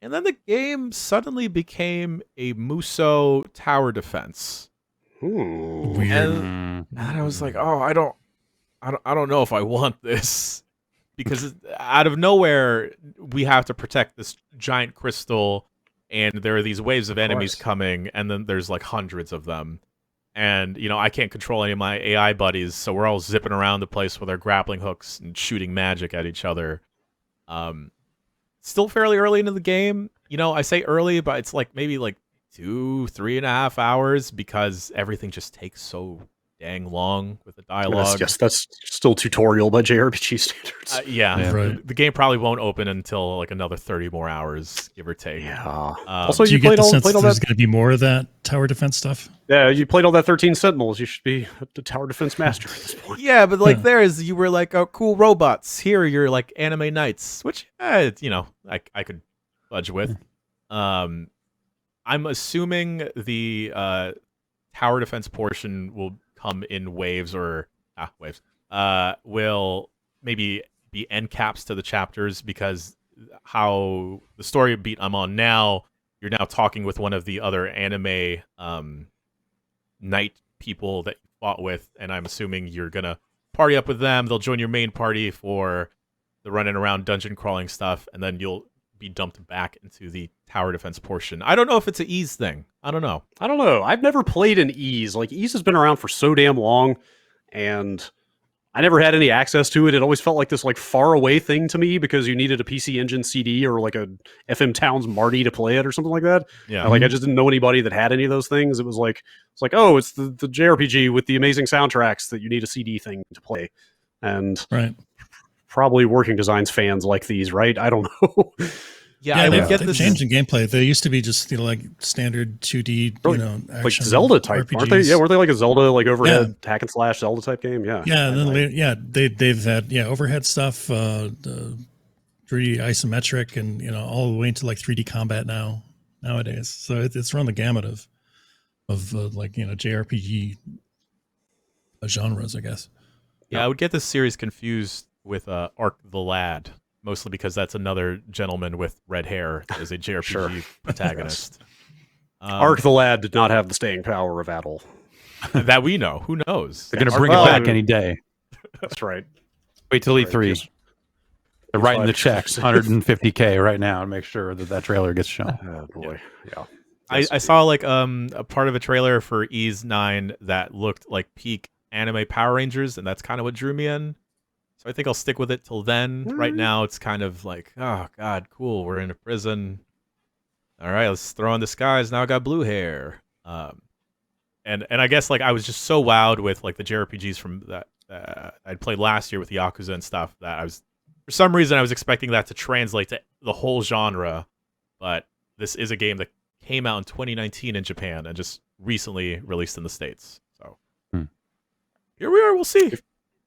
And then the game suddenly became a Muso tower defense. Ooh. Weird. And I was like, oh, I don't know if I want this. Because out of nowhere, we have to protect this giant crystal, and there are these waves of enemies coming, and then there's like hundreds of them. And, you know, I can't control any of my AI buddies, so we're all zipping around the place with our grappling hooks and shooting magic at each other. Still fairly early into the game. You know, I say early, but it's like maybe like 2-3.5 hours because everything just takes so dang long with the dialogue. Yes, that's still tutorial by JRPG standards. Yeah. Right. The game probably won't open until like another 30 more hours, give or take. Yeah. Also, Do you get the sense that there's going to be more of that tower defense stuff? Yeah, you played all that 13 Sentinels. You should be the tower defense master at this point. Yeah, but like you were like, oh, cool robots. Here you're like anime knights, which, you know, I could fudge with. I'm assuming the tower defense portion will come in waves or will maybe be end caps to the chapters, because how the story beat I'm on now, you're now talking with one of the other anime knight people that you fought with, and I'm assuming you're gonna party up with them. They'll join your main party for the running around dungeon crawling stuff, and then you'll be dumped back into the tower defense portion. I don't know if it's an Ys thing. I don't know. I've never played an Ys. Like, Ys has been around for so damn long, and I never had any access to it. It always felt like this like far away thing to me because you needed a PC Engine CD or like a FM Towns Marty to play it or something like that. Yeah. Like, I just didn't know anybody that had any of those things. It's like, oh, it's the JRPG with the amazing soundtracks that you need a CD thing to play. And probably Working Designs fans like these, right? I don't know. Yeah, I would get the this change in gameplay. They used to be just, you know, like standard 2D, really, you know, like Zelda type, RPGs. aren't they? Yeah, weren't they like a Zelda, like overhead hack and slash Zelda type game? Yeah. Yeah, and then later, they've had overhead stuff, the 3D isometric, and you know, all the way into like 3D combat nowadays. So it's run the gamut of like, you know, JRPG genres, I guess. Yeah, I would get this series confused with Ark the Lad, mostly because that's another gentleman with red hair that is a JRPG protagonist. Ark the Lad did not have the staying power of Adol. That we know. Who knows? They're going to bring it back any day. That's right. Wait till E3. They're writing the checks, 150K right now, to make sure that trailer gets shown. Oh, boy. Yeah. I saw like a part of a trailer for Ys 9 that looked like peak anime Power Rangers, and that's kind of what drew me in. So I think I'll stick with it till then. Right now, it's kind of like, oh, God, cool. We're in a prison. All right, let's throw on disguise. Now I got blue hair. And I guess like I was just so wowed with like the JRPGs from that I'd played last year with Yakuza and stuff that I was, for some reason, I was expecting that to translate to the whole genre. But this is a game that came out in 2019 in Japan and just recently released in the States. So here we are. We'll see.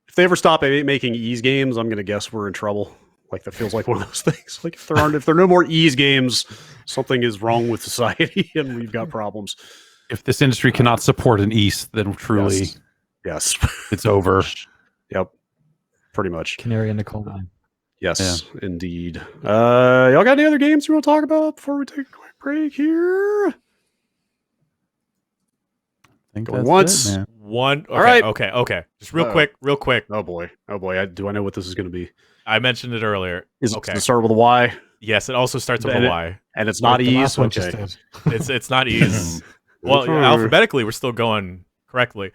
If they ever stop making Ys games, I'm going to guess we're in trouble. Like, that feels like one of those things. Like, if there are no more Ys games, something is wrong with society and we've got problems. If this industry cannot support an Ys, then truly, yes, it's over. Yep, pretty much. Canary in the coal mine. Yes, indeed. Y'all got any other games you want to talk about before we take a quick break here? I think Going that's once. it, man. one. Okay, All right. Okay. Just real quick. Oh boy. Do I know what this is going to be? I mentioned it earlier. Is it going to start with a Y? Yes, it also starts with a Y. And it's not The E's? last one just Okay. did. It's not E's. Well, alphabetically, we're still going correctly.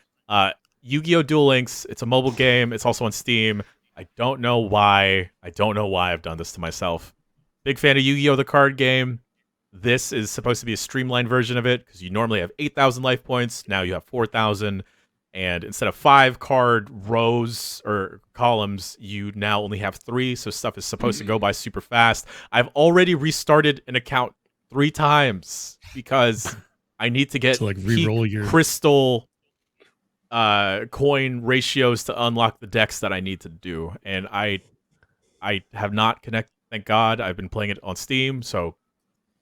Yu-Gi-Oh! Duel Links. It's a mobile game. It's also on Steam. I don't know why. I've done this to myself. Big fan of Yu-Gi-Oh! The card game. This is supposed to be a streamlined version of it because you normally have 8,000 life points. Now you have 4,000. And instead of 5 card rows or columns, you now only have 3. So stuff is supposed to go by super fast. I've already restarted an account 3 times because I need to get To, like, re-roll your crystal coin ratios to unlock the decks that I need to do. And I have not connected. Thank God. I've been playing it on Steam, so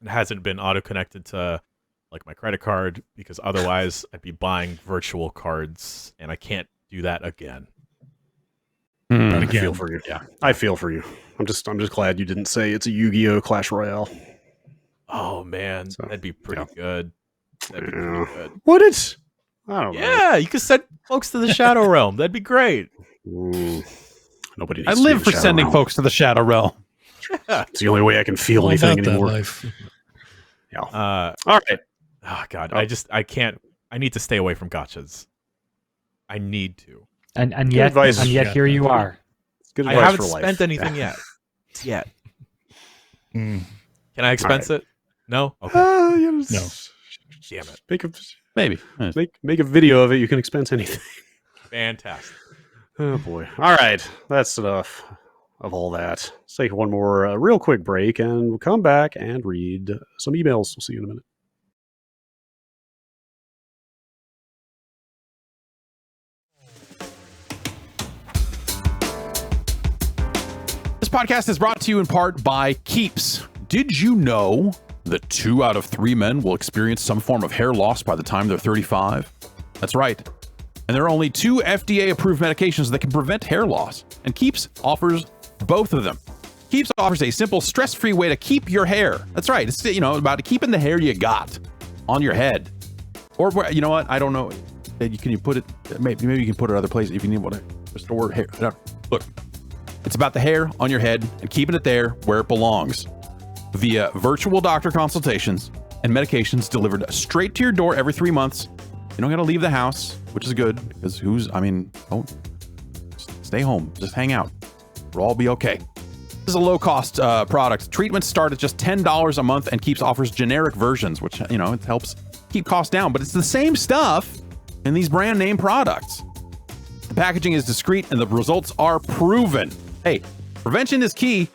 it hasn't been auto-connected to like my credit card because otherwise I'd be buying virtual cards and I can't do that again. I feel for you. Yeah, I feel for you. I'm just glad you didn't say it's a Yu-Gi-Oh! Clash Royale. Oh man, that'd be pretty good. That'd be pretty good. Would it? I don't know. Yeah, you could send folks to the Shadow Realm. That'd be great. Nobody needs I to live be for the Shadow sending Realm. folks to the Shadow Realm. It's the only way I can feel all anything about that anymore. life. Yeah. All right. Oh god, I can't. I need to stay away from gachas. I need to. And Good yet advice. here you are. It's good I advice haven't for life. spent anything yet. Mm. Can I expense it? No. Okay. No. Damn it. Maybe. Make a video of it. You can expense anything. Fantastic. Oh boy. All right. That's enough of all that. Let's take one more real quick break and we'll come back and read some emails. We'll see you in a minute. This podcast is brought to you in part by Keeps. Did you know that 2 out of 3 men will experience some form of hair loss by the time they're 35? That's right. And there are only 2 FDA-approved medications that can prevent hair loss, and Keeps offers both of them. Keeps offers a simple, stress-free way to keep your hair. That's right. It's, about keeping the hair you got on your head. Or, you know what? I don't know. Can you put it, maybe you can put it other places if you need to restore hair. Look, it's about the hair on your head and keeping it there where it belongs. Via virtual doctor consultations and medications delivered straight to your door every 3 months. You don't got to leave the house, which is good because don't stay home. Just hang out. We'll all be okay. This is a low-cost product. Treatments start at just $10 a month and Keeps offers generic versions, which, it helps keep costs down. But it's the same stuff in these brand name products. The packaging is discreet and the results are proven. Hey, prevention is key,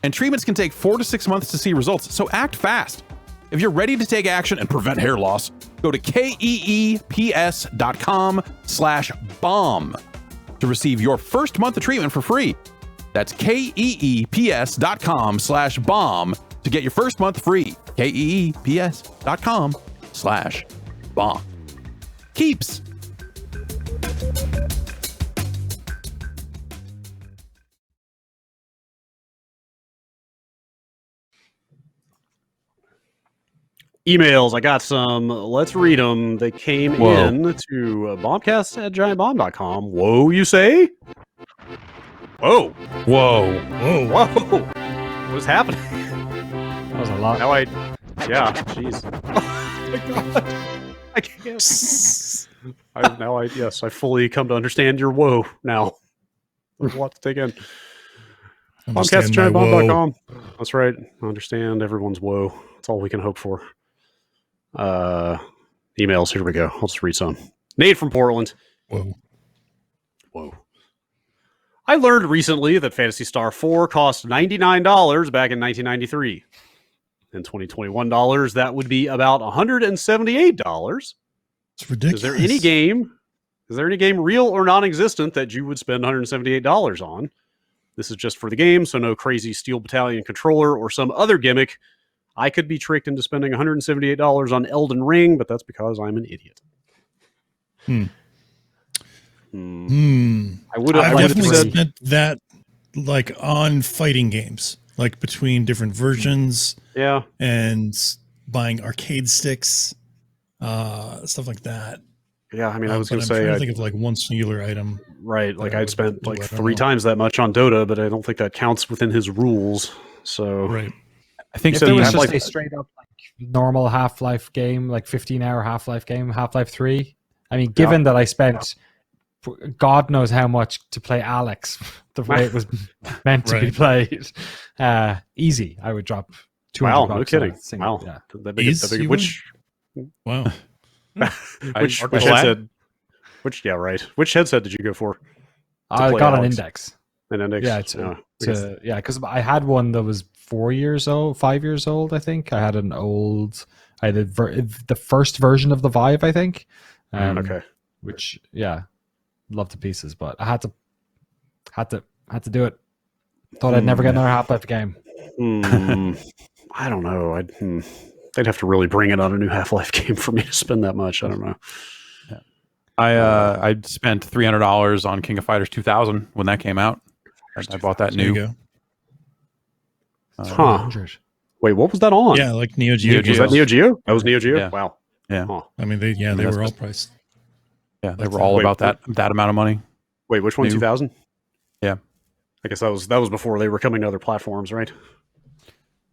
and treatments can take 4 to 6 months to see results, so act fast. If you're ready to take action and prevent hair loss, go to keeps.com/bomb to receive your first month of treatment for free. That's keeps.com/bomb to get your first month free. keeps.com/bomb. Keeps. Emails. I got some. Let's read them. They came in to bombcast@giantbomb.com. Whoa, you say? Whoa. Whoa. Whoa. What is happening? That was a lot. Yeah, jeez. Oh my God. I can't. I fully come to understand your woe now. There's a lot to take in. Bombcast@giantbomb.com. That's right. I understand everyone's woe. That's all we can hope for. Emails. Here we go. I'll just read some. Nate from Portland. Whoa. I learned recently that Phantasy Star 4 cost $99 back in 1993. In 2021 dollars, that would be about $178. It's ridiculous. Is there any game real or non-existent that you would spend $178 on? This is just for the game, so no crazy Steel Battalion controller or some other gimmick. I could be tricked into spending $178 on Elden Ring, but that's because I'm an idiot. I would have I've liked to definitely say spent that on fighting games, between different versions. Yeah. And buying arcade sticks, stuff like that. Yeah, I mean, I was but going I'm to say, trying to think of like one singular item. right, like that I I'd would spent do, like I don't 3 know. times that much on Dota, but I don't think that counts within his rules. So Right. I think If So there you was have, just like- a straight up like normal Half-Life game, like 15-hour Half-Life game, Half-Life 3. I mean, given that I spent God knows how much to play Alex, the way it was meant to be played, easy. I would drop $200. wow, no on kidding. that single- Wow, yeah. that big, that big, You which Wow. which Arctic headset? Which yeah, right. Which headset did you go for? I play got an Alex. index. An index? Yeah, because I had one that was 5 years old. I think I had I had the first version of the Vive, I think. Okay. Which loved to pieces, but I had to do it. Thought I'd never get another Half-Life game. I don't know. They'd have to really bring it on a new Half-Life game for me to spend that much. I don't know. I spent $300 on King of Fighters 2000 when that came out. I bought that There you new. go. Huh. 100. Wait, what was that on? Yeah, like Neo Geo. Neo Was that Geos. Neo Geo? That was Neo Geo? Yeah. Wow. Yeah. Huh. I mean, they that's were all just- priced. Yeah, they Like were that. all Wait, about that amount of money. Wait, which one? New. 2000? Yeah. I guess that was before they were coming to other platforms, right?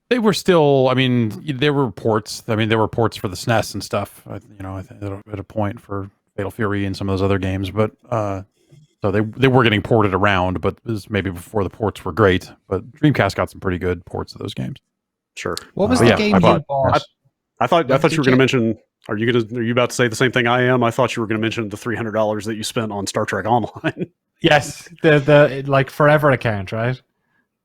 They were still. I mean, there were ports. I mean, there were ports for the SNES and stuff. I think at a point for Fatal Fury and some of those other games, but so they were getting ported around, but it was maybe before the ports were great. But Dreamcast got some pretty good ports of those games. Sure. What was But the yeah, game I you bought- bought? I thought Did you were going you- to mention. Are you about to say the same thing I am? I thought you were going to mention the $300 that you spent on Star Trek Online. Yes, the like Forever account, right?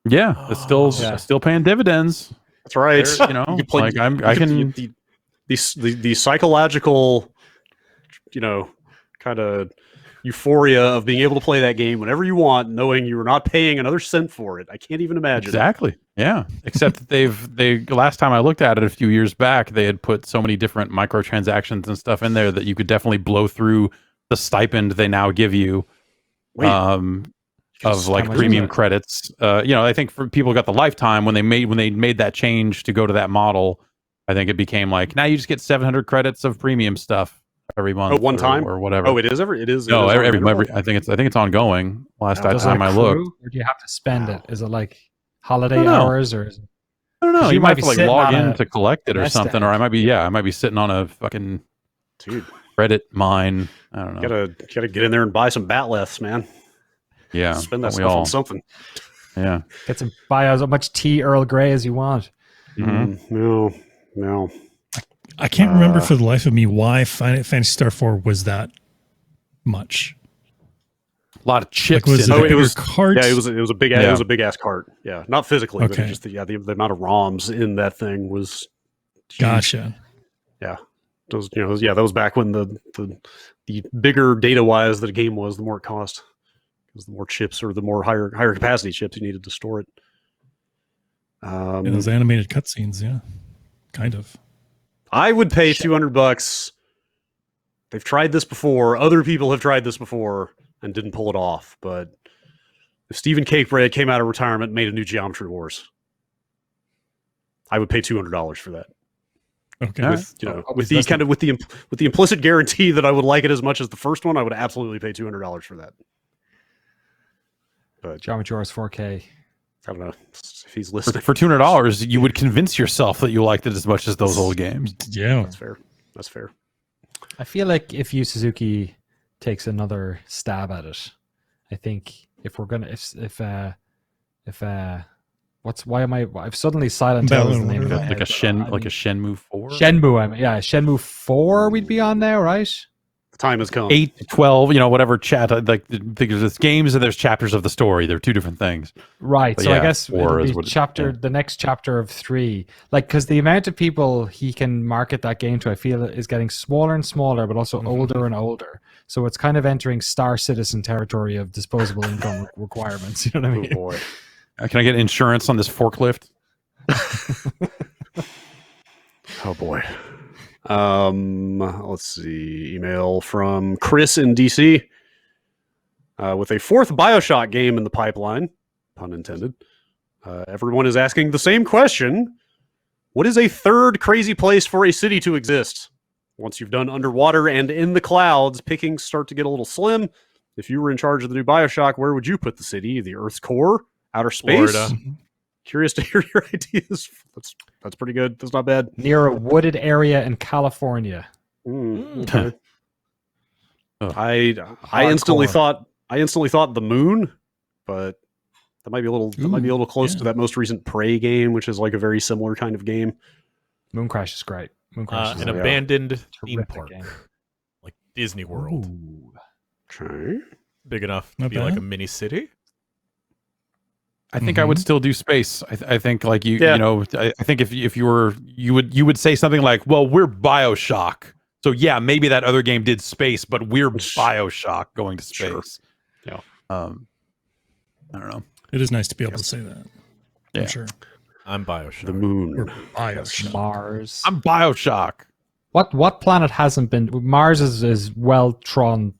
Yeah, it's still paying dividends. That's right. You know, You could play- like you I could- can. the psychological, kind of euphoria of being able to play that game whenever you want, knowing you are not paying another cent for it. I can't even imagine. Exactly. Yeah. Except that they last time I looked at it a few years back, they had put so many different microtransactions and stuff in there that you could definitely blow through the stipend they now give you. Wait, Of like how much premium is that? credits. I think for people who got the lifetime when they made that change to go to that model, I think it became like now you just get 700 credits of premium stuff every month. one time? or whatever. Oh, it is every. It is. No, it is every unlimited? I think it's ongoing. Last Does time it I looked, accrue, or do you have to spend it? Is it like holiday don't know. hours, or is it... I don't know. 'Cause You you might might have be to like sitting log on in a to collect it or nest something, or egg. I might be sitting on a fucking Dude, credit mine. I don't know. gotta get in there and buy some batleths, man. Yeah, Spend that don't we stuff all? on something. Yeah. Get some buy as much tea Earl Grey as you want. Mhm. No. I can't remember for the life of me why Fantasy Star 4 was that much. A lot of chips. Like, was in it there. a bigger cart? Yeah, it was a big Yeah. it was a big ass cart. Yeah, not physically, but Okay. just the amount of ROMs in that thing was huge. Gotcha. Those that was back when the bigger data wise that a game was, the more it cost. Because the more chips or the more higher capacity chips you needed to store it. Yeah, those animated cutscenes, yeah. Kind of. I would pay $200. They've tried this before. Other people have tried this before and didn't pull it off. But if Stephen Cakebread came out of retirement and made a new Geometry Wars, I would pay $200 for that. Okay. All right. With the implicit guarantee that I would like it as much as the first one, I would absolutely pay $200 for that. But Geometry Wars 4K. I don't know if he's listening. For $200, you would convince yourself that you liked it as much as those old games. Yeah. That's fair. I feel like if Yu Suzuki takes another stab at it, I think if we're gonna I've suddenly Silent Hill is the name of it. Like a Shenmue 4? Shenmue 4 we'd be on now, right? The time has come. 8, 12, whatever chat. Like, there's games and there's chapters of the story. They're two different things. Right. But So yeah, I guess 4 is it'll what be it- the next chapter of 3. Like, because the amount of people he can market that game to, I feel, is getting smaller and smaller, but also older and older. So it's kind of entering Star Citizen territory of disposable income requirements. You know what I Oh mean? boy. Can I get insurance on this forklift? Oh boy. Let's see. Email from Chris in DC. With a 4th BioShock game in the pipeline, pun intended. Everyone is asking the same question. What is a 3rd crazy place for a city to exist? Once you've done underwater and in the clouds, pickings start to get a little slim. If you were in charge of the new Bioshock, where would you put the city? The Earth's core? Outer space? Florida. Curious to hear your ideas. That's pretty good. That's not bad. Near a wooded area in California. Okay. Ugh. I instantly thought the moon, but that might be a little close to that most recent Prey game, which is like a very similar kind of game. Moon Crash is great. Moon Crash is An a abandoned theme terrific park, game. like Disney World, Ooh. Okay. big enough to Not be like a bad. mini city. I think I would still do space. I think like you Yeah. know, I think if you were you would say something like, well, we're Bioshock. So yeah, maybe that other game did space, but we're Bioshock going to Sure. space. Yeah. I don't know. It is nice to be able to say that. Yeah. I'm sure. I'm Bioshock. The moon. Or Bioshock. Mars. I'm Bioshock. What planet hasn't been? Mars is well trodden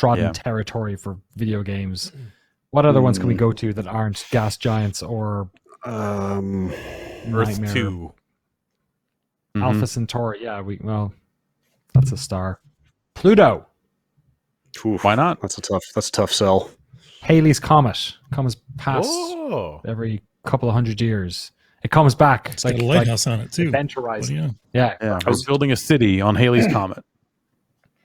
Yeah. territory for video games. What other ones can we go to that aren't gas giants or Earth Nightmare? 2. Mhm. Alpha Centauri? Yeah, that's a star. Pluto. Oof, Why not? That's a tough sell. Halley's Comet comes past Oh, every couple of 100 years. It comes back. It's got a lighthouse on it too. Event What Horizon. do you know? Yeah. Yeah, I was building a city on Halley's Comet.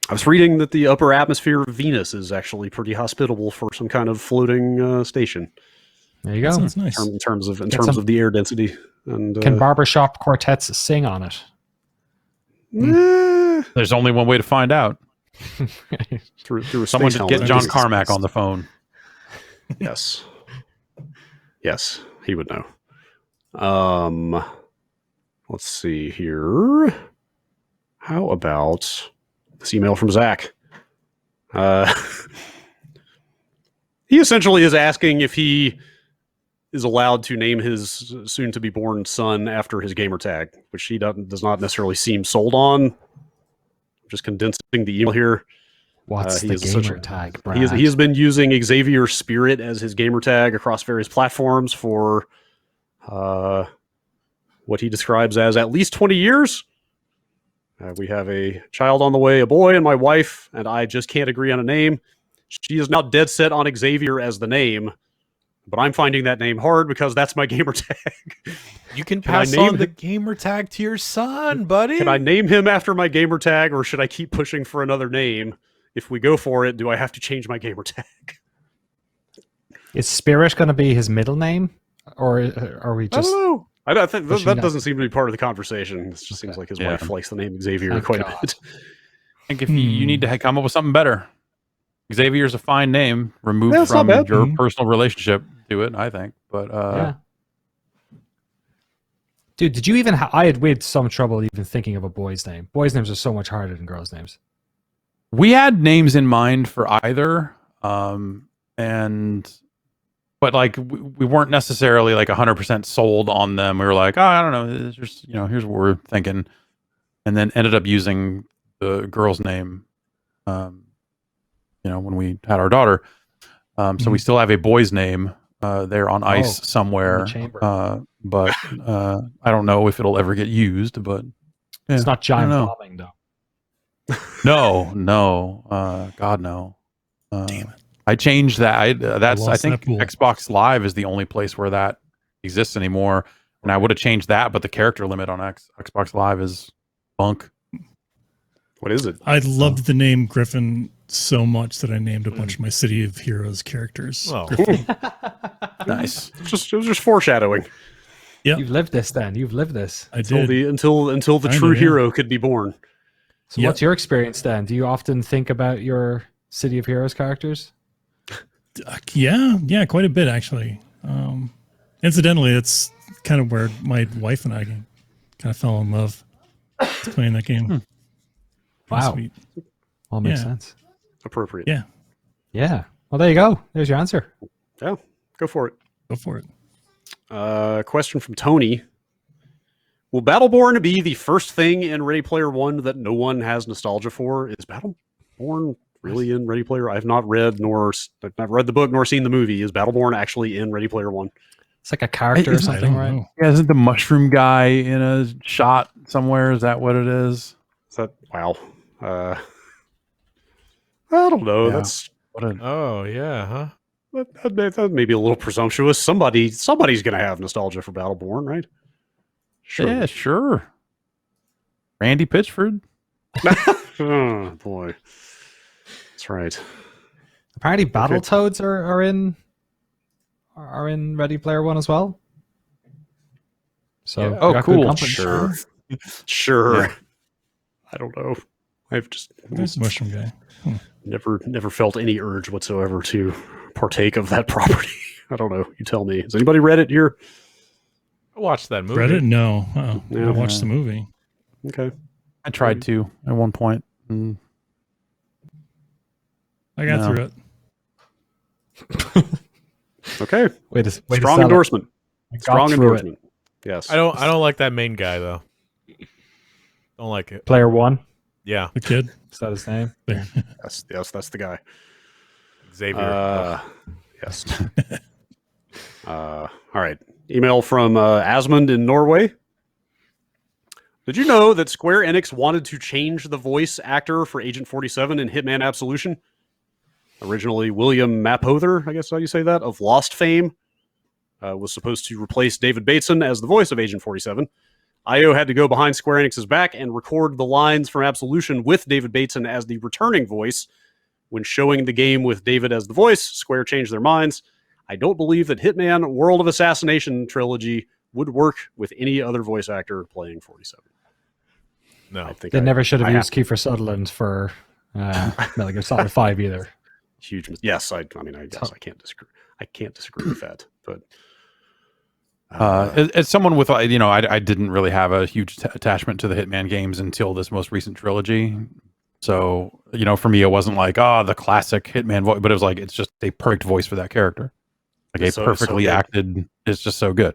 I was reading that the upper atmosphere of Venus is actually pretty hospitable for some kind of floating station There you go. Sounds nice. in terms of some- the air density. And Can barbershop quartets sing on it? There's only one way to find out. through a Someone space just get helmet. John Carmack on the phone. Yes, he would know. Let's see here. How about this email from Zach? He essentially is asking if he is allowed to name his soon-to-be-born son after his gamer tag, which he does not necessarily seem sold on. I'm just condensing the email here. What's He the is gamer such a- tag, He Brad? has been using Xavier Spirit as his gamer tag across various platforms for what he describes as at least 20 years. We have a child on the way, a boy, and my wife, and I just can't agree on a name. She is now dead set on Xavier as the name, but I'm finding that name hard because that's my gamer tag. you can Can I pass name on the him- gamer tag to your son, buddy. Can I name him after my gamer tag, or should I keep pushing for another name? If we go for it, do I have to change my gamer tag? Is Spirit going to be his middle name, or are we I just? don't know. I don't think pushing that that- doesn't seem to be part of the conversation. It just seems like his Yeah. wife likes the name Xavier Thank quite God. a bit. I think if you need to come up with something better. Xavier's a fine name, removed Yeah, it's not from bad. your Mhm. personal relationship to it, I think. But Yeah. Dude, did you even? We had some trouble even thinking of a boy's name. Boys' names are so much harder than girls' names. we had names in mind for either, but like we weren't necessarily like 100% sold on them. We were like, oh, I don't know, it's just here's what we're thinking, and then ended up using the girl's name. When we had our daughter, so we still have a boy's name there on ice somewhere, chamber. but I don't know if it'll ever get used. But yeah, It's not I giant don't know. bombing though. No, God no. Damn it. I changed that. I lost think that pool. Xbox Live is the only place where that exists anymore, and I would have changed that. But the character limit on Xbox Live is bunk. What is it? I loved the name Griffin so much that I named a bunch of my City of Heroes characters. Oh. Nice. It was just foreshadowing Yeah, You've lived this, then. You've lived this. I until did. the Kinda, true yeah. hero could be born. So, Yep. what's your experience then? Do you often think about your City of Heroes characters? Yeah, quite a bit actually. Incidentally, that's kind of where my wife and I kind of fell in love playing that game. Pretty Wow. sweet. All makes Yeah. sense. Appropriate. Yeah, Yeah. Well, there you go. There's your answer. Yeah, go for it. go for it. Question from Tony. Will Battleborn be the first thing in Ready Player One that no one has nostalgia for? Is Battleborn really in Ready Player? I've not read the book nor seen the movie. Is Battleborn actually in Ready Player One? It's like a character or Isn't- something, I don't right? know. Yeah, isn't the mushroom guy in a shot somewhere? Is that what it is? Is that wow? I don't know. Yeah. That's Oh yeah, huh? that may be a little presumptuous. Somebody's gonna have nostalgia for Battleborn, right? Yeah, sure. Randy Pitchford. Oh boy, that's right. Apparently, Battletoads are in Ready Player One as well. So Yeah. we Oh, got good cool. company. Sure. Yeah. I don't know. I've just There's the mushroom guy. never felt any urge whatsoever to partake of that property. I don't know. You tell me. Has anybody read it here? I watched that movie. Reddit? No. Oh, Yeah. I watched the movie. Okay. I tried to at one point. I got No. through it. Okay. Way to Strong sell it. endorsement. I got Strong through it. endorsement. Yes. I don't like that main guy though. Don't like it. Player One, Yeah, The kid. is that his name? Yes, that's the guy. Xavier. Yes. All right. Email from Asmund in Norway. Did you know that Square Enix wanted to change the voice actor for Agent 47 in Hitman Absolution? Originally, William Mapother, I guess how you say that, of Lost fame, was supposed to replace David Bateson as the voice of Agent 47. IO had to go behind Square Enix's back and record the lines from Absolution with David Bateson as the returning voice. When showing the game with David as the voice, Square changed their minds. I don't believe that Hitman World of Assassination trilogy would work with any other voice actor playing 47. no. I think They never should have I used Kiefer Sutherland for Metal Gear Solid 5 either. huge. Yes, I mean, I guess I can't disagree. I can't disagree with that. But As someone with, I didn't really have a huge attachment to the Hitman games until this most recent trilogy. So, for me, it wasn't like, the classic Hitman voice, but it was like, it's just a perfect voice for that character. Like It's a so perfectly good. acted, it's just so good.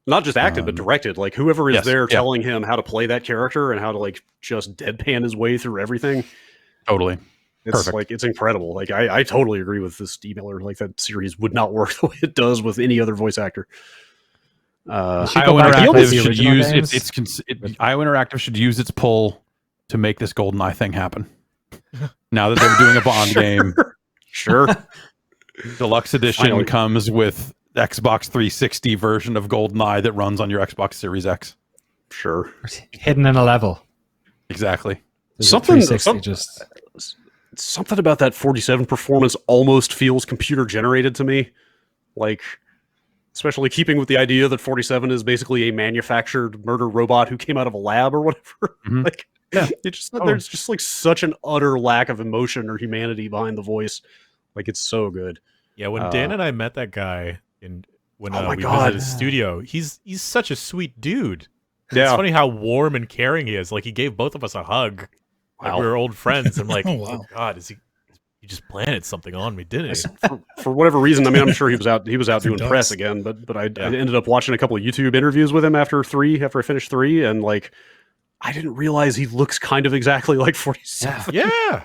not just acted, but directed. Like whoever is yes, there yeah. telling him how to play that character and how to like just deadpan his way through everything. Totally. It's Perfect. like it's incredible. Like I totally agree with this emailer. Like that series would not work the way it does with any other voice actor. should go IO back and play Interactive the should original use games. IO Interactive should use its pull to make this GoldenEye thing happen. Now that they're doing a Bond game, Sure. Deluxe Edition Finally. comes with Xbox 360 version of GoldenEye that runs on your Xbox Series X. Sure. Hidden in a level. Exactly. There's a Something- 360 some- just Something about that 47 performance almost feels computer generated to me. Like, especially keeping with the idea that 47 is basically a manufactured murder robot who came out of a lab or whatever. Mhm. Like, Yeah. there's just like such an utter lack of emotion or humanity behind the voice. Like, it's so good. Yeah, when Dan and I met that guy when Oh my we God. visited his studio, he's such a sweet dude. It's Yeah. funny how warm and caring he is. Like he gave both of us a hug. Like Wow. we were old friends. I'm like, Oh, oh, wow. God, he just planted something on me, didn't he? For whatever reason, I mean, I'm sure he was out doing ducks. press again, but I ended up watching a couple of YouTube interviews with him after I finished 3, and like I didn't realize he looks kind of exactly like 47, Yeah.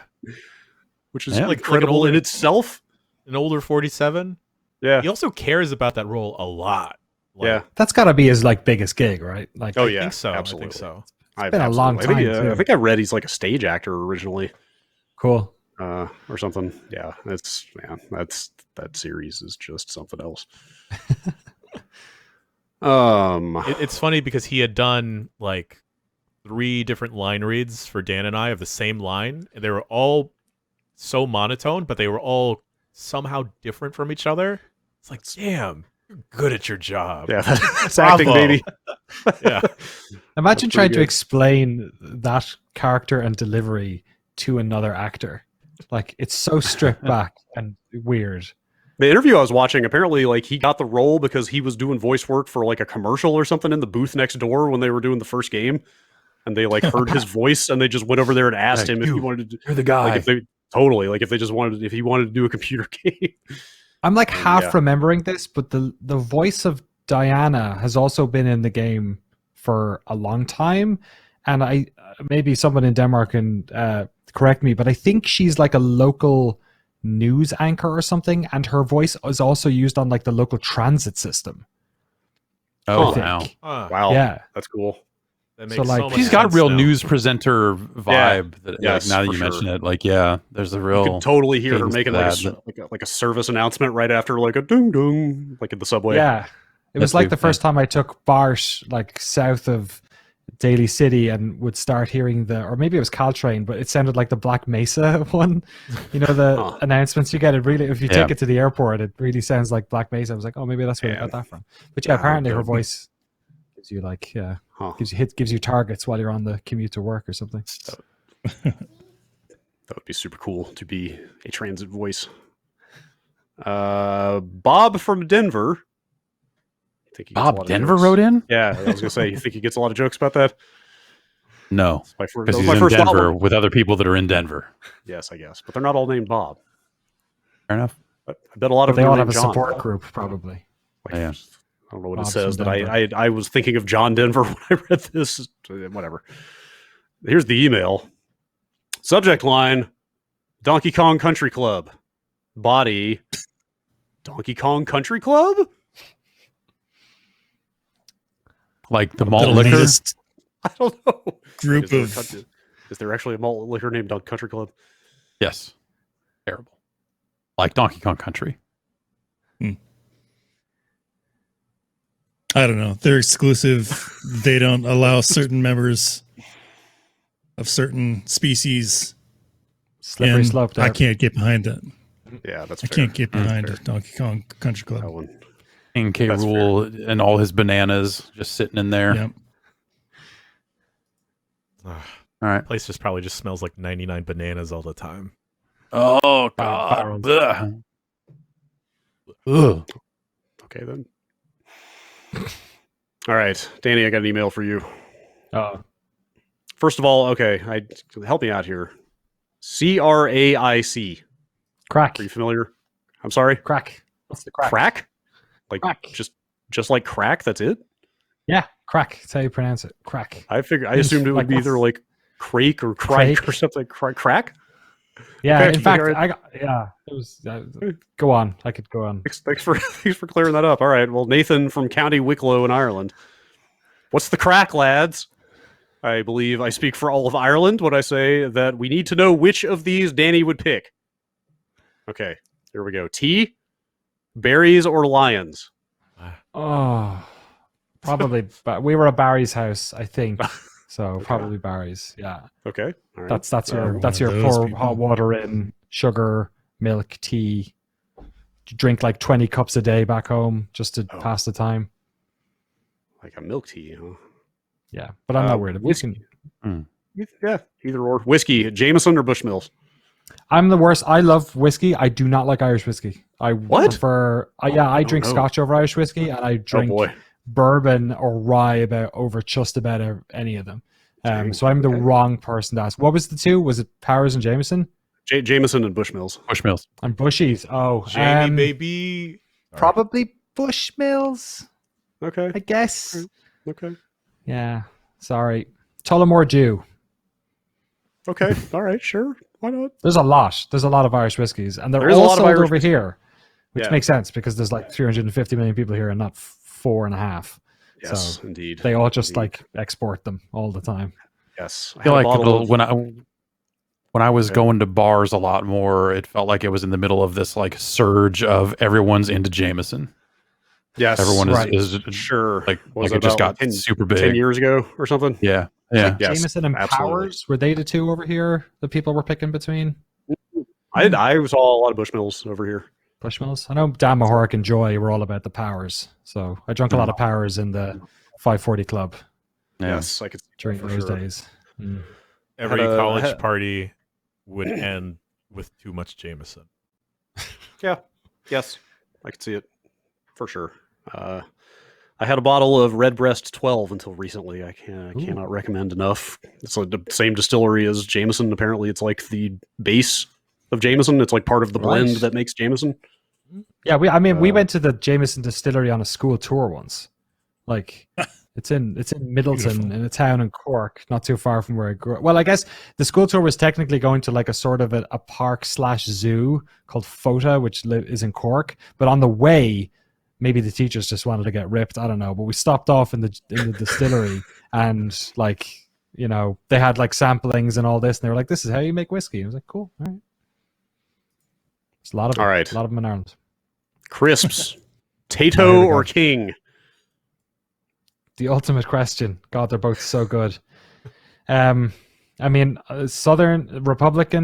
which is Yeah. like incredible in itself. An older 47. Yeah. He also cares about that role a lot. Like, Yeah. that's got to be his like biggest gig, right? Like, Oh I yeah. think so. Absolutely. I think so. I've been a long absolutely- time, too. I think I read he's like a stage actor originally, cool. or something. Yeah. That series is just something else. It's funny because he had done like 3 different line reads for Dan and I of the same line, and they were all so monotone, but they were all somehow different from each other. It's like, damn, you're good at your job. Yeah. That's acting, Bravo. baby. Yeah. Imagine That's trying pretty to good. explain that character and delivery to another actor. Like, it's so stripped back and weird. The interview I was watching, apparently, like he got the role because he was doing voice work for like a commercial or something in the booth next door when they were doing the first game, and they like heard his voice and they just went over there and asked Like, him if he "You, wanted to. You're the guy. Like if he wanted to do a computer game. I'm like half yeah. remembering this, but the voice of Diana has also been in the game for a long time, and I maybe someone in Denmark can correct me, but I think she's like a local news anchor or something, and her voice is also used on like the local transit system. Oh, Huh. wow. Huh. Wow, Yeah, that's cool. That makes So, like, so much He's got a sense real now. news presenter vibe. That, Yes, like, now that for you mention sure. it, like, yeah, there's a real. You could totally hear her cadence making to like a, that, s- like, a, like a service announcement right after like a ding dong, like in the subway. Yeah, it was That's like the- the first time I took BART like south of Daly City and would start hearing or maybe it was Caltrain, but it sounded like the Black Mesa one. You know, the Huh. announcements you get. It really, if you Yeah. take it to the airport, it really sounds like Black Mesa. I was like, oh, maybe that's where I Yeah. got that from. But yeah, Ah, apparently her okay. voice gives you like, Huh. gives you targets while you're on the commute to work or something. That would be super cool to be a transit voice. Bob from Denver. I think he gets a lot Bob of Denver jokes. wrote in? Yeah, I was gonna say. You think he gets a lot of jokes about that? No, That's my first, because that was he's my in first Denver novel. with other people that are in Denver. Yes, I guess, but they're not all named Bob. Fair enough. But I bet a lot But of they them are all have a named John. support group, probably. Like, Yeah. I don't know what Bob's it says, from but Denver. I was thinking of John Denver when I read this. Whatever. Here's the email. Subject line: Donkey Kong Country Club. Body: Donkey Kong Country Club. Like the The malt liquor. latest I don't know. group Is there, of is there actually a malt liquor named Dunk Country Club? Yes. Terrible. Like Donkey Kong Country. I don't know. They're exclusive. They don't allow certain members of certain species. Slippery and slope there. I can't get behind that. Yeah, that's I fair. can't get behind Donkey Kong Country That Club. one. King K. That's Rool and all his bananas just sitting in there. Yep. All right. Place just probably just smells like 99 bananas all the time. Oh, God. God. Ugh. Okay then. All right, Danny, I got an email for you. Oh, First of all, okay, help me out here. CRAIC. crack. Are you familiar? I'm sorry. Crack. What's the crack? Crack? Like Crack. just like crack. That's it. Yeah, crack. That's how you pronounce it. Crack. I assumed it would Like be either like crake or crike Crake? or something. Crack. Yeah, Okay, in fact, alright. it was. Go on. I could go on. Thanks for clearing that up. All right. Well, Nathan from County Wicklow in Ireland. What's the crack, lads? I believe I speak for all of Ireland when I say that we need to know which of these Danny would pick. Okay, here we go. Tea, berries, or lions? Oh, probably. But we were at Barry's house, I think. So probably Barry's. Yeah, Okay, all right. that's your one of pour those people. hot water in, sugar, milk, tea. You drink like 20 cups a day back home just to pass the time. like a milk tea, huh? Yeah, but I'm not worried. We whiskey. can, Yeah, either or. Whiskey, Jameson or Bushmills? I'm the worst. I love whiskey. I do not like Irish whiskey. I What? prefer. I drink no. Scotch over Irish whiskey, and I Oh drink boy. bourbon or rye over just about any of them. Dang, So I'm the okay. wrong person to ask. What was the two? Was it Powers and Jameson? Jameson and Bushmills. Bushmills. And Bushies. Oh, Jamie, baby. probably Bushmills, Okay, I guess. okay, Yeah. Sorry. Tullamore Dew. okay. All right, sure. Why not? There's a lot. There's a lot of Irish whiskies, and they're There is a all lot of sold Irish over here, which Yeah. makes sense because there's like 350 million people here and not 4.5. Yes, So indeed. they all just Indeed. like export them all the time. Yes. I feel had a like bottle of- when I was Okay. going to bars a lot more, it felt like it was in the middle of this like surge of everyone's into Jameson. Yes, Everyone right. is sure. like Was it just about, got super 10 big. years ago or something. Yeah, yeah. Yes, Jameson and absolutely. Powers, were they the two over here that people were picking between? I saw a lot of Bushmills over here. Bushmills? I know Dan Mahork and Joy were all about the Powers. So I drank a lot of Powers in the 540 Club Yeah. Yes, I could see that during for those sure. days. Mm. Every Had a- college had- party would end with too much Jameson. Yeah. Yes, I could see it for sure. I had a bottle of Redbreast 12 until recently. I cannot recommend enough. It's like the same distillery as Jameson. Apparently, it's like the base of Jameson. It's like part of the blend Right. that makes Jameson. Yeah, we went to the Jameson distillery on a school tour once. Like it's in Middleton Beautiful. in a town in Cork, not too far from where I grew up. Well, I guess the school tour was technically going to like a sort of a park / zoo called Fota, which is in Cork. But on the way, maybe the teachers just wanted to get ripped. I don't know. But we stopped off in the distillery, and like, you know, they had like samplings and all this, and they were like, "This is how you make whiskey." I was like, "Cool, all right." It's a lot of All right. a lot of them in Ireland. Crisps, There Tato we or go. King? The ultimate question. God, they're both so good. I mean, Republic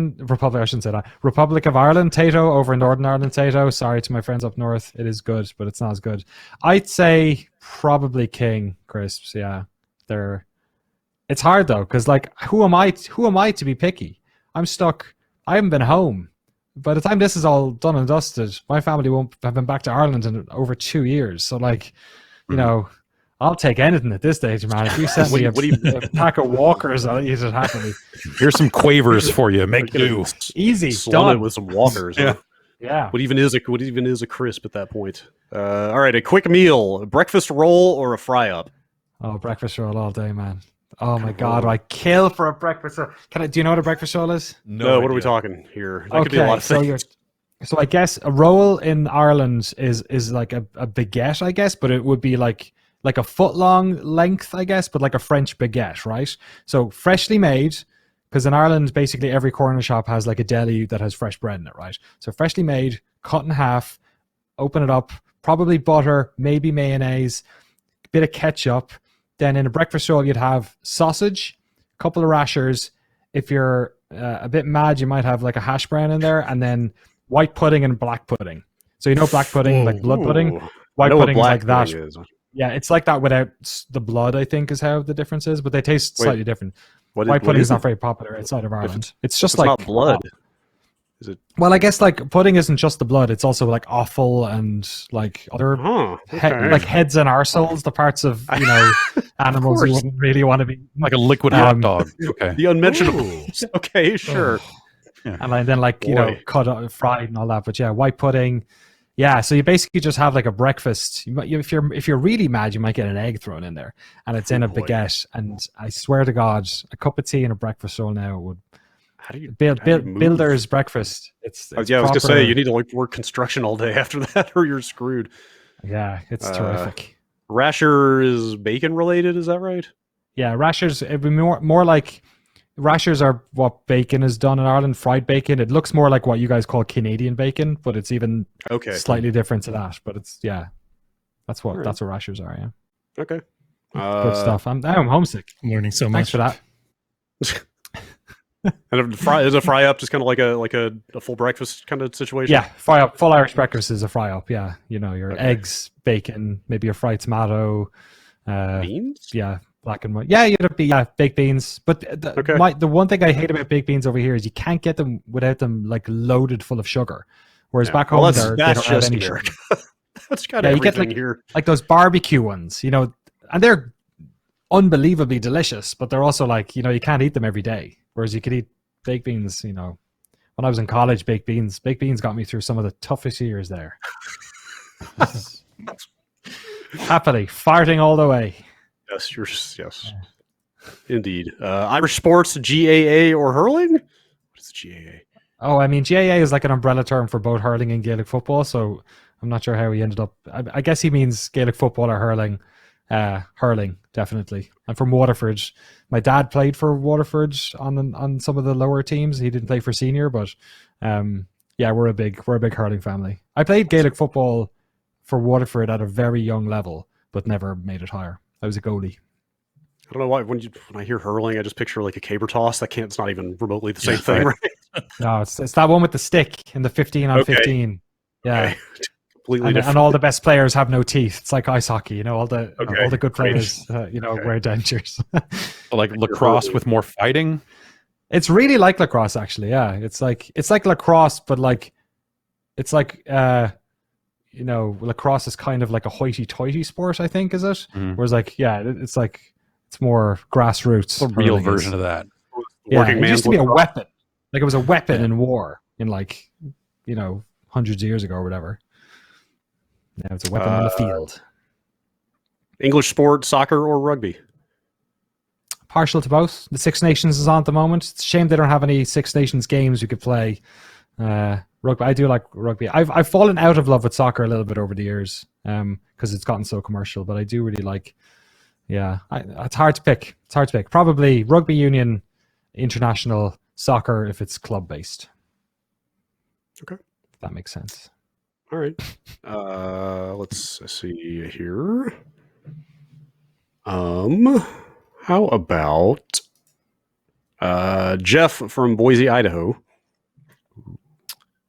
of Ireland Tato over Northern Ireland Tato. Sorry to my friends up north, it is good, but it's not as good. I'd say probably King crisps. Yeah, it's hard though, because like, who am I to be picky? I'm stuck. I haven't been home. By the time this is all done and dusted, my family won't have been back to Ireland in over 2 years. So like, you know, I'll take anything at this stage, man. If you send me a pack of Walkers, I'll eat it happily. Here's some quavers for you. Make do. Easy, Slum done. it with some Walkers. Yeah. Huh? Yeah. What even is a crisp at that point? All right, a quick meal, a breakfast roll or a fry up? Oh, breakfast roll all day, man. Oh my God, I kill for a breakfast roll. Do you know what a breakfast roll is? No, what are we talking here? That could be a lot of things. So I guess a roll in Ireland is like a baguette, I guess, but it would be like a foot long length, I guess, but like a French baguette, right? So freshly made, because in Ireland, basically every corner shop has like a deli that has fresh bread in it, right? So freshly made, cut in half, open it up, probably butter, maybe mayonnaise, a bit of ketchup. Then in a breakfast roll, you'd have sausage, a couple of rashers. If you're a bit mad, you might have like a hash brown in there, and then white pudding and black pudding. So you know black pudding, like blood pudding? White pudding is like that. Yeah, it's like that without the blood, I think, is how the difference is, but they taste slightly different. White pudding is not very popular outside of Ireland. It's just like not blood. Is it? Well, I guess like pudding isn't just the blood; it's also like offal and like other like heads and arseholes, the parts of animals you wouldn't really want to be like a liquid hot dog. Okay, the unmentionables. Okay, sure. Yeah. And then like cut, fried, and all that. But yeah, white pudding. Yeah, so you basically just have like a breakfast. If you're really mad, you might get an egg thrown in there, and it's in a baguette. And I swear to God, a cup of tea and a breakfast roll now would. How do you builder's breakfast? It's I was gonna say you need to like work construction all day after that, or you're screwed. Yeah, it's terrific. Rasher is bacon related, is that right? Yeah, rashers. It'd be more like rashers are what bacon is done in Ireland. Fried bacon. It looks more like what you guys call Canadian bacon, but it's even slightly different to that. But it's that's what rashers are. Yeah. Okay. Good stuff. I'm homesick. I'm learning so much. Thanks for that. And is a fry up just kind of like a full breakfast kind of situation? Yeah, fry up. Full Irish breakfast is a fry up. Yeah, your eggs, bacon, maybe a fried tomato, beans. Yeah, black and white. Yeah, you'd be baked beans. But the one thing I hate about baked beans over here is you can't get them without them like loaded full of sugar. Whereas back home, they don't have any sugar. That's kind of you get like those barbecue ones, and they're unbelievably delicious, but they're also like you can't eat them every day. Whereas you could eat baked beans, when I was in college, baked beans got me through some of the toughest years there. Happily, farting all the way. Yes. Indeed. Irish sports, GAA or hurling? What is GAA? Oh, I mean, GAA is like an umbrella term for both hurling and Gaelic football, so I'm not sure how he ended up. I guess he means Gaelic football or hurling. Hurling, definitely. I'm from Waterford. My dad played for Waterford on some of the lower teams. He didn't play for senior, but we're a big hurling family. I played Gaelic football for Waterford at a very young level, but never made it higher. I was a goalie. I don't know why when I hear hurling, I just picture like a caber toss. It's not even remotely the same thing, right? No, it's that one with the stick in the 15 on 15. Yeah. Okay. Completely different. And all the best players have no teeth. It's like ice hockey, all the good players, wear dentures. Like lacrosse with more fighting. It's really like lacrosse, actually. Yeah, it's like lacrosse, but lacrosse is kind of like a hoity-toity sport, I think, is it? Mm-hmm. Whereas, it's more grassroots. A real version of that. Yeah, it used to be a weapon. Like it was a weapon in war in hundreds of years ago or whatever. Now it's a weapon on the field. English sport, soccer or rugby? Partial to both. The Six Nations is on at the moment. It's a shame they don't have any Six Nations games we could play. Rugby. I do like rugby. I've fallen out of love with soccer a little bit over the years, because it's gotten so commercial. But I do really like. Yeah, it's hard to pick. It's hard to pick. Probably rugby union, international soccer if it's club based. Okay, if that makes sense. All right. Let's see here. How about Jeff from Boise, Idaho?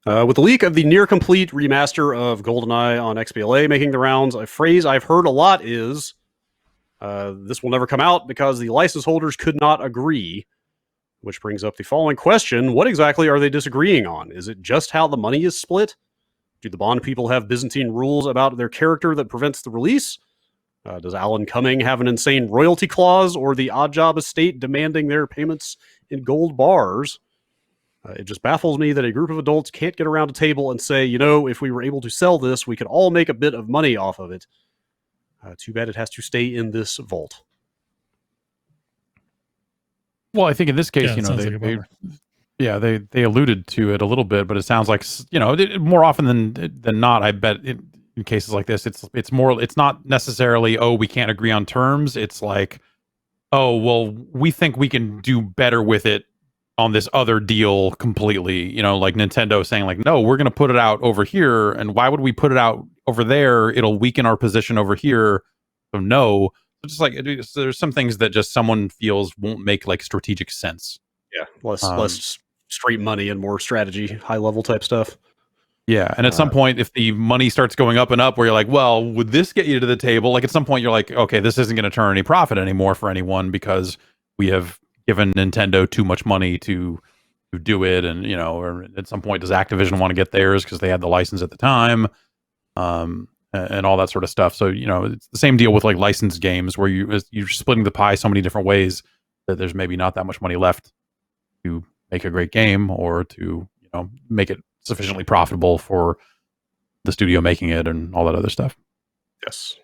With the leak of the near-complete remaster of GoldenEye on XBLA making the rounds, a phrase I've heard a lot is, this will never come out because the license holders could not agree, which brings up the following question. What exactly are they disagreeing on? Is it just how the money is split? Do the Bond people have Byzantine rules about their character that prevents the release? Does Alan Cumming have an insane royalty clause, or the Oddjob estate demanding their payments in gold bars? It just baffles me that a group of adults can't get around a table and say, if we were able to sell this, we could all make a bit of money off of it. Too bad it has to stay in this vault. Well, I think in this case, they alluded to it a little bit, but it sounds like, more often than not, I bet in cases like this, it's not necessarily, we can't agree on terms. It's like, well, we think we can do better with it on this other deal completely, like Nintendo saying like, no, we're going to put it out over here. And why would we put it out over there? It'll weaken our position over here. So no, just like there's some things that just someone feels won't make like strategic sense. Yeah. Less straight money and more strategy, high level type stuff. Yeah. And at some point, if the money starts going up and up where you're like, well, would this get you to the table? Like at some point you're like, okay, this isn't going to turn any profit anymore for anyone because we have given Nintendo too much money to do it. And, or at some point, does Activision want to get theirs because they had the license at the time, and all that sort of stuff. So, it's the same deal with like licensed games where you're splitting the pie so many different ways that there's maybe not that much money left to make a great game or to, make it sufficiently profitable for the studio making it and all that other stuff. Yes.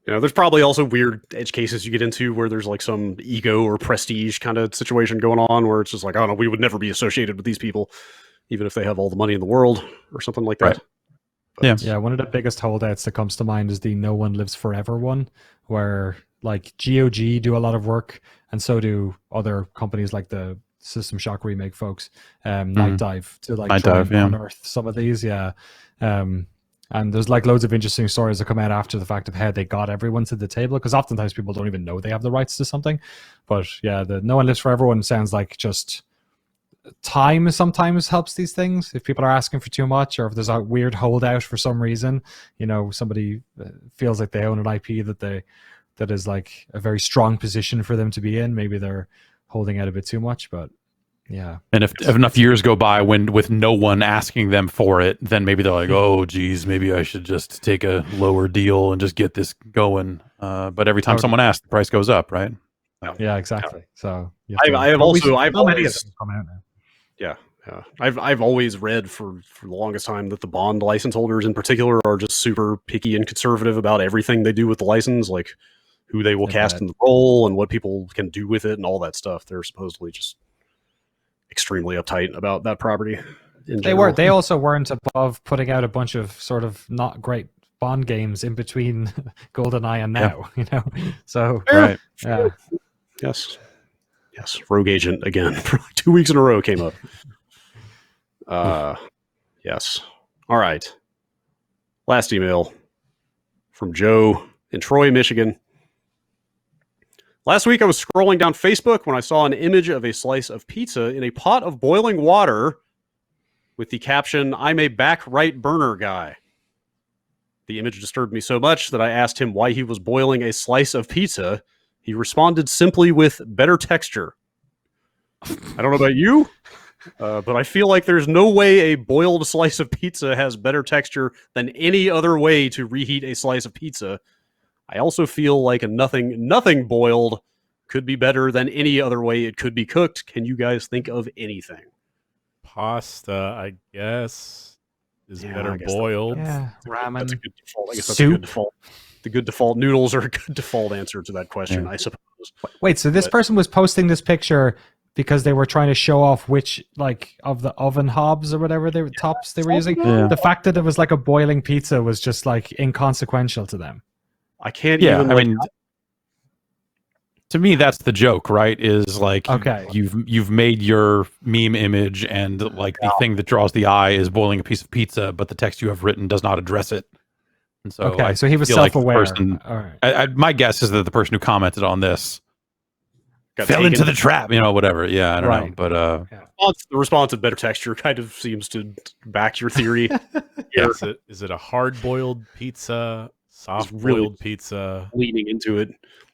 There's probably also weird edge cases you get into where there's like some ego or prestige kind of situation going on where it's just like, we would never be associated with these people, even if they have all the money in the world or something like that. Right. But, yeah, one of the biggest holdouts that comes to mind is the No One Lives Forever one, where like GOG do a lot of work, and so do other companies like the System Shock remake folks, Night Dive, to like try and unearth some of these. Yeah. And there's like loads of interesting stories that come out after the fact of how they got everyone to the table, because oftentimes people don't even know they have the rights to something. But yeah, the No One Lives for Everyone sounds like just time sometimes helps these things. If people are asking for too much, or if there's a weird holdout for some reason, somebody feels like they own an IP that is like a very strong position for them to be in. Maybe they're holding out a bit too much, but yeah. And if enough years go by with no one asking them for it, then maybe they're like, oh, geez, maybe I should just take a lower deal and just get this going. But every time someone asks, the price goes up, right? Yeah, exactly. So I've always come out now. Yeah. I've always read for the longest time that the Bond license holders in particular are just super picky and conservative about everything they do with the license, like who they will cast in the role and what people can do with it and all that stuff. They're supposedly just extremely uptight about that property. They also weren't above putting out a bunch of sort of not great Bond games in between GoldenEye and now, So right. Yeah. Yes. Rogue Agent again for like 2 weeks in a row came up. Yes. All right. Last email from Joe in Troy, Michigan. Last week, I was scrolling down Facebook when I saw an image of a slice of pizza in a pot of boiling water with the caption, "I'm a back right burner guy." The image disturbed me so much that I asked him why he was boiling a slice of pizza. He responded simply with better texture. I don't know about you, but I feel like there's no way a boiled slice of pizza has better texture than any other way to reheat a slice of pizza. I also feel like nothing boiled could be better than any other way it could be cooked. Can you guys think of anything? Pasta, I guess, is better boiled. Ramen. That's a good default. I guess that's Soup. a good default. The good default noodles are a good default answer to that question, I suppose. Wait, so this person was posting this picture because they were trying to show off which like of the oven hobs or whatever they were tops they were using. Yeah. The fact that it was like a boiling pizza was just like inconsequential to them. I can't Yeah, even. I like, mean, to me, that's the joke, right? Is like, Okay. you've made your meme image, and like the thing that draws the eye is boiling a piece of pizza, but the text you have written does not address it. And so, Okay, I so he was feel like the self-aware. person- All right. my guess is that the person who commented on this got fell taken. into the trap, whatever. Yeah, I don't know, Right. but The response of better texture kind of seems to back your theory. Yeah. Is it a hard boiled pizza, soft boiled pizza? Leaning into it.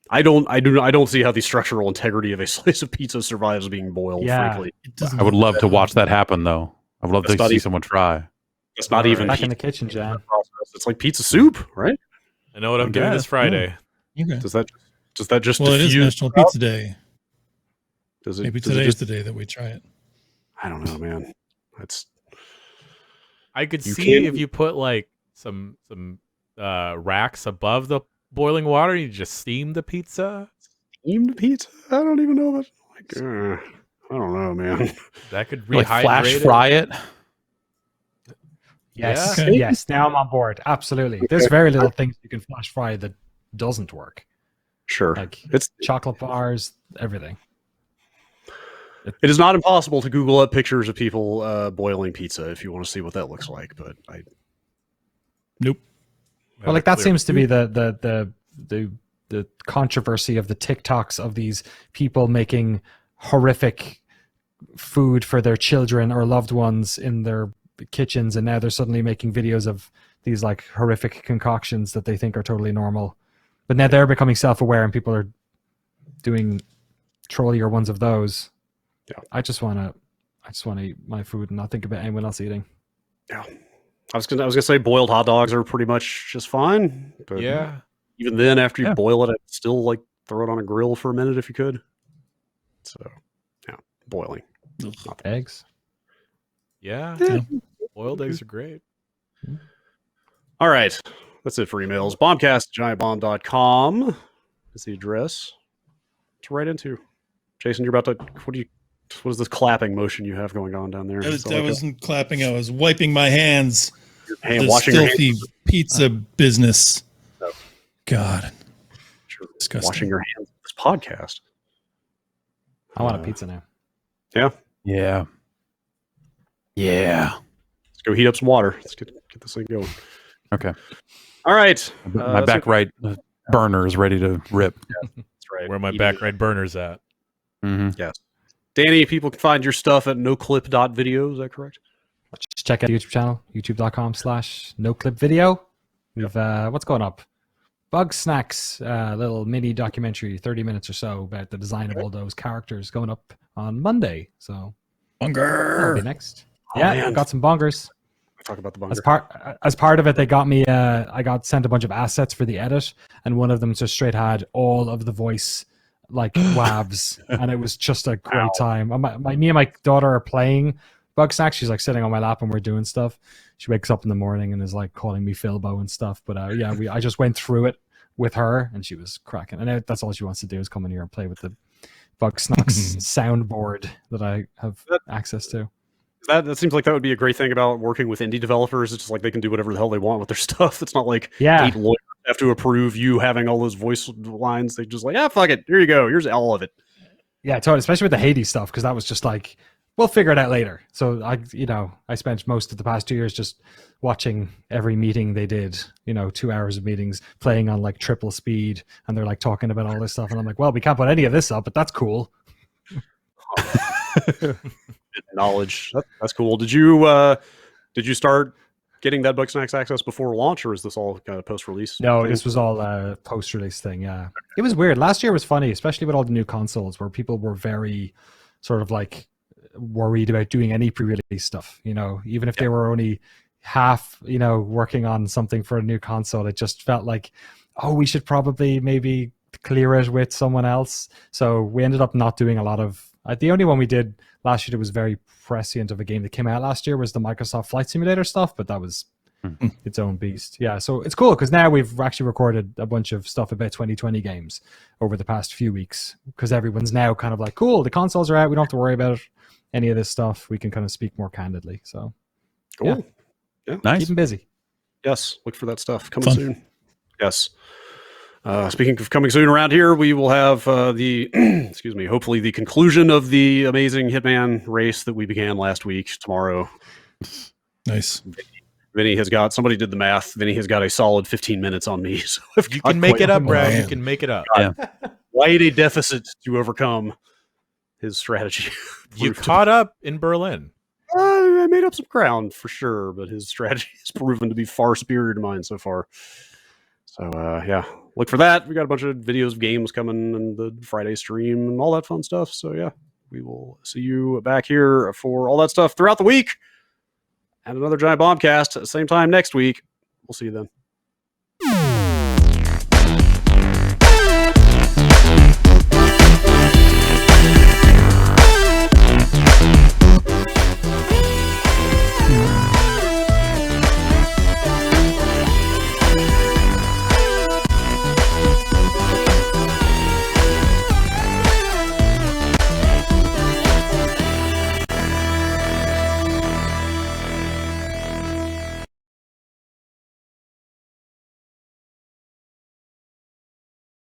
I don't see how the structural integrity of a slice of pizza survives being boiled. Yeah. Frankly, It doesn't I would love to watch that happen, though. I would love That's to not see even- someone try. it's not even Back in pizza the kitchen, Jan. process. It's like pizza soup, right? I know what I'm doing this guess, Friday. Okay. Does that just Well, it is diffuse? National Pizza Day. Does it, Maybe does it today is just, the day that we try it. I don't know, man. That's I could You see can't- if you put like some racks above the boiling water, you just steam the pizza. steamed pizza. I don't even know about. I don't know, man. That could Like rehydrate flash it. fry it. Yes, Yeah. Okay. yes. Now I'm on board. Absolutely. There's very little things you can flash fry that doesn't work. Sure, Like it's chocolate bars, everything. it is not impossible to Google up pictures of people boiling pizza if you want to see what that looks like. But Nope. Well, like that Clear. seems to be the controversy of the TikToks of these people making horrific food for their children or loved ones in their kitchens, and now they're suddenly making videos of these like horrific concoctions that they think are totally normal. But now they're becoming self-aware, and people are doing trollier ones of those. Yeah. I just want to eat my food and not think about anyone else eating. yeah, I was gonna say boiled hot dogs are pretty much just fine. But Yeah. even then, after you Yeah. boil it, I'd still like throw it on a grill for a minute if you could. So, yeah, boiling. Eggs. Yeah. Yeah. Boiled eggs are great. All right, that's it for emails. Bombcast@giantbomb.com is the address to write into. Jason, you're about to. What is this clapping motion you have going on down there? I wasn't clapping. I was wiping my hands. Hand, This washing your filthy hands. pizza business. No. God. Sure. Disgusting. Washing your hands with this podcast. I want a pizza now. Yeah. Yeah. Let's go heat up some water. Let's get this thing going. Okay. All right. My that's back it. right burner is ready to rip. That's right. Where my Eating back it. right burner's at. Mhm. Yes. Danny, people can find your stuff at noclip.video. Is that correct? Just check out the YouTube channel, youtube.com/noclipvideo. We've what's going up? Bug Snacks, little mini documentary, 30 minutes or so about the design of all those characters going up on Monday. So that'll be Bunger. next. Oh, Yeah, man. got some bongers. Talk about the As bunker. part of it, they got me. I got sent a bunch of assets for the edit, and one of them just straight had all of the voice like wavs, and it was just a great time. Me and my daughter are playing Bug Snacks. She's like sitting on my lap and we're doing stuff. She wakes up in the morning and is like calling me Philbo and stuff. But I just went through it with her, and she was cracking. And that's all she wants to do is come in here and play with the Bug Snacks soundboard that I have access to. That seems like that would be a great thing about working with indie developers. It's just like they can do whatever the hell they want with their stuff. It's not like Yeah. 8 lawyers have to approve you having all those voice lines. They just like, fuck it. Here you go. Here's all of it. Yeah, totally. Especially with the Hades stuff, because that was just like, we'll figure it out later. So I spent most of the past 2 years just watching every meeting they did. 2 hours of meetings, playing on like triple speed, and they're like talking about all this stuff, and I'm like, well, we can't put any of this up, but that's cool. Knowledge. That's cool. Did you start getting that Bug Snacks access before launch, or is this all kind of post-release? No, thing? this was all a post-release thing. Yeah, it was weird. Last year was funny, especially with all the new consoles, where people were very sort of like worried about doing any pre-release stuff. Even if they were only half, working on something for a new console, it just felt like, oh, we should probably maybe clear it with someone else. So we ended up not doing a lot of. The only one we did last year that was very prescient of a game that came out last year was the Microsoft Flight Simulator stuff, but that was its own beast. Yeah, so it's cool because now we've actually recorded a bunch of stuff about 2020 games over the past few weeks because everyone's now kind of like, cool, the consoles are out, we don't have to worry about any of this stuff. We can kind of speak more candidly. So Cool. Yeah. Nice. keep them busy. Yes. Look for that stuff coming Fun. soon. Yes. Speaking of coming soon around here, we will have the excuse me, hopefully the conclusion of the amazing Hitman race that we began last week tomorrow. Nice. Vinny has got, somebody did the math. Vinny has got a solid 15 minutes on me. So I've You got can make quite it up, a Brad. You man. can make it up. quite a deficit to overcome his strategy. You caught up in Berlin. I made up some ground for sure, but his strategy has proven to be far superior to mine so far. So, yeah, look for that. We got a bunch of videos of games coming and the Friday stream and all that fun stuff. So, yeah, we will see you back here for all that stuff throughout the week and another Giant Bombcast at the same time next week. We'll see you then.